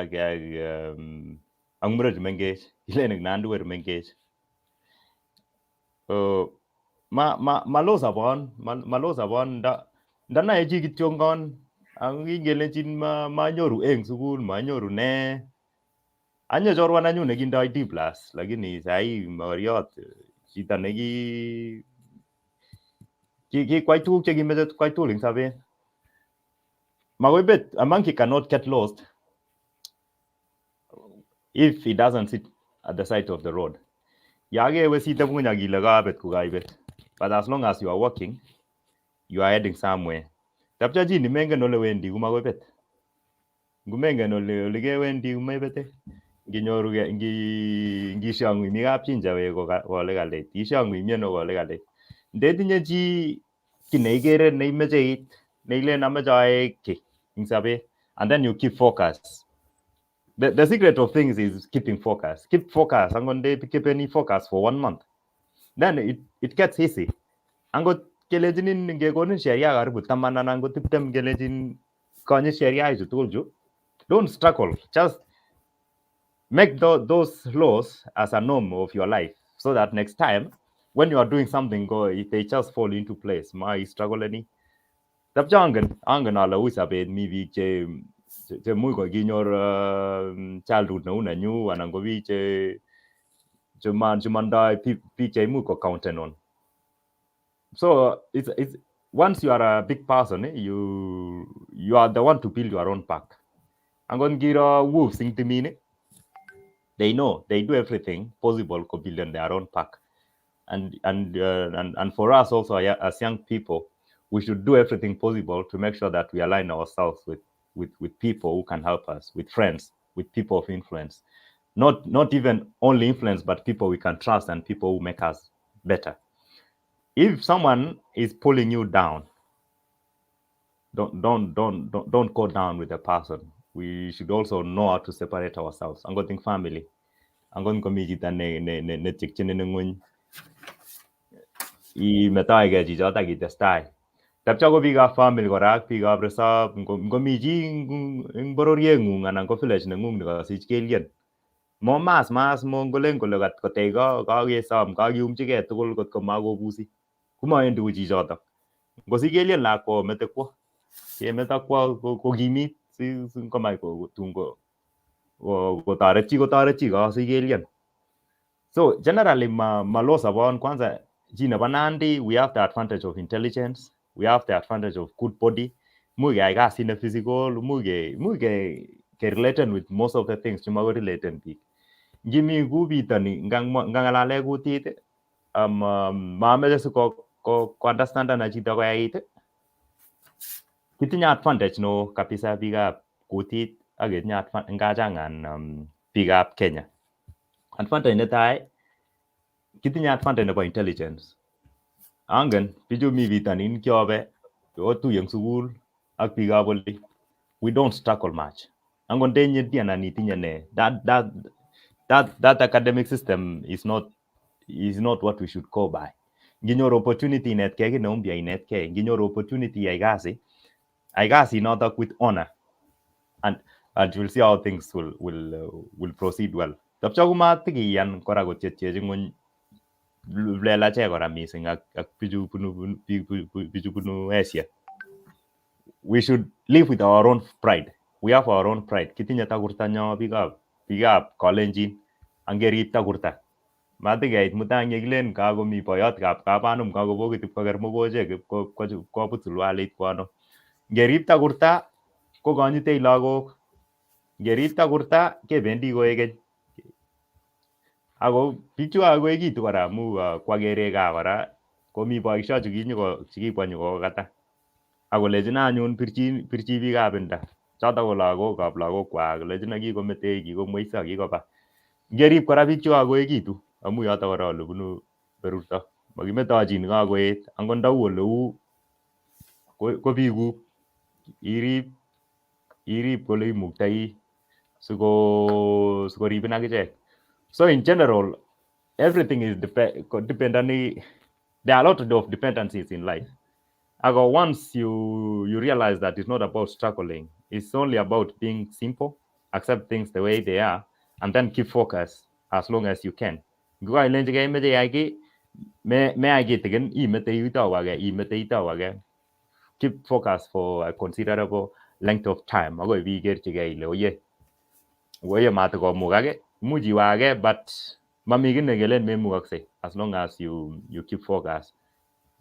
murenik chemengech, kilenik nanduer mengech. Malo sabon ndanae chi kityongon ang ingelechin manyoru eng sukul manyoru ne anye chorwa nanyu nekindoi D+ lakini sai moriot chito neki kwai tuguk chekimeche kwai tugul eng sabet. Makoi bet, a monkey cannot get lost if he doesn't sit at the side of the road. Yakewe sitebung'uny akile kabet ko kaibet. But as long as you are walking, you are heading somewhere. Tapcha chi mengen ole wendi komakoi bet. Ngumengen ole kewendi komebete. Nginyoruge ngishang'ui mi kapchinja we kole kaleit. Ishang'ui mieno kole kaleit. Ndetinye chi ki neikere neimeche it, neilen ameche aek ki ing sabet, and then you keep focus. The secret of things is keeping focus. Keep focus. Angot keep any focus for 1 month. Then it gets easy. Angot kelejinin ngekonin sheria karibu 10 anan ko 20 kelejin konye sheria ichu tugul chu. Don't struggle. Just make those laws as a norm of your life so that next time when you are doing something they just fall into place. Ma struggle any. Tapcha angen ale ui sabet mi biik che muy ko kinyor childhood neu nenyu anan ko biik che mandai biik che muy ko counten on. So it's once you are a big person, you are the one to build your own pack. Angon gira wolves in timini, they know they do everything possible to build their own pack. And for us also as young people, we should do everything possible to make sure that we align ourselves with people who can help us, with friends, with people of influence. Not even only influence, but people we can trust and people who make us better. If someone is pulling you down, don't go down with the person. We should also know how to separate ourselves. I'm going family. I'm going to meet ne tikchini ngweny. Metoike chichotok kitestai. Tapcha ko biikab family kora ak biikab resop ngomi chi eng bororieng'ung anan ko village neng'ung nekasich kelyen. Mo mas mongolen kole kotech kakesom kakiumchigei tugul kotko makobusi. Kumawendi ku chichotok. Ngosich kelyen lakwa mete kwo. Kemeto kwo kokimit si komach tun kotoret chi kasich kelyen. So generally malo sabon kwanza chi nebo Nandi, we have the advantage of intelligence, we have the advantage of good body. Muy keyai kasit ne physical, muy ke related with most of the things chuma related biik. Ngimi ku bitoni ngangalale kutit mameche si ko understand na chito koyait. Kitinye advantage no kabisa biikab kutit ak ketinye advantage ngachangan biikab Kenya. Advantage netai kitinye advantage nebo intelligence. Angen bichu mi bitonin kyobe otuye eng sukul ak biikab oli, we don't struggle much. Angot ndenye tiana nitinye ne, that academic system is not what we should go by. Nginyoru opportunity inetkei kit neu mpya inetkei, nginyoru opportunity yai kasi notok with honor, and you'll see how things will proceed well. Tapcho kumatikiyan kora kotyetyechi ng'ony lelachek kora mising ak bichu bunu Asia. We should live with our own pride. We have our own pride. Kitinye takurtanyo biikab Kalenjin, angerib takurta. Matikeit mutang yekilen kakomi boyot kabanum kakobokit ipkoker mokochek ipkobut sulwalit kwano. Ngerib takurta ko konyitei lagok. Ngerib takurta kebendi koekeny. Ako bichu akoekitu kora amu kwakere gaa kora komi boisio chekibwa nyokokata. Akolechin anyun pirchi biikab inda. Chotok ko lagokab lagokwak, kolechin kikometei, kikomweiso, kikoba. Ngerib kora bichu akoekitu amu yotok kora ole bunu berurto. Makimetochin kakoet, angot ndau ole uu ko biikuk. Irib kole imuktoi sikoribin akichek. So in general, everything is dependent. There are a lot of dependencies in life. Once you realize that it's not about struggling, it's only about being simple, accept things the way they are, and then keep focus as long as you can. Keep focus for a considerable length of time. But as long as you keep focus.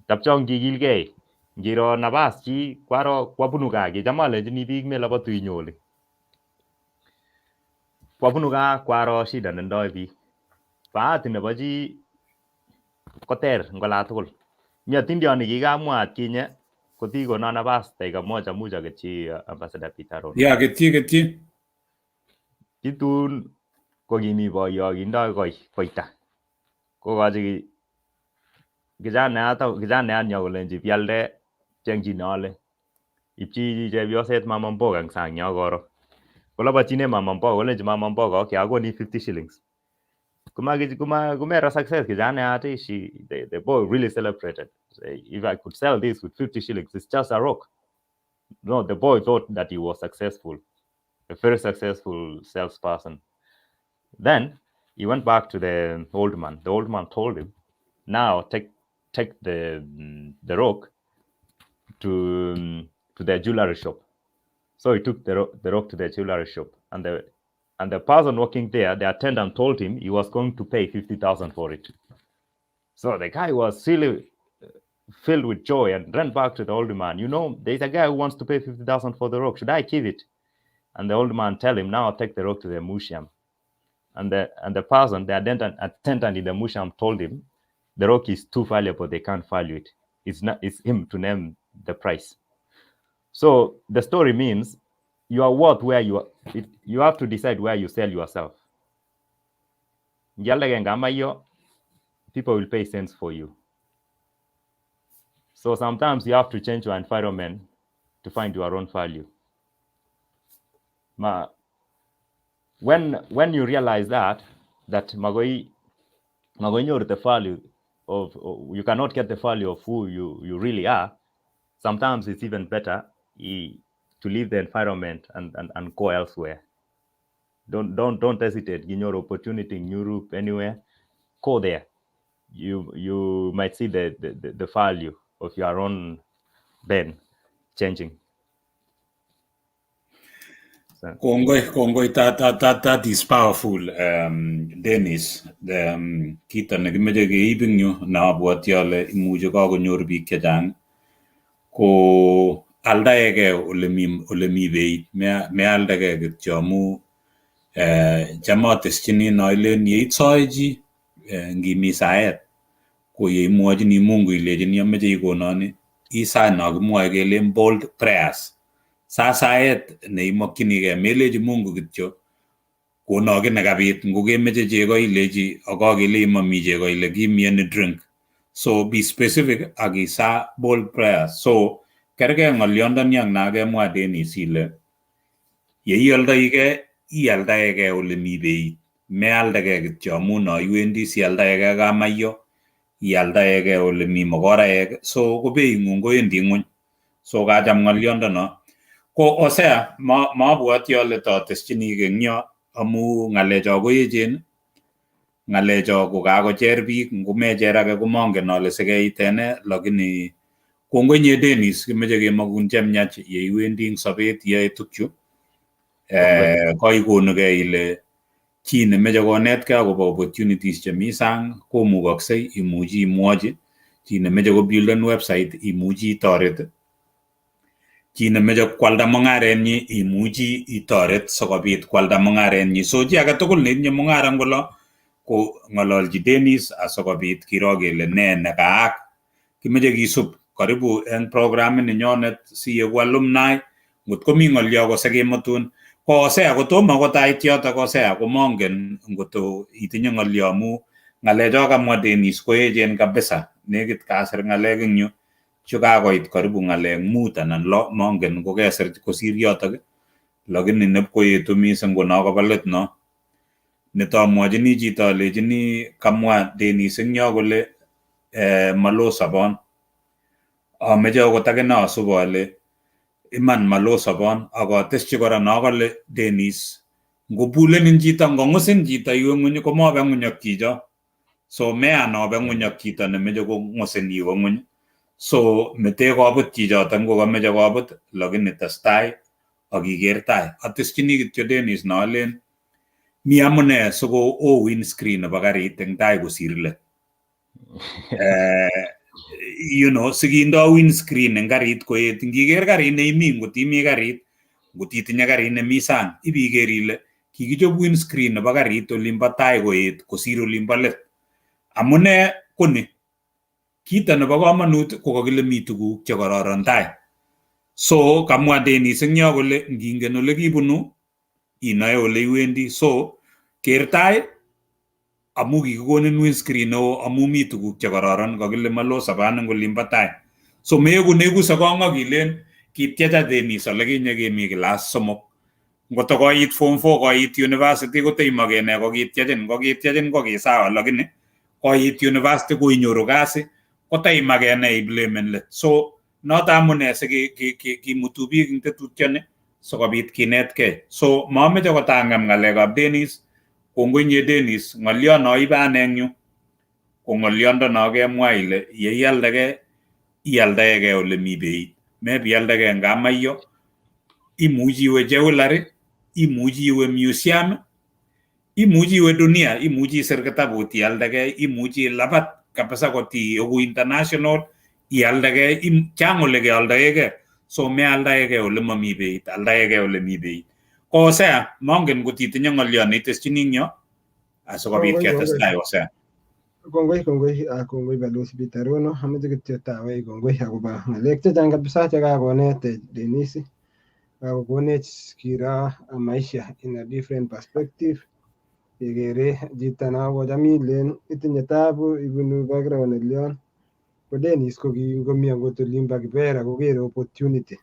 Tapchong kikilgei. Ngiro nabas chi kwabunu gaa kicham alenjini biik melabatu inyoli. Kwabunu gaa kwaro shida nendoi biik. Bahati nebo chi koter ngola tugul. Mi atindioni kikamwa atkinye kotikono nabas dakika moja muja ketchi Ambassador Peter Rono. Ya ketchi. Kitun kokimi boyo kindoi koita. Kokochi kijana nyo kolenji bialde chengchine ole. Ipchi chepyoset mama mboga eng sang yo koro. Kolabachine mama mboga kolenji mama mboga okay akoni 50 shillings. Kumera success kijana ati the boy really celebrated. Say, if I could sell this with 50 shillings, it's just a rock. No, the boy thought that he was successful, a very successful salesperson. Then he went back to the old man. The old man told him, now take the rock to the jewelry shop. So he took the rock to the jewelry shop, and the person working there, the attendant told him he was going to pay 50,000 for it. So the guy was really filled with joy and ran back to the old man. You know, there's a guy who wants to pay 50,000 for the rock. Should I give it? And the old man tell him, now take the rock to the museum. And the person, the attendant in the museum told him, the rock is too valuable, they can't value it. It's him to name the price. So the story means you are worth where you are. You have to decide where you sell yourself. People will pay cents for you. So sometimes you have to change your environment to find your own value. When you realize that magoi the value of, you cannot get the value of who you really are, sometimes it's even better to leave the environment and go elsewhere. Don't hesitate. In your opportunity in Europe, anywhere, go there. You might see the value of your own Ben changing. So. Kongoi, that is powerful, Dennis. Kita nekimeche keibing yu naabwoti ale imuche kakonyor biik chechang ko aldaege ole mi beit, mealdege kityo amu chamateschini noilen yeitsoe chi ngimi saet ko yeimwochini Mungu ilechini ameche ikononi isae no kimwoe kele bold prayers. Saet neimokyinigei melechi Mungu kityo kono ki nekabit ngokemeche chego ilechi akakele mami chego ile give me any drink. So be specific ak isa bold prayers. So kergei ng'olyondoni ak nakemwa Dennis ile yeioldoi ialdaegei ole mi beit, mealdegei kityo amu no iwendi sialdaegei kamayyo, ialdaegei ole mi mogoraek, so ko being'ung kowendi ng'wony. So kacham ng'olyondono. Ko Hosea mabwoti ale toteschinigei eng yo amu ng'alecho ko echen, ng'alecho ko kakocher biik, ngomecher age komangen ale sikeitene, lakini kongoi nye Dennis, kimeche kemakun chemiach yeiwendi eng sobet iyoe tukchu. Koikonugei ile chi nemeche konetkei akobo opportunities chemi sang komukoksei, imuchi imwochi. Chi nemeche kobuilden website imuchi itoret. Chi nemeche kwalda mung'arenyi imuchi itoret sikobit kwalda mung'arenyi. So chi age tugul neitinye mung'ara ngolo ko ng'ololchi Dennis asikobit kiro kele ne nekaak. Kimeche kisub karibu eng programit nenyonet siyeku alumni, ngot komi ng'olyo kosekemutun. Ko Hosea kotomo kotait yotok Hosea komangen ngoto itinye ng'olyo amu ng'alecho kamwa Dennis ko echen kabisa. Nekit kasir ng'alek eng yu chu kakoit karibu ng'alek 5 anan 6, mangen kokesir kosir yotok, lakini nepkoetu mising ko no kobo let no. Netamwochini chito alechini kamwa Dennis eng yo kole malo sobon. Ameche akot akine asub ale iman malo sobon, akateschi kora no kole Dennis ngobulenin chito, ngong'usin chito iwe ng'uny komabe ng'uny ak chicho. So meanobe ng'uny ak chito nemeche kong'usin iwe ng'uny. So mete kobut chichoton kokameche kobut, lakini testai akiker tai. Ateschini kityo Dennis no alen mi amune siko o windscreen nebo karit eng tai kosir let. Sikindo windscreen eng karit koet, ngiker karit neimi, ngot imi karit, ngot itinye karit nemi sang, ibiker ile kikichop windscreen nebo karit olimbo tai koet kosir olimbo let. Amune koni, kito nebo komonut ko kakile mi tuguk che kororon tai. So kamwa Dennis eng yo kole ngingen ole kibunu inoe ole iwendi. So ker tai amu kikikonin windscreen neo amu mi tuguk che kororon, kakile malo saban eng olimbo tai. So meku sekong akilen kityecha Dennis ole kinye kemi class 3. Ngoto koit form 4 koit university koteimokene kokityechin kokisawa, lakini koit university koinyoru kasi koteimokene iblemen let. So noto amune sikimutu biik eng tetutyoni sikobit kinetkei. So mameche kotang'em ng'alekab Dennis. Kongoi nye Dennis, ng'olyo no ibe ane eng yu ko ng'olyondo kemwa ile yeialdagei ialdaegei ole mi beit. Mebialdagei eng kamayyo, imuchi iwe jewelry, imuchi iwe museum, imuchi iwe dunia, imuchi isir kitabut ialdagei, imuchi ilabat kabisa kotiyoku international ialdagei, chang ole kealdaegei. So mealdaegei ole mami beit, aldaegei ole mi beit. Ko Hosea, mongen ngot itinye ng'olyo neiteschini eng yo asikobit ketestai Hosea. Kongoi Balozi Peter Rono, ameche kityo tawech kongoi akobo ng'alek chechang kabisa chekakonet Dennis. Kakokonech kiro maisha in a different perspective. Igere chito no kocham ilen itinye tabu, ibunu background nelyon. Ko Dennis ko kingomi angot olimbo Kibera kokere opportunity.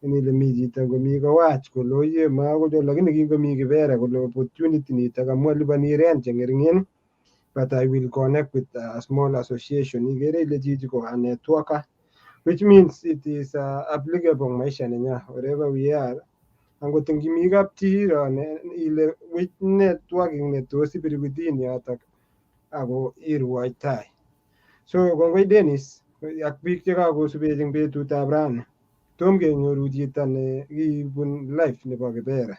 Ile mi chito ngomi kowach kole oye makochol, lakini kingomi Kibera kole opportunity nitok amu lipani rent cheng'ering'en, but I will connect with a small association. Igere ile chichi ko a networker, which means it is applicable maisha nenya wherever we are. Angot ngimi kapchi ile which networking netos ibir within yotok ako irwoi tai. So kongoi Dennis ak biik chekakosubech eng betutab rani. Tom kenyoru chito ne kibun life nebo Kibera,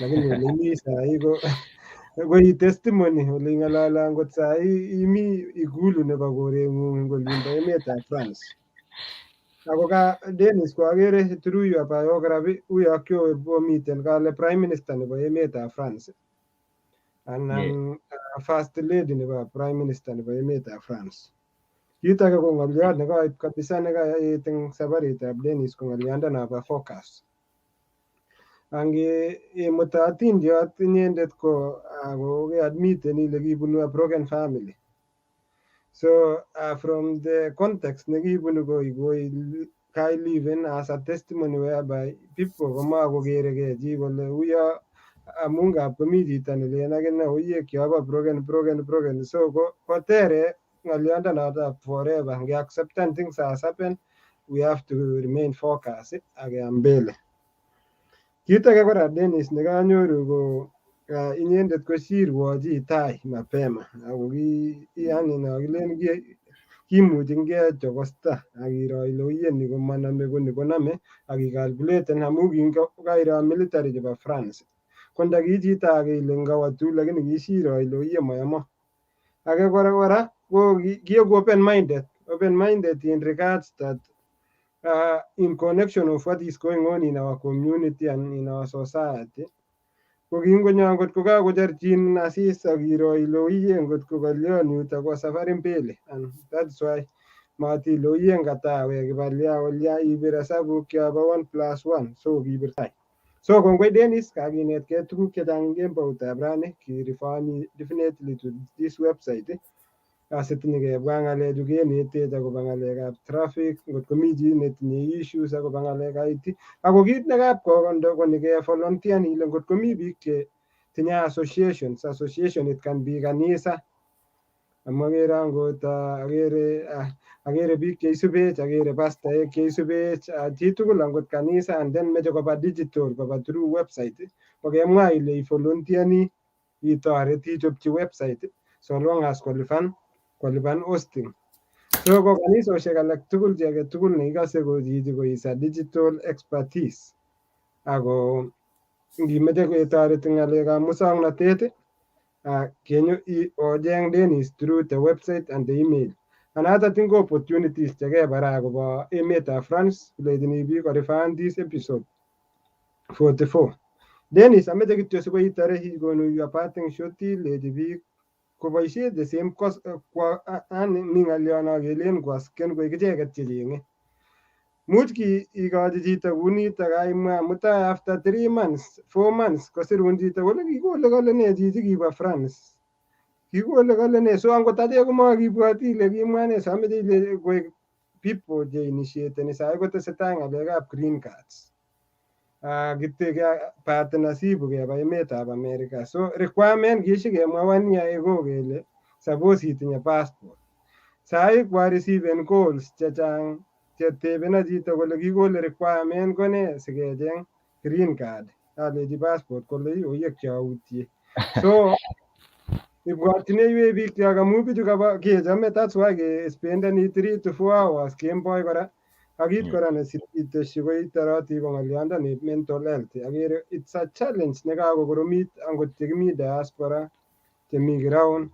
lakini ole imi sahi ko i testimony ole ng'alala angot sahi imi ikulu nebo koreng'ung eng olimbo emetab France. Ako ka Dennis ko agere through your biography uyo komiten kale prime minister nebo emetab France anan first lady nebo prime minister nebo emetab France. Kit age ko ng'olyot nekoib kabisa nekait eng sabaritab Dennis ko ng'olyondonobo focus. Ange mutatindiot inyendet ko keadmiten ile kibunu a broken family. So from the context nekibunu ko kai liven as a testimony whereby people komakokereke chi kole uyo amungap komi chito nelen akine uye kiobo broken so kotere ng'oliondonoto forever ngeacceptan things as happen we have to remain focused ake mbele. Kit age kora Dennis nekanyoru ko inyendet kosirwochi tai mapema ako yani nakilen kimuchi ngechokosta akiro ile uye ni komanome koni konome akikalkuleten amu kairo military chebo France ko ndaki chito age ile ngawo tu lakini kisiro ile uye mayamo. Age kora ko kiek open minded in regards that in connection of what is going on in our community and in our society. Ko kingonyo ngot ko kakocherchin asis akiro ile uye ngot ko kalyon yuto ko safari mbele, and that's why matile uye ngatawe kibalya olya ibir hesabuk yobo 1+1 so kibir tai. So kongoi Dennis kakinetkei tuguk chechang kemboutab rani kirifani definitely to this website asitinye kebwa ng'alechu kenetech akobo ng'alekab traffic ngot komi chi netinye issues akobo ng'alekab IT ako kit nekap kokondo ko nikevolunteer ile ngot komi biik che tinye associations, it can be kanisa amu akere angot akere biik cheisubech, akere pastaek cheisubech chitugul angot kanisa and then meche koba digital koba through website kokemwa ile ivolunteerni itoreti ichopchi website so long as kolipan hosting. So ko kanisosiek alak tugul chi age tugul neikose kochichi koisa digital expertise ako ngimeche ketoreti ng'alekab musongnotet ocheng Dennis through the website and the email. Another thing opportunities chekebara akobo emetab France kulechini biik korifan this episode 44. Dennis ameche kityo sikoitore ikonu your parting shot ilechi biik koboisie the same cost mi ng'alyon kelen kwasken koek icheket checheng'e. Much ikochi chito kunito kaimwa mutai after 3 months 4 months kosirun chito kole kikole kole ne chichi kibo France kikole kole ne so angot achek komakibwoti ile kimwa ne so ameche ile koek people che initiateni sai kotesetai ng'alekab green cards kitege pate nasibu keba emetab America so requirement kishikemwa 1 year ago kele suppose itinye passport sai kwa receive calls chechang chetebena chito kole kikole requirement ko ne sikecheng green card alechi passport kole oyek chautye so ibwatineiwe biik cho amu bichu kaba kechome that's why ke spendeni 3 to 4 hours kemboi kora akit kora nesiteshi koitoroti ko ng'olyondoni mental health akere it's a challenge nekakokoromit angot chekimi diaspora chemi ground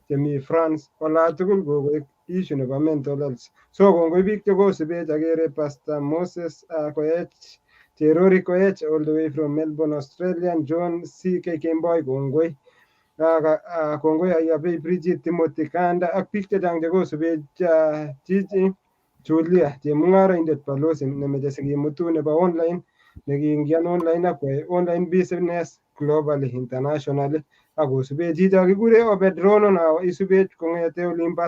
chemi France ola tugul kokoek issue nebo mental health so kongoi biik chekosubech akere Pastor Moses Koech Cherori Koech all the way from Melbourne Australia, John C.K. Kemboi kongoi kongoi ayabei Bridget Timothy Kanda ak biik chechang chekosubech Chichi Julia chemung'araindet balozi nemeche sikimutu nebo online nekiingian online akwai online business globally internationally akosubech chicho kikure Obedrono na isubech kong'ete olimbo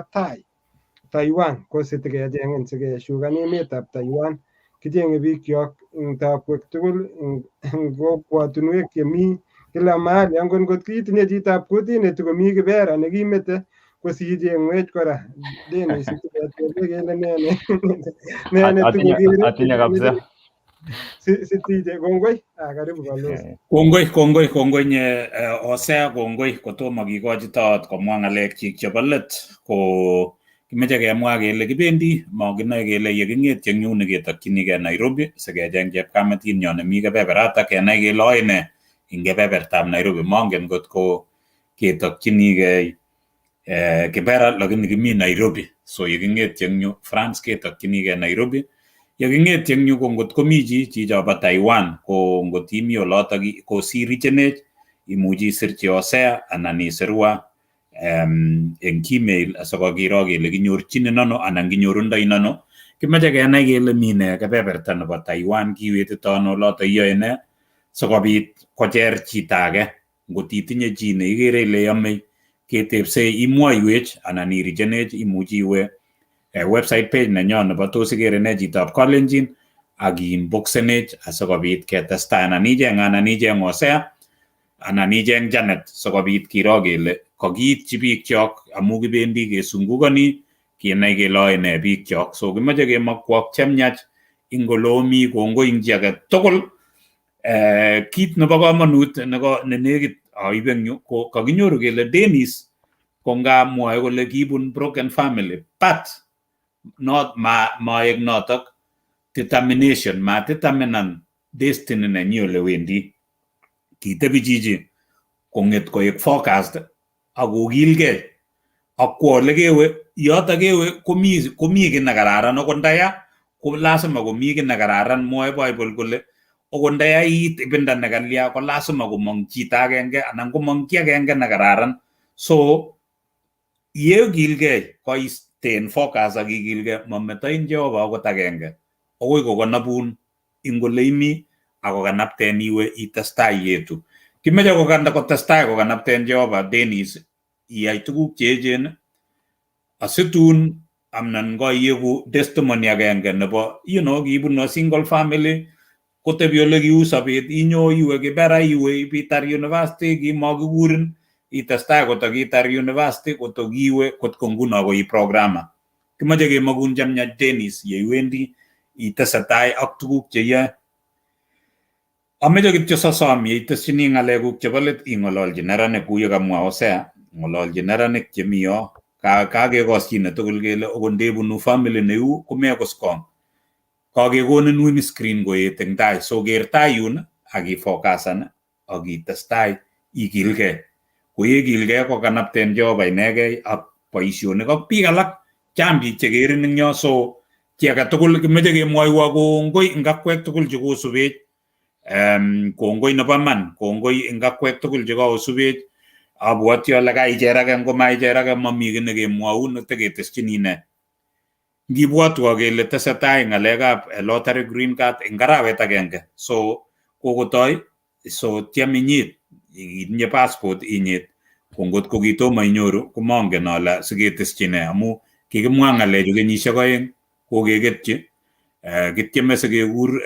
Taiwan kositi kecheng'en sikeshukan emetab Taiwan kicheng'e bikyok eng takwek tugul eng kokwotunwek chemi kila mahali angot kitinye chitab kutit netikomi Kibera nekimete kosicheng'wech kora Dennis atinye kabisa sitije kongoi karibu balozi. Kongoi nye Osea kongoi kotomo kikochi taot komwa ng'alekchik chebo let ko kimeche kemwa kele kibendi makinoe kele yeking'etyo eng yun ketokchinigei Nairobi sikecheng chepkametinyo nemi kebeberata kenai kele oe ne ing kebebertab Nairobi mongen kot ko ketokchinigei Kibera lakini kimi Nairobi so yeking'etyo eng yu France ketokchinigei Nairobi yeking'etyo eng yu ko ngot komi chichobo Taiwan ko ngot imi olotok kosirichenech imuchi isirchi Osea anan isirwa eng email asikokiro kele kinyorchinin ano anan kinyorundoi ano kimeche kenai kele mi ne kebeberta nebo Taiwan kiwetito ano olotok iyoe ne sikobit kocher chito age ngot itinye chi neikere ile yomei ketepse imwoiwech anan irichenech imuchi iwe website page nenyon nebo tos igere ne chitab Kalenjin ak inboxenech asikobit ketestai anan icheng Hosea anan icheng Janet sikobit kiro kele kakiityi bikyok amu kibendi kesungukoni kenai kele oe ne bikyok. So kimache kemakwok chemyach ing olomi kongoi ing chi age tugul. Kit nebo komonut ne nekit aibe eng yu ko kakinyoru kele Dennis ko ngamwoe kole kibun broken family but not maek notok determination, determinan destiny nenyi ole wendi. Kitebi chichi konget koek forecast ak kokilgei ak kwo ole kewe, yoto kewe komi ki nekararan akot ndaya ko lazima komi ki nekararan. Mwoe Bible kole akot ndaya iit ibinda nekalya ko lazima komong chito agenge anan komong ki agenge nekararan. So yekilgei koisten focus ak ikilgei mametoin Jehova akot agenge akoi kokanapun ing ole imi ako kanapten iwe itestai yetu. Kimeche kotestai kokanapten Jehova Dennis iyai tuguk che echen asitun amnan koieku testimony agenge nebo kibun single family kotebi ole kiu sobet inyo iwe Kibera iwe ibitar university kimakikurin itestai kotakitar university kotokiwe kotko nguno ko programmer. Kimache kemakun chemyach Dennis yeiwendi itesetai ak tuguk che iyoe. Ameche kityo sosom yeitesyini ng'alekuk chebo let ing'ololji neranik kou ye kamwa Hosea, ng'ololji neranik chemi yo. Kakekosyine tugul kele okot ndebunu family neu komekoskong. Kakekonin win screen koet eng tai. So ker tai yun ak ifokasan ak itestai ikilgei. Ko yekilgei ko kanapten Jehova inegei ak boisionik ak biik alak chang biik chekerin eng yo. So chi age tugul kimeche kemwoiwo kongoi eng akwek tugul chekosubech. Kongoi nebo man, kongoi eng akwek tugul chekosubech. Abwoti ale kaicherake ngomaicherake mami ki nekemwoun teketesyini ne. Ngibwotwo kele tesetai ng'alekab lottery green card eng arawet agenge. So kokotoi, so tiam inyit, itinye passport inyit. Ko ngot ko kitomo inyoru komangen ale siketesyi ne amu kikimwa ng'alechu kenyisiek 2 kokeketyi. Kityeme sikekur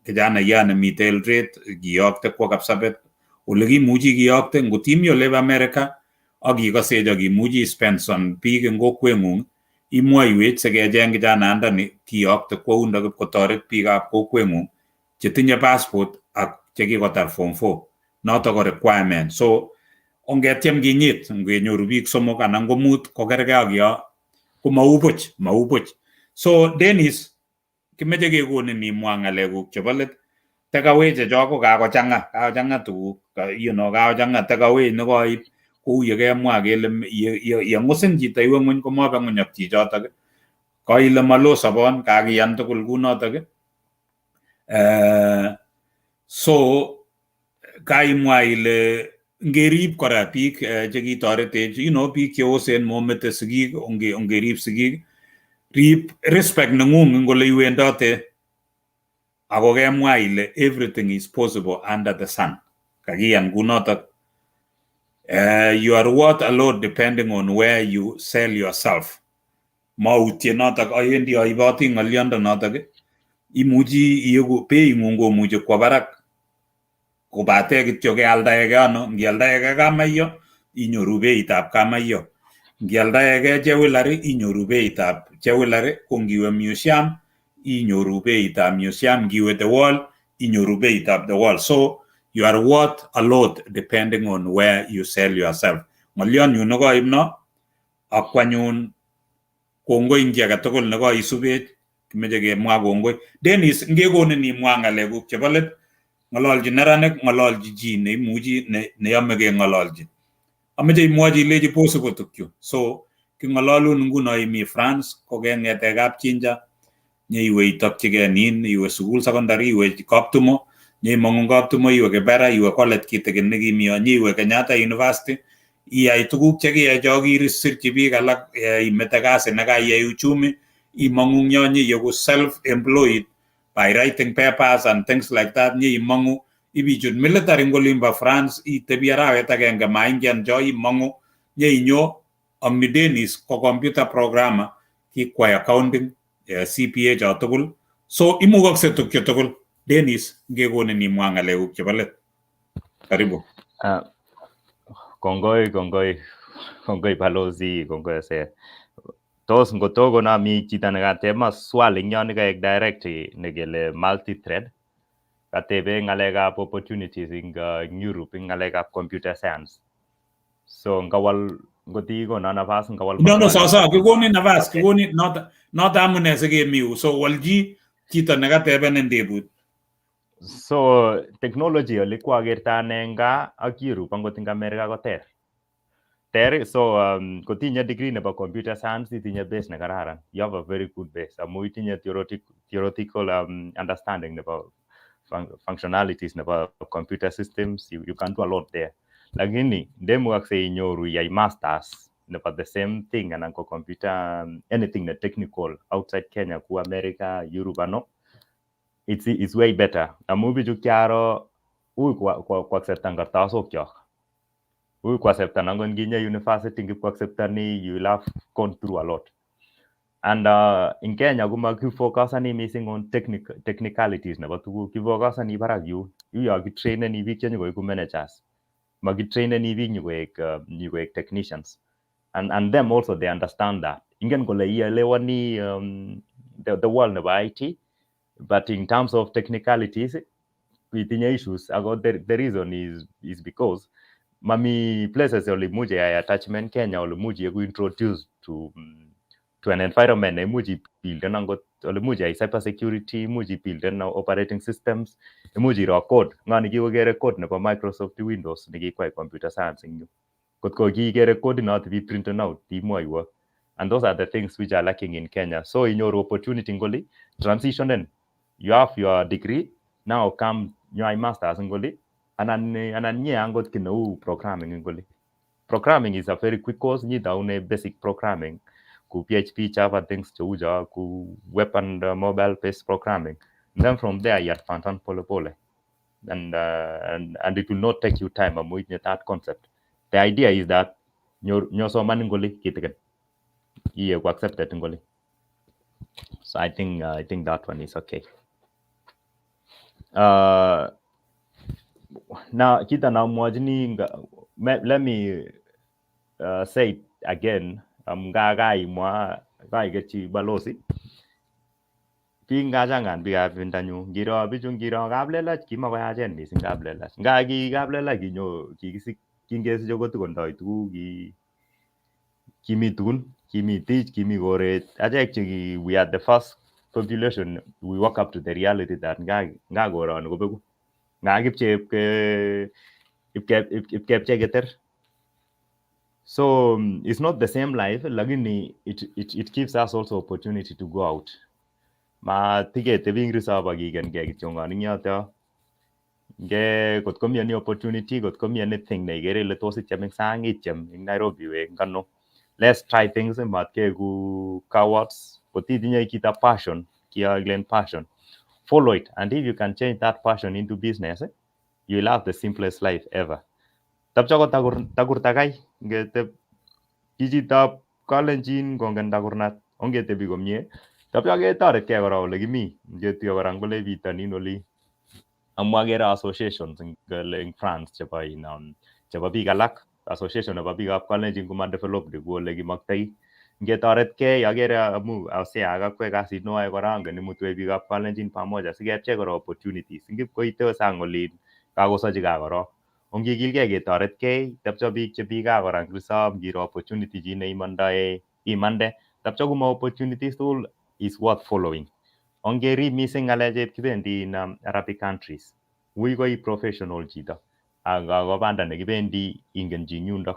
kijanayat nemite Eldoret kiyokte kwo Kapsabet ole kimuchi kiyokte ngot imi olep America ak ikosech ak imuchi sponsor biik eng kokweng'ung imwoiwech sikecheng kijanandani kiyokte kwo yundo kotoret biikab kokweng'ung chetinye passport ak chekikotar form 4. Noto ko requirement. So ongetyem kinyit ngenyoru biik 3 anan ko 5 kokergei ak yo ko mau buch. So Dennis kimeche kekonin imwa ng'alekuk chebo let. Takeaway checho ko kakochang'a tuguk. Kakochang'a takeaway nekoib kou yekemwa kele yeng'usin chito iwe ng'uny komabe ng'uny ak chichotok. Koile malo sobon kakiyan tugul kunotok. So kaimwa ile ngerib kora biik chekitoretech, biik cheosen momete sigik, ongerib sigik, rib respect neng'ung eng ole iwendote. Ako kemwa ile everything is possible under the sun. Kakiyan kunotok. Your worth alone depending on where you sell yourself. Mautye notok ayendi aiboti ng'oliondo notok. Imuchi iegu being'ung komuchi kwo barak. Kobate kityo kealdaege ano, ngialdaege kamaiyo inyoru beitab kamaiyo. Ngialdaege jewelry inyoru beitab jewelry. Ko ngiwe museum inyoru beitab museum. Ngiwe the wall inyoru beitab the wall. So you are worth a lot depending on where you sell yourself. Ng'olion yun nekoib no akwanyun kongoi ing chi age tugul nekoisubech kimeche kemwa kongoi. Dennis ngekonin imwa ng'alekuk chebo let, ng'ololji neranik, ng'ololji chi neimuchi neyome keng'ololji. Ameche imwochi ilechi possible tukyu. So king'ololun nguno imi France kokeng'ete kapchinja nyeiwe itokchigei nin, iwe sukul secondary, iwe Kaptumo, nyeimong'u Kaptumo, iwe Kibera, iwe college kitigin nekimi yo, nyiwe Kenyatta University, iyai tuguk chekiyai cho kirisirchi biik alak, imete kasi nekaiyai uchumi, imong'u yo nyeieku self-employed by writing papers and things like that, nyeimong'u ibichut military ngolimbo France, itebi arawet agenge maingian cho imong'u nyeinyo ang ni Dennis ko computer programmer kikwai accounting, CPA cho tugul. So imukakse tukyo tugul. Dennis, ngekonin imwa ng'alekuk chebo let. Karibu. Kongoi balozi, kongoi se. Tos ngotogo na mi chito nekatema swali nyon nekaek direct nekele multi-thread. Katebe ng'alekab opportunities in Europe in ng'alekab computer science. So ngawal ngoti ko na nafas ngawal. No, sasa kikonin nafas, kikonin not amune sikemiu. So walji chito nekateben ndebut. So technology olikuwa gerta nenga ak Europe angot ing America ko ter. So kotinye degree nebo computer science itinye base ne kararan. You have a very good base. Amu itinye theoretical understanding nebo functionalities nebo computer systems. You can do a lot there. Lakini ndemukakse inyoru yai masters nebo the same thing anan ko computer anything technical outside Kenya ku America, Europe ano. It's way better. Amu bichu kiaro ui kwa acceptan kartasok kyok. Ui kwa acceptan angon ginye university ngip kwa acceptani you will have gone through a lot. And in Kenya kuma kifocusani missing on technicalities nebo tuguk. Kifocusani barak yu ya kitraineni biik chenyo koiku managers. Magitraineni biik nyikoek technicians. And them also they understand that. Ingen kole ielewani the world nebo IT. But in terms of technicalities, itinye issues. The reason is because mami places only muji attachment Kenya only muji introduced to an environment muji build and only muji cyber security muji build and operating systems muji raw code ngani kiwogere code nebo Microsoft Windows niki kwa computer science nyu kotko kigere code not be printed out work. And those are the things which are lacking in Kenya. So in your opportunity ngoli transition you have your degree, now come your master's ngoli, and angot kinau programming ngoli. Programming is a very quick course, ni down a basic programming, ku PHP, Java things to ku web and mobile based programming. And then from there you advance on pole. And it will not take you time with that concept. The idea is that your so man ngoli kitiken. You accept that ngoli. So I think that one is okay. Now kita na mwajini let me say it again gai gechi balosi pinga jangan biga vintanyu giro bijung giro gablela kima ko yajen mising gablela ngagi gablela ginyo kingesi jogo tukon doi tu kimi tun kimi teach kimi gore actually we are the first population we walk up to the reality that nga goron go begu so it's not the same life lakini it gives us also opportunity to go out ma tigete bing risaba gigen ge kityongan nyoto ge got komi any opportunity got komi anything ne gere le tosi chaming sang itchem in Nairobi we ngano let's try things but ke gu cowards but tinye kita passion kia glen passion follow it, and if you can change that passion into business, you'll have the simplest life ever. Tapchako tagur tagai ngete Chitab Kalenjin kongen tagurnat ongete bi komie. Tapchake toret ke kora ole kimi ngeti kora ngole bitanin oli amwagera associations in France chebo biik alak association nebo biikab Kalenjin kuma develop de ole kimaktai ngetoret ke agere amu asiaga kwe kasit noe kora ngen mutwe biikab Kalenjin pamoja sikepche kora opportunities ngip koite sang olin kakosachi ka kora ongikilge ketoret ke tapcho biik che biika kora ngisom ngiro opportunity chi ne imande tapcho kuma opportunities tool is worth following ongeri missing ngalejet kibendi in Arabic countries ui koi professional chito aga banda ne kibendi ingen chi nyundo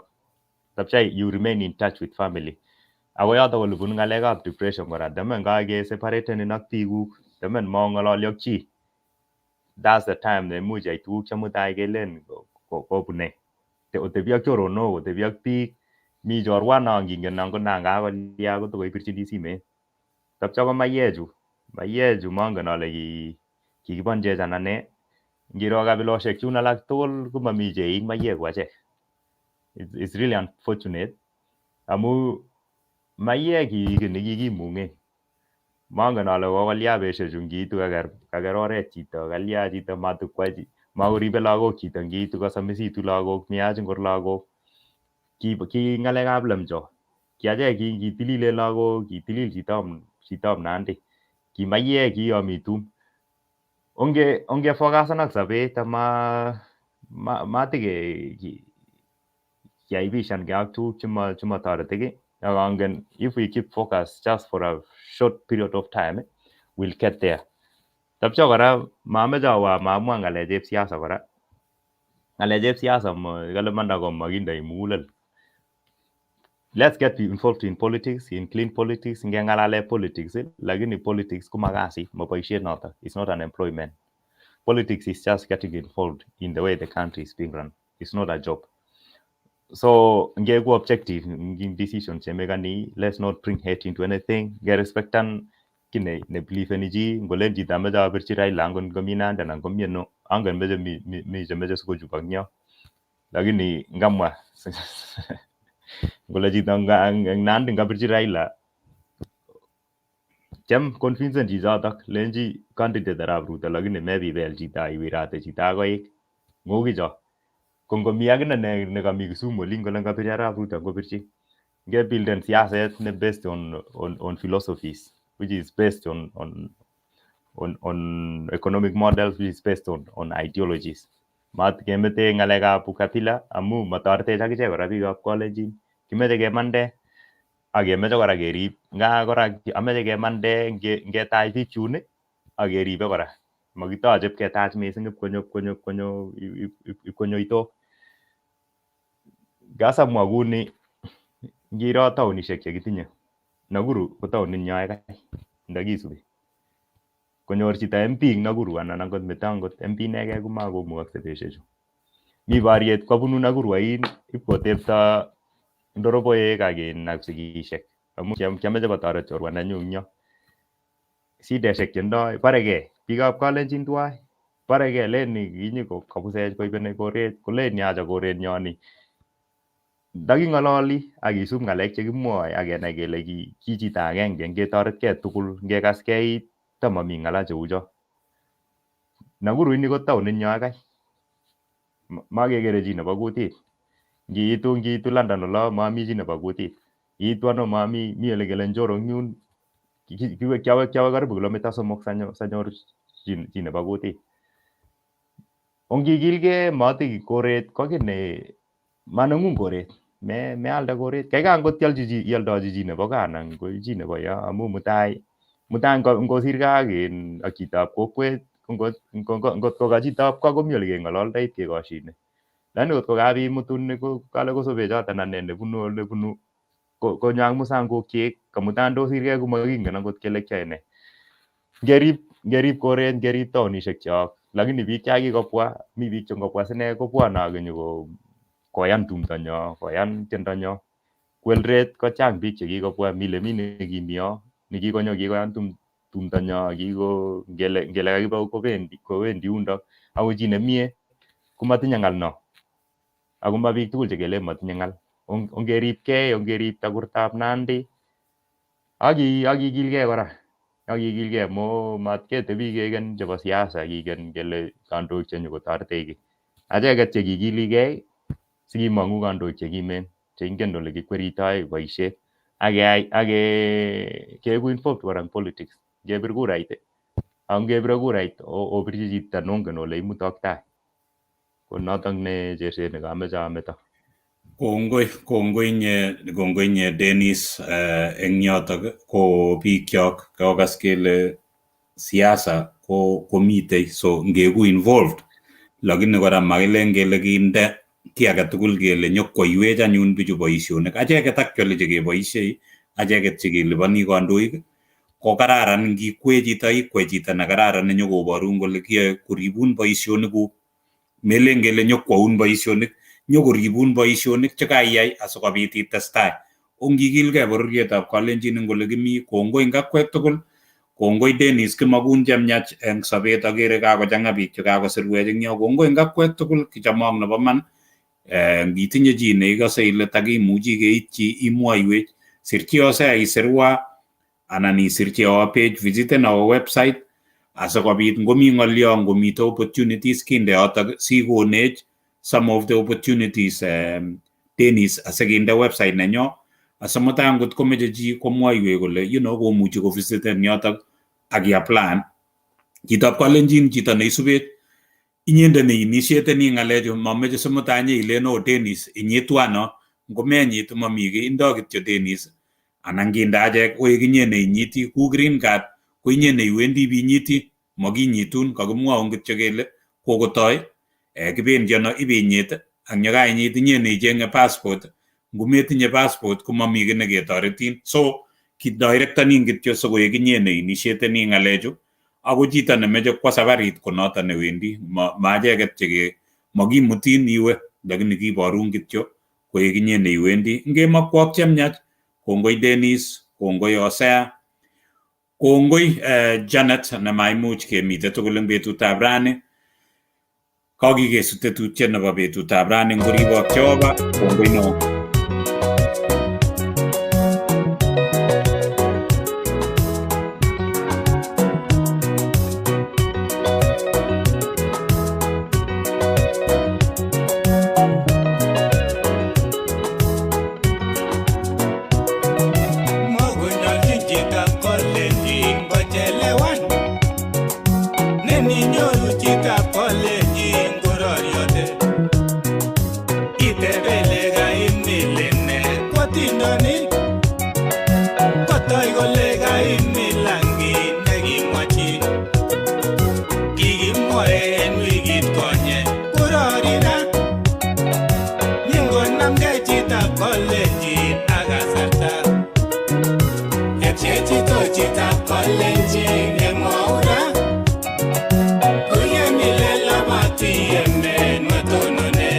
tapcho you remain in touch with family ako yoto ko lubun ngalekab depression kora demen kage separaten ak biikuk demen mongololi ak chi that's the time ne much ay tuguk chemutai kelen kobune otebi ak choronok otebi ak biik mi chorwa nangingen nango nanga kolia ko tokoibirchini simet tapcho ko mayechu mongen ale kikibonjechan ane ngiro kabilosiek chun alak tugul komami cheik mayek wache it's really unfortunate amu Maiye ki nekikimung'e. Mangen ale kokolya betushechu ngiitu kaker oret chito, kalya chito matukwai makoribe lagok chito, ngiitu kosomisitu lagok, miyach ngor lagok. Ki ng'alekab lemcho. Ki achek kitililen lagok, kitilil chitab Nandi. Ki maiye kiyomitum. Onge fokasan ak sobet ama matike kiaibishan ak tuguk chematoreti ki. Akangen if we keep focus just for a short period of time, we'll get there. Tapcho kora mameche mamwa ng'alechep siasa kora. Ng'alechep siasa kale manda ko makindoi mugulel. Let's get involved in politics, in clean politics, ngeng'alale politics, lakini politics ko makasit, maboisiet noto. It's not an employment. Politics is just getting involved in the way the country is being run. It's not a job. So, ngeku objective in decisions chemekani, let's not bring hate into anything. Ngerespectan kine ne believe ni ji, ngolen chito ameche abirchi Raila angon komi Nandi anan komi no, angen meche sikochubok nyo. Lakini ngamwa ngole chito ang Nandi ngabirchi Raila, chem convincen chichotok, lenji candidate arap Ruto, lakini maybe bel chito iwirate chito akoik. Ngoki cho. Kongomi akine nekami Kisumu olin kole ngabirchi arap Ruto ngobirchi. Ngebuilden siaset ne based on philosophies, which is based on economic models, which is based on ideologies. Mat kemete ng'alekab ukabila amu matoretech akichek kora biikab Kalenjin. Kimeche kemande ak kemeche kora kerib. Nga kora ameche kemande ngetach biik chun ak keribe kora. Makitoche ketach mising ipkonyo ito. Gasamwa kuni ngiro taonishek chekitinye. Nakuru ko taonit nyo kai ndakisubi. Konyor chito MP Nakuru anan angot meto angot MP neke komakomukakse beshechu. Mi bariet kobunu Nakuru ain ipkotepto ndoroboek ak sikishek. Amu kiameche kotoret chorwanenyu eng yo. Sideshek chendoi bareke biikab Kalenjin tuwai. Bareke leni kinyi kabusech koibeni koret, kolen yacha korenyo ni. Ndaking'ololi ak kisub ng'alek chekimwoe ak kenai kele ki chito agenge ngetoretkei tugul ngekaskei tamami ng'ala cheu cho. Nakuru ini ko taonit nyo kai. Makekere chi nebo kutit. Ngiitu London olo mami chi nebo kutit. Iitu ano mami ole kele Njoro yun. Kiawe karibu kilomita 3 sanyor chi nebo kutit. Ongikilgei mati koret ko ki ne maneng'ung koret. Mealde koret. Kaikai angot ialdochi chi nebo gaa anan ko chi nebo yo amu mutai ngosirgei ak chitab kokwet ngot ko ka chitab ko komi ole keng'ololdoi kekoshine. Lakini ngot ko kabimutun ko kale kosobe choto ane nebunu ole bunu konyo ak musangok kamutandosirgei komakingen angot kele kyoe ne. Ngerib koret, ngerib taonishek chok, lakini biik chakikobwa, mi biik chengobwa sine kobwane ak koyan tumdo nyo, koyan tiendo nyo. Kwelret ko chang biik chekikobwa, mi nekimi yo, nekikonyo kikoyan tumdo nyo, ngele kakiba kowendi yundo, ako chi nemie komatinye ng'al no. Ako ma biik tugul chekele matinye ng'al. Ongeribkei, ongerib takurtab Nandi, akikilgei kora. Akikilgei matketebi keken chebo siasa kiken kele kandoik chenyokotoretech ki. Acheket chekikiligei sikimong'u kandoik chekimen cheingen ole kikweritoi boisiet ak keeku involved kora eng politics. Ngebir kurait ak ngebire kurait obirchi chito nongen ole imutok tai. Ko notok ne cherset nekameche ameto. Kongoi nye Dennis eng yotok ko bikyok kokas kele siasa komitei, so ngeku involved, lakini kora makilen kele kinde ki age tugul kele nyokwoiwech anyun bichu boisionik. Acheket actually chekeboisie, acheket chekelipani kandoik ko kararan ngikwee chito ikwee chito ne kararan nenyokoborun kole kiyoe koribun boisionikuk. Melen kele nyokwoun boisionik, nyokoribun boisionik chekaiyai asikobit itestai. Ongikilgei bororietab Kalenjin eng ole kimi, kongoi eng akwek tugul, kongoi Dennis kimakun chemyach eng sobet akere kakochang'a biik chekakosirwech eng yo. Kongoi eng akwek tugul kichamok nebo man. Ngitinye chi neikose ile takimuchi keitchi imwoiwech. sirchi Osea isirwa anan isirchi our page, visiten our website asikobit ngomi ngolyo ngomito opportunities kinde yotok sikonech some of the opportunities Dennis asikinde website nenyo asamutang ngot komeche chi komwoiwe kole komuchi kovisiten yotok ak iaplayan. Chitab Kalenjin chito neisubet inyende ne initiateni ngalechu mameche simutanye ileno Dennis inyitwano ngomenyit mami ki indo kityo Dennis anan nginde achek koek inye ne inyiti ku green card ko inye ne iwendi binyiti makinyitun kakimwaun kityo kele kokotoi kibendi ano ibinyit ak nyakainyit inye ne ichenge passport ngometinye passport ko mami ki neketoretin so kidirectonin kityo sikoek inye ne initiateni ngalechu ako chito nemeche kwa safarit ko noto newendi maacheket cheke makimutin iwe lakini kiborun kityo koek inye ne iwendi ngemakwok chemyach. Kongoi Dennis, kongoi Osea, kongoi Janet nemaimuch kemite tugul eng betutab rani. Kakikesu tetutiet nebo betutab rani ngoribok Jehova, kongoi neo. Chitab Kalenjin emwaura uyemile labati yemen matonone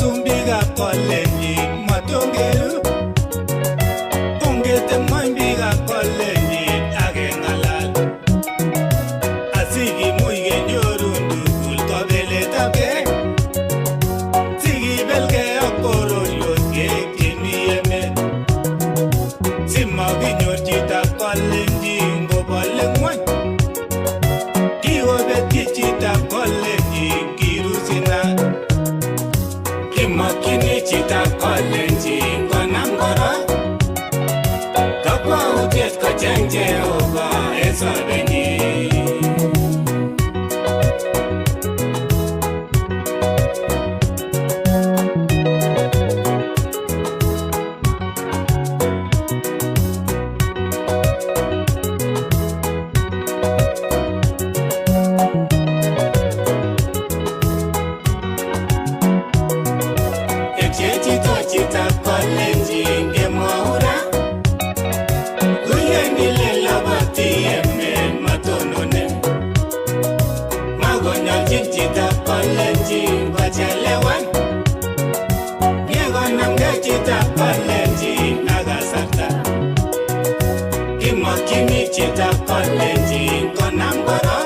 Sumbiga Kalenjin matongeru ongete mwambiga Kalenjin agengalal asigi muige nyoru ndugul tobeletabge sigi belge akororioske kiniyeme simagi nyor Chitab Kalenjin gobale ngwany kiwobeti Chitab Kalenjin kirusina Makini Chitab Kalenjin konam kora kakwautiet kocheng Jehova esobenyi Chitab Kalenjin emwaura uyemile labati yemen matonone magonyalchin Chitab Kalenjin bachelewan yegonamge Chitab Kalenjin agasarta kimakyini Chitab Kalenjin konam kora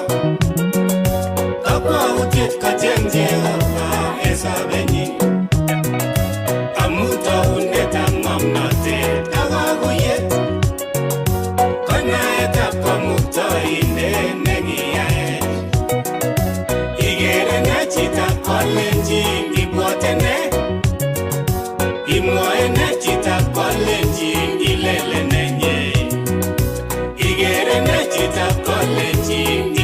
kakwautiet kocheng Jehova esobenyi Chitab Kalenjin ibwotene imwoene Chitab Kalenjin ilele nenye Igere Chitab Kalenjin